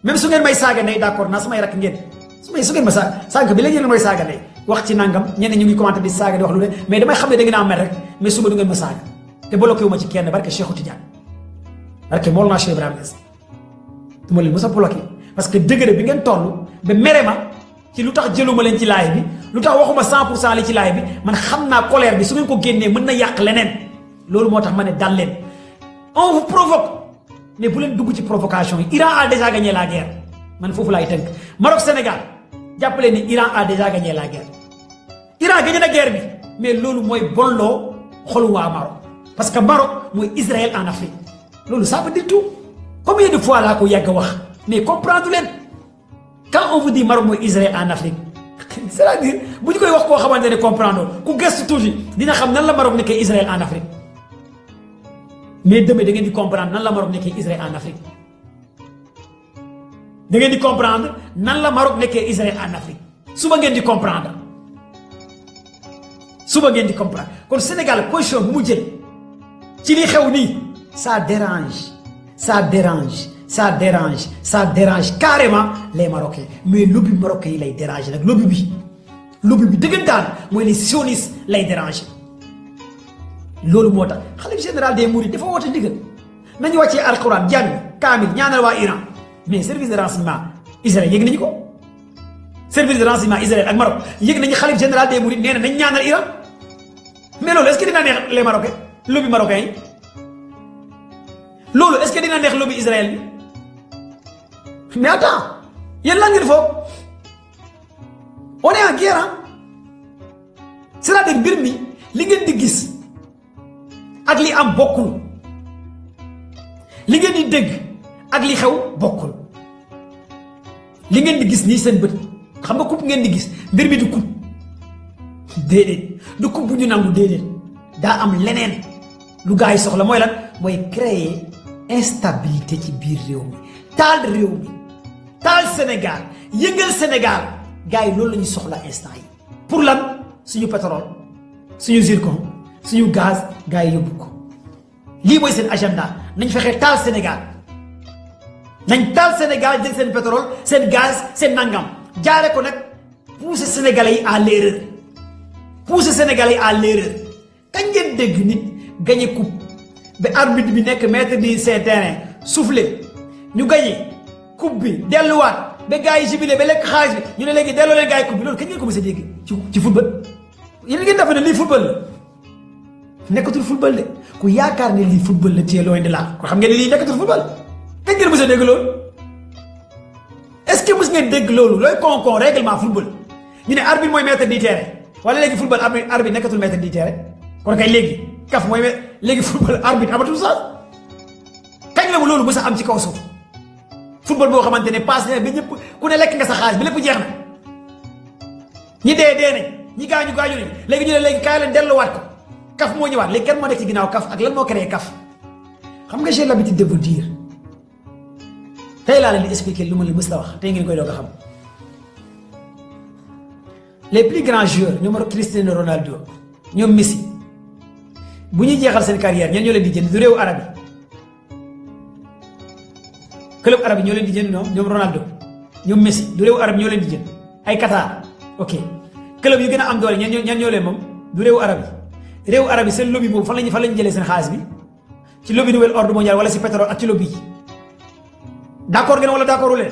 même su ngeen may saaga ndey d'accord naa samay rakk ngeen su ngeen ma saaga bi léegi ngeen may saaga ndey wax ci nangam ñeneen ñu ngi commenté di saaga di wax lu ne mais damay xam ne da ngeen a mer rek mais suba du ngeen ma saaga te bloqué wu ma ci kenn barke Cheikhou Tidiane barke Mawlana Cheikh Ibrahima Niass du ma leen mos a bloqué parce que degré bi ngeen toll ba mere ma ci lu tax jëluma leen ci laay bi lu tax waxuma 100% li ci laay bi man xam naa colère bi su ngeen ko génnee mën na yàq leneen loolu moo tax ma ne dal leen on vous provoque mais bu leen dugg ci provocation yi Iran a déjà gagné la guerre man foofu laay tënk Maroc Sénégal jàppale ni Iran a déjà gagné la guerre Iran gagné na guerre bi mais loolu mooy bonloo xolu waa Maroc parce que Maroc mooy Israël en Afrique loolu ça veut dire tout combien de fois laa ko yàgg wax mais comprendre leen quand on vous dit Maroc mooy Israël en Afrique c'est-à-dire bu ñu koy wax koo xamante ne comprendre ku gëstu tuuti dina xam nan la Maroc nekkee Israël en Afrique mais demain da ngeen di comprendre nan la Maroc nekkee Israël en Afrique da ngeen di comprendre nan la Maroc nekkee Israël en Afrique suba ngeen di comprendre kon Sénégal position bu mu jël ci li xew nii ça dérange carrément les Marocains mais lobby marocain yi lay déranger nag lobby bi dëggantaan mooy les sionistes lay déranger loolu moo tax xalif général des Mourides dafa woote ndigal nañu wàccee alxuraan jàng kaamil ñaanal waa Iran mais service de renseignement Israël yëg nañu ko service de renseignement Israël ak Maroc yëg nañu xalif général des Mourides nee na nañ ñaanal Iran mais loolu est-ce que dina neex les Marocains lobby marocain yi loolu est-ce que dina neex lobby Israël bi mais attends yéen lan ngeen foofu on est en guerre c'est-à-dire mbir mi li ngeen di gis ak li am bokkul li ngeen di dégg ak li xew bokkul li ngeen di gis nii seen bët xam nga coupe ngeen di gis mbir mi du coupe déedéet du coupe bu ñu nangu déedéet daa am leneen lu gars yi soxla mooy lan mooy créer instabilité ci biir réew mi taal réew mi taal Sénégal yëngal Sénégal gars yi loolu la ñuy soxla instant yi pour lan suñu pétrole suñu zircon suñu gaz gars yi yóbbu ko lii mooy seen agenda nañ fexe taal Sénégal nañ taal Sénégal jël seen pétrole seen gaz seen nangam jaare ko nag pousser Sénégalais yi à l'erreur pousser Sénégalais yi à l'erreur kañ ngeen dégg nit gagné coupe ba arbitre bi nekk maître di seen terrain soufflé ñu gagné coupe bi delluwaat ba gars yi jubilé ba lekk xaalis bi ñu ne léegi delloo leen gars yi coupe bi loolu kañ ngeen ko mës a dégg ci football yéen ngeen defe ne lii football la nekkatul football de ku yaakaar ne lii football la ci loin de là ko xam ngeen ne lii nekkatul football kañ ngeen mës a dégg loolu est-ce que mës ngeen dégg loolu looy kon règlement football ñu ne arbitre mooy maître du terrain wala léegi football arbitre nekkatul maître du terrain kon kay léegi kaf mooy léegi football arbitre amatul sax kañ la mu loolu mës a am ci kaw suuf football boo xamante ne passe na ba ñëpp ku ne lekk nga sa xaalis bi lépp jeex na ñi dee nañ ñi gaañu nañ léegi ñu ne léegi kaay leen delluwaat ko kaf moo ñëwaat léegi kenn moo nekk ci ginnaaw kaf ak lan moo créé kaf xam nga j'ai l'habitude de vous dire tey laa leen di expliquer lu ma la mës a wax tey ngeen koy doog a xam les plus grands joueurs ñoom Cristiano Ronaldo ñoom Messi bu ñuy jeexal seen carrière ñan ñoo leen di jënd du réewu arab yi club arab yi ñoo leen di jënd ñoom Ronaldo ñoom Messi du réewu arab yi ñoo leen di jënd ay Qatar ok club yu gën a am doole ñan ñoo leen moom du réewu arab yi réewu arab yi seen lobby boobu fan lañu jëlee seen xaalis bi ci lobby nouvel ordre mondial wala si pétrole ak ci lobby yi d'accord ngeen wala d'accord leen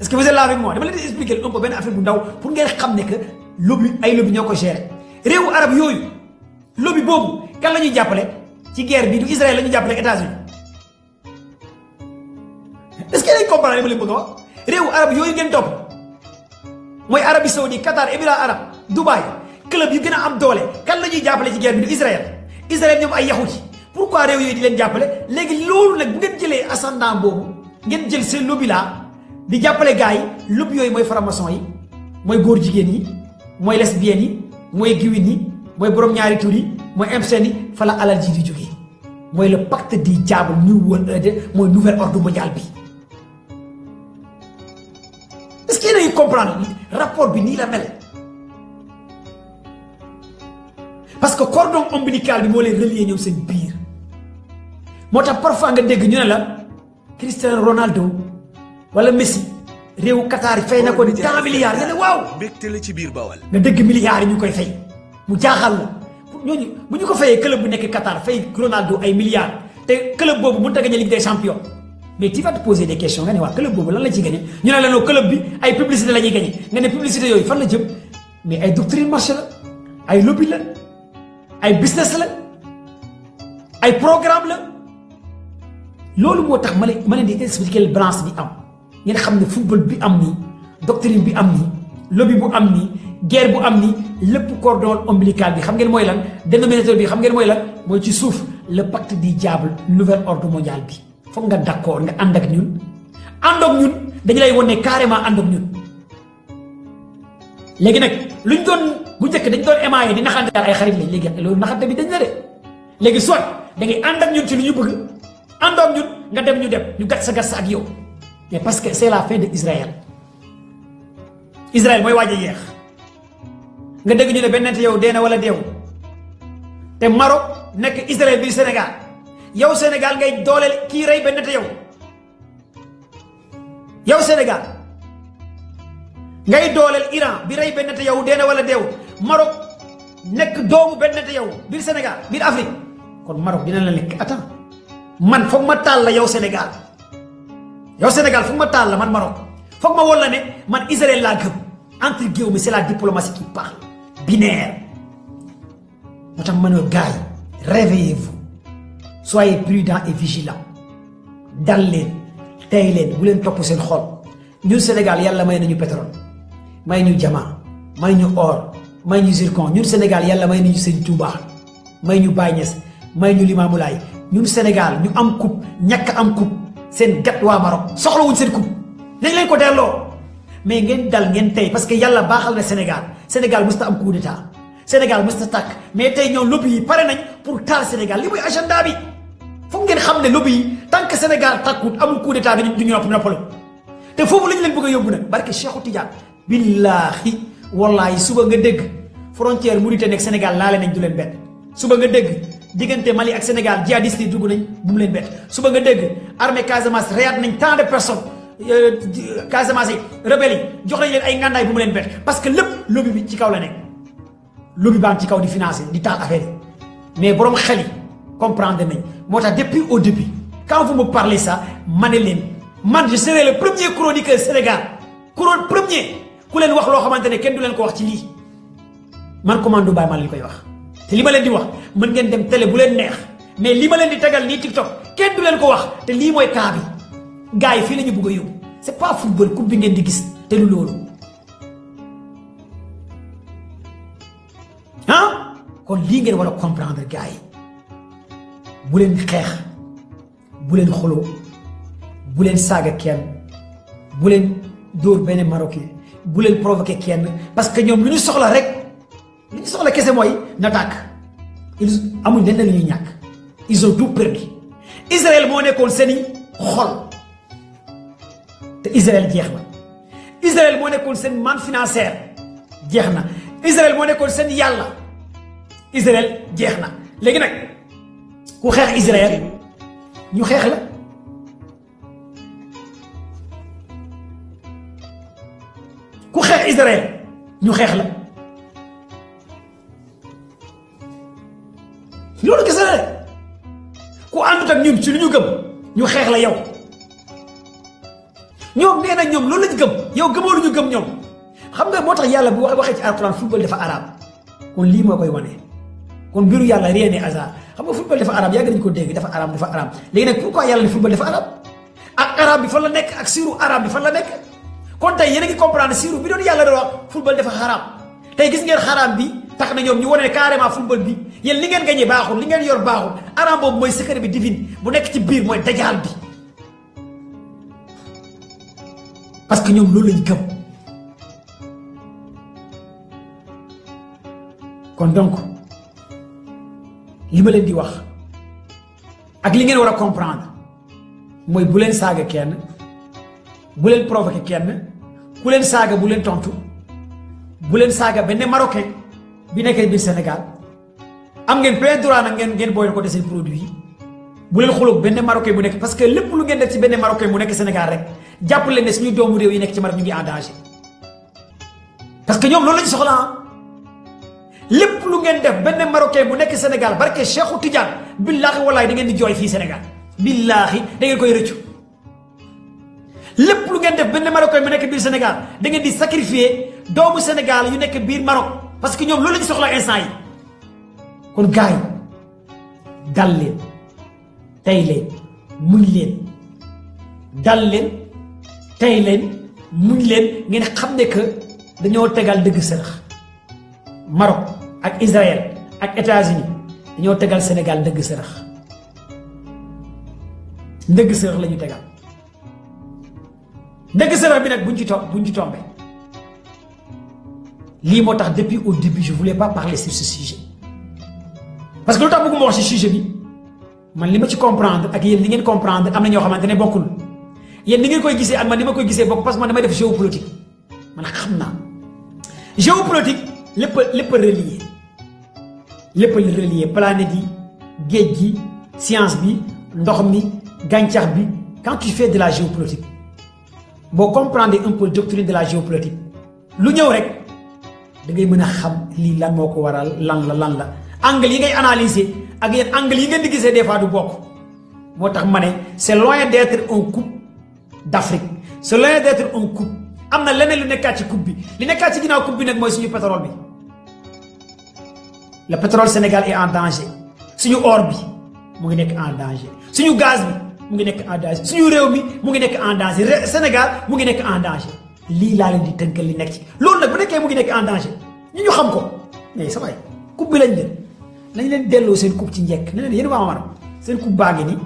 est-ce que vous êtes là avec moi dama leen di expliquer un peu benn affaire bu ndaw pour ngeen xam ne que lobby ay lobby ñoo ko gérer réewu arab yooyu lobby boobu kan la ñuy jàppale ci guerre bi du Israël la ñuy jàppale ak États-Unis est-ce que dañ comprendre li ma leen bëgg a wax réewu arab yooyu ngeen topp mooy Arabie Saoudite Qatar Émirats arabes Dubaï club yu gën a am doole kan la ñuy jàppale ci guerre bi du Israël ñoom ay yaxuti pourquoi réew yooyu di leen jàppale léegi loolu nag bu ngeen jëlee ascendant boobu ngeen jël seen lobby la di jàppale gars yi lobby yooyu mooy franc-maçon yi mooy góor jigéen yi mooy lesbiennes yi mooy giwin yi mooy borom ñaari tur yi mooy MCN yi fa la alal ji di jógee mooy le pacte du diable New World Order mooy nouvel ordre mondial bi est-ce que yéen a comprendre rapport bi nii la mel parce que cordon ombilical bi moo leen relier ñoom seen biir moo tax parfois nga dégg ñu ne la Cristiano Ronaldo wala Messi réewu Qatar fay na ko di 100 milliards nga ne waaw mbégte la ci biir Bawal nga dégg milliards yi ñu koy fay mu jaaxal la ñooñu bu ñu ko fayee club bu nekk Qatar fay Ronaldo ay milliards te club boobu mënut a gagner Ligue des champions mais tu vas te poser des questions nga ne waa club boobu lan la ciy gagner ñu ne la non club bi ay publicité la ñuy gagner nga ne publicité yooyu fan la jëm mais ay doctrine marché la ay lobby la ay business la ay programme la loolu moo tax ma leen di expliquer branche bi am ngeen xam ne football bi am nii doctrine bi am nii lobby bu am nii guerre bu am nii lépp cordon ombilical bi xam ngeen mooy lan dénominateur bi xam ngeen mooy lan mooy ci suuf le pacte du diable nouvel ordre mondial bi foog nga d'accord nga ànd ak ñun dañu lay wone carrément ànd ak ñun léegi nag luñ doon bu njëkk dañ doon émaillé di naxante ay xarit lañ léegi loolu naxante bi dañ na de léegi soit da ngay ànd ak ñun ci lu ñu bëgg àndoom ñun nga dem ñu gat sa ak yow mais parce que c'est la fin de Israël mooy waaj a yeex nga dégg ñu ne benn yow dee na wala deewu te Maroc nekk Israël bi Sénégal yow Sénégal ngay dooleel kii rey benn yow Sénégal ngay dooleel Iran bi rey benn yow dee na wala deewu Maroc nekk doomu benn yow biir Sénégal biir Afrique kon Maroc dina la lekk attends man foog ma taal la yow Sénégal foog ma taal la man Maroc foog ma wol la ne man Israël laa gëm entre guillemets c'est la diplomatie qui parle binaire moo tax ma ne gars yi réveillez-vous soyez prudents et vigilants dal leen tey leen bu leen topp seen xol ñun Sénégal yàlla may nañu pétrole may ñu diamant may ñu or may ñu zircon ñun Sénégal yàlla may nañu Sëñ Touba may ñu Baye Niass may ñu Limamou Laye ñun Sénégal ñu am coupe ñàkk am coupe seen gat waa Maroc soxlawuñ seen coupe nañ leen ko delloo mais ngeen dal ngeen tey parce que yàlla baaxal na Sénégal mës ta am coup d'état Sénégal mës ta tàkk mais tey ñoom lobby yi pare nañ pour taal Sénégal li muy agenda bi foog ngeen xam ne lobby yi tant que Sénégal tàkkut amul coup d'état duñu noppalu te foofu lañu leen bëgg a yóbbu nag barke Cheikhou Tidiane billaahi wallaahi suba nga dégg frontière Mauritanie ak Sénégal laale nañ du leen bett suba nga dégg diggante Mali ak Sénégal djihadistes yi dugg nañ bu mu leen bett suba nga dégg armée Casamance reyaat nañ tant de personnes Casamance yi rebelles yi jox nañ leen ay ngàndaay bu mu leen bett parce que lépp lobby bi ci kaw la nekk lobby baa ngi ci kaw di financer di taal affaire yi mais borom xel yi comprendre nañ moo tax depuis au début quand vous me parlez ça ma ne leen man je serai le premier chroniqueur Sénégal premier ku leen wax loo xamante ne kenn du leen ko wax ci lii man commando Baye maa leen koy wax te li ma leen di wax mën ngeen dem télé bu leen neex mais li ma leen di tegal nii TikTok kenn du leen ko wax te lii mooy cas bi gars yi fii la ñu bëgg a yóbbu c'est pas football coupe bi ngeen di gis te lu loolu ah kon lii ngeen war a comprendre gars yi bu leen xeex bu leen xuloo bu leen saaga kenn bu leen dóor benn Marocain bu leen provoqué kenn parce que ñoom lu ñu soxla rek lu ñu soxla kese mooy na tàkk ils amuñ lenn lu ñuy ñàkk ils ont tout perdu Israël moo nekkoon seeni xol te Israël jeex na Israël moo nekkoon seen manne financière jeex na Israël moo nekkoon seen yàlla Israël jeex na léegi nag ku xeex Israël ñu xeex la ku xeex Israël ñu xeex la loolu kese la ku àndut ak ñun ci lu ñu gëm ñu xeex la yow ñoom nee na ñoom loolu lañ gëm yow gëmoo lu ñu gëm ñoom xam nga moo tax yàlla bu waxee ci alquran football dafa arab kon lii moo koy wane kon mbiru yàlla rien n'est hasard xam nga football dafa arab yàgg nañu ko dégg dafa arab léegi nag pourquoi yàlla ne football dafa arab ak arab bi fan la nekk ak siiru arab bi fan la nekk kon tey yéen a ngi comprendre siiru bi doon yàlla doon wax football dafa xaraam tey gis ngeen xaraam bi tax na ñoom ñu wane carrément football bi yéen li ngeen gañee baaxul li ngeen yor baaxul araam boobu mooy secret bi divine bu nekk ci biir mooy dajaal bi parce que ñoom loolu lañ gëm kon donc li ma leen di wax ak li ngeen war a comprendre mooy bu leen saaga kenn bu leen provoqué kenn ku leen saaga bu leen tontu bu leen saaga benn Marocain bi nekkee biir Sénégal am ngeen plein droit nag ngeen booy ko seen produit yi bu leen xulóog benn Marocain bu nekk parce que lépp lu ngeen def ci benn Marocain bu nekk Sénégal rek jàpp leen ne suñu doomu réew yi nekk ci Maroc ñu ngi en danger parce que ñoom loolu lañu soxla lépp lu ngeen def benn Marocain bu nekk Sénégal barke Cheikhou Tidiane billaahi wallaahi da ngeen di jooy fii Sénégal billaahi da ngeen koy rëccu lépp lu ngeen def benn Marocain bu nekk biir Sénégal da ngeen di sacrifier doomu Sénégal yu nekk biir Maroc parce que ñoom loolu lañu soxla instant yi kon gars yi dal leen tey leen muñ leen dal leen tey leen muñ leen ngeen xam ne que dañoo tegal dëgg sërëx Maroc ak Israël ak États-Unis dañoo tegal Sénégal dëgg sërëx dëgg sërëx la ñu tegal dëgg sërëx bi nag buñ ci tombé lii moo tax depuis au début je voulais pas parler sur ce sujet parce que lu tax bëgguma wax ci sujet bi man li ma ci comprendre ak yéen li ngeen comprendre am na ñoo xamante ne bokkul yéen ni ngeen koy gisee ak man ni ma koy gisee bokk parce que man damay def géopolitique man xam naa géopolitique lépp relié planète yi géej gi science bi ndox mi gàncax bi quand tu fais de la géopolitique boo comprendre un peu doctrine de la géopolitique lu ñëw rek da ngay mën a xam lii lan moo ko waral lan la angle yi ngay analyser ak yéen angle yi ngeen di gisee des fois du bokk moo tax ma ne c'est loin d'être un coupe d'Afrique c'est loin d'être un coupe am na leneen lu nekkaat ci coupe bi li nekkaat ci ginnaaw coupe bi nag mooy suñu pétrole bi le pétrole Sénégal est en danger suñu or bi mu ngi nekk en danger suñu gaz bi mu ngi nekk en danger suñu réew mi mu ngi nekk en danger Sénégal mu ngi nekk en danger lii laa leen di tënkal li nekk ci loolu nag bu nekkee mu ngi nekk en danger ñu xam ko mais sa waay coupe bi lañ jël nañ leen delloo seen coupe ci njëkk ne leen yéen waa Maroc seen coupe baa ngi nii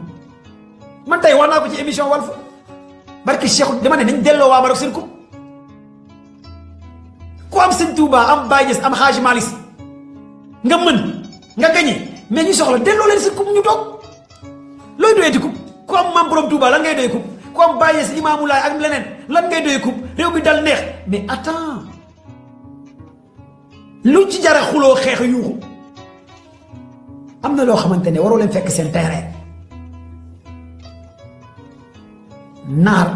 man tey wax naa ko ci émission Walf barke Cheikh dama ne nañ delloo waa Maroc seen coupe ku am sëñ Touba am Baye Niass am Hadji Malick nga mën nga gagné mais ñu soxla delloo leen seen coupe ñu toog looy doyee di coupe ku am maam borom Touba lan ngay doyee coupe ku am Baye Niass Limamou Laye ak leneen lan ngay doyee coupe réew mi dal neex mais attends lu ci jara xuloo xeex yuuxu am na loo xamante ne waroo leen fekk seen terrain naar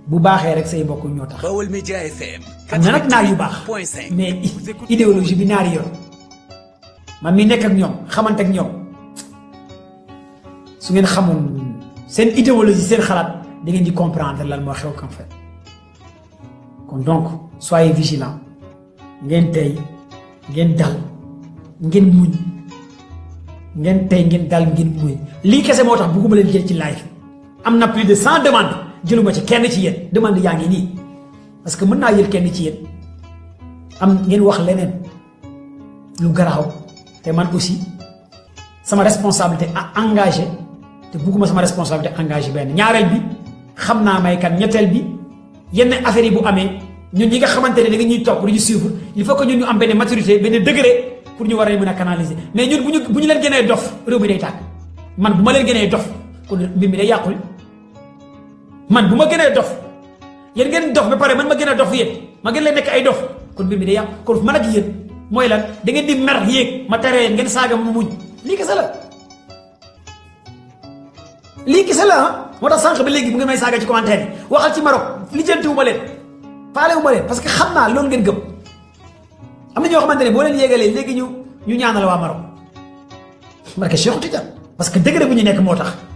bu baaxee rek say mbokk ñoo tax. Baol Média FM. am na nag naar yu baax mais idéologie bi naar yor man mi nekk ak ñoom xamante ak ñoom su ngeen xamoon seen idéologie seen xalaat da ngeen di comprendre lan moo xew en fait kon donc soyez vigilants ngeen tey ngeen dal ngeen muñ ngeen tey ngeen dal ngeen muñ lii kese moo tax bugguma leen jël ci live am na plus de 100 demandes jëluma ci kenn ci yéen demande yaa ngi nii parce que mën naa jël kenn ci yéen am ngeen wax leneen lu garaaw te man aussi sama responsabilité engagé te bugguma sama responsabilité engagé benn ñaareel bi xam naa may kan ñetteel bi yenn affaire yi bu amee ñun ñi nga xamante ne da nga ñuy topp di ñu suivre il faut que ñun ñu am benn maturité benn degré pour ñu war a mën a canaliser mais ñun bu ñu leen gënee dof réew mi day tàkk man bu ma leen gënee dof kon mbir mi day yàqul man bu ma gënee dof yéen ngeen dof ba pare man ma gën a dof yéen ma gën leen nekk ay dof kon mbir mi day yàqu kon man ak yéen mooy lan da ngeen di mer yéeg ma tere yéen ngeen saaga mu muñ lii kese la lii kese la ah moo tax sànq ba léegi bu ngeen may saaga ci commentaire yi waxal ci Maroc lijjanti wu ma leen faale wu ma leen parce que xam naa loolu ngeen gëm am na ñoo xamante ne boo leen yéegalee léegi ñu ñaanal waa Maroc barke Cheikh Tidiane parce que degré bu ñu nekk moo tax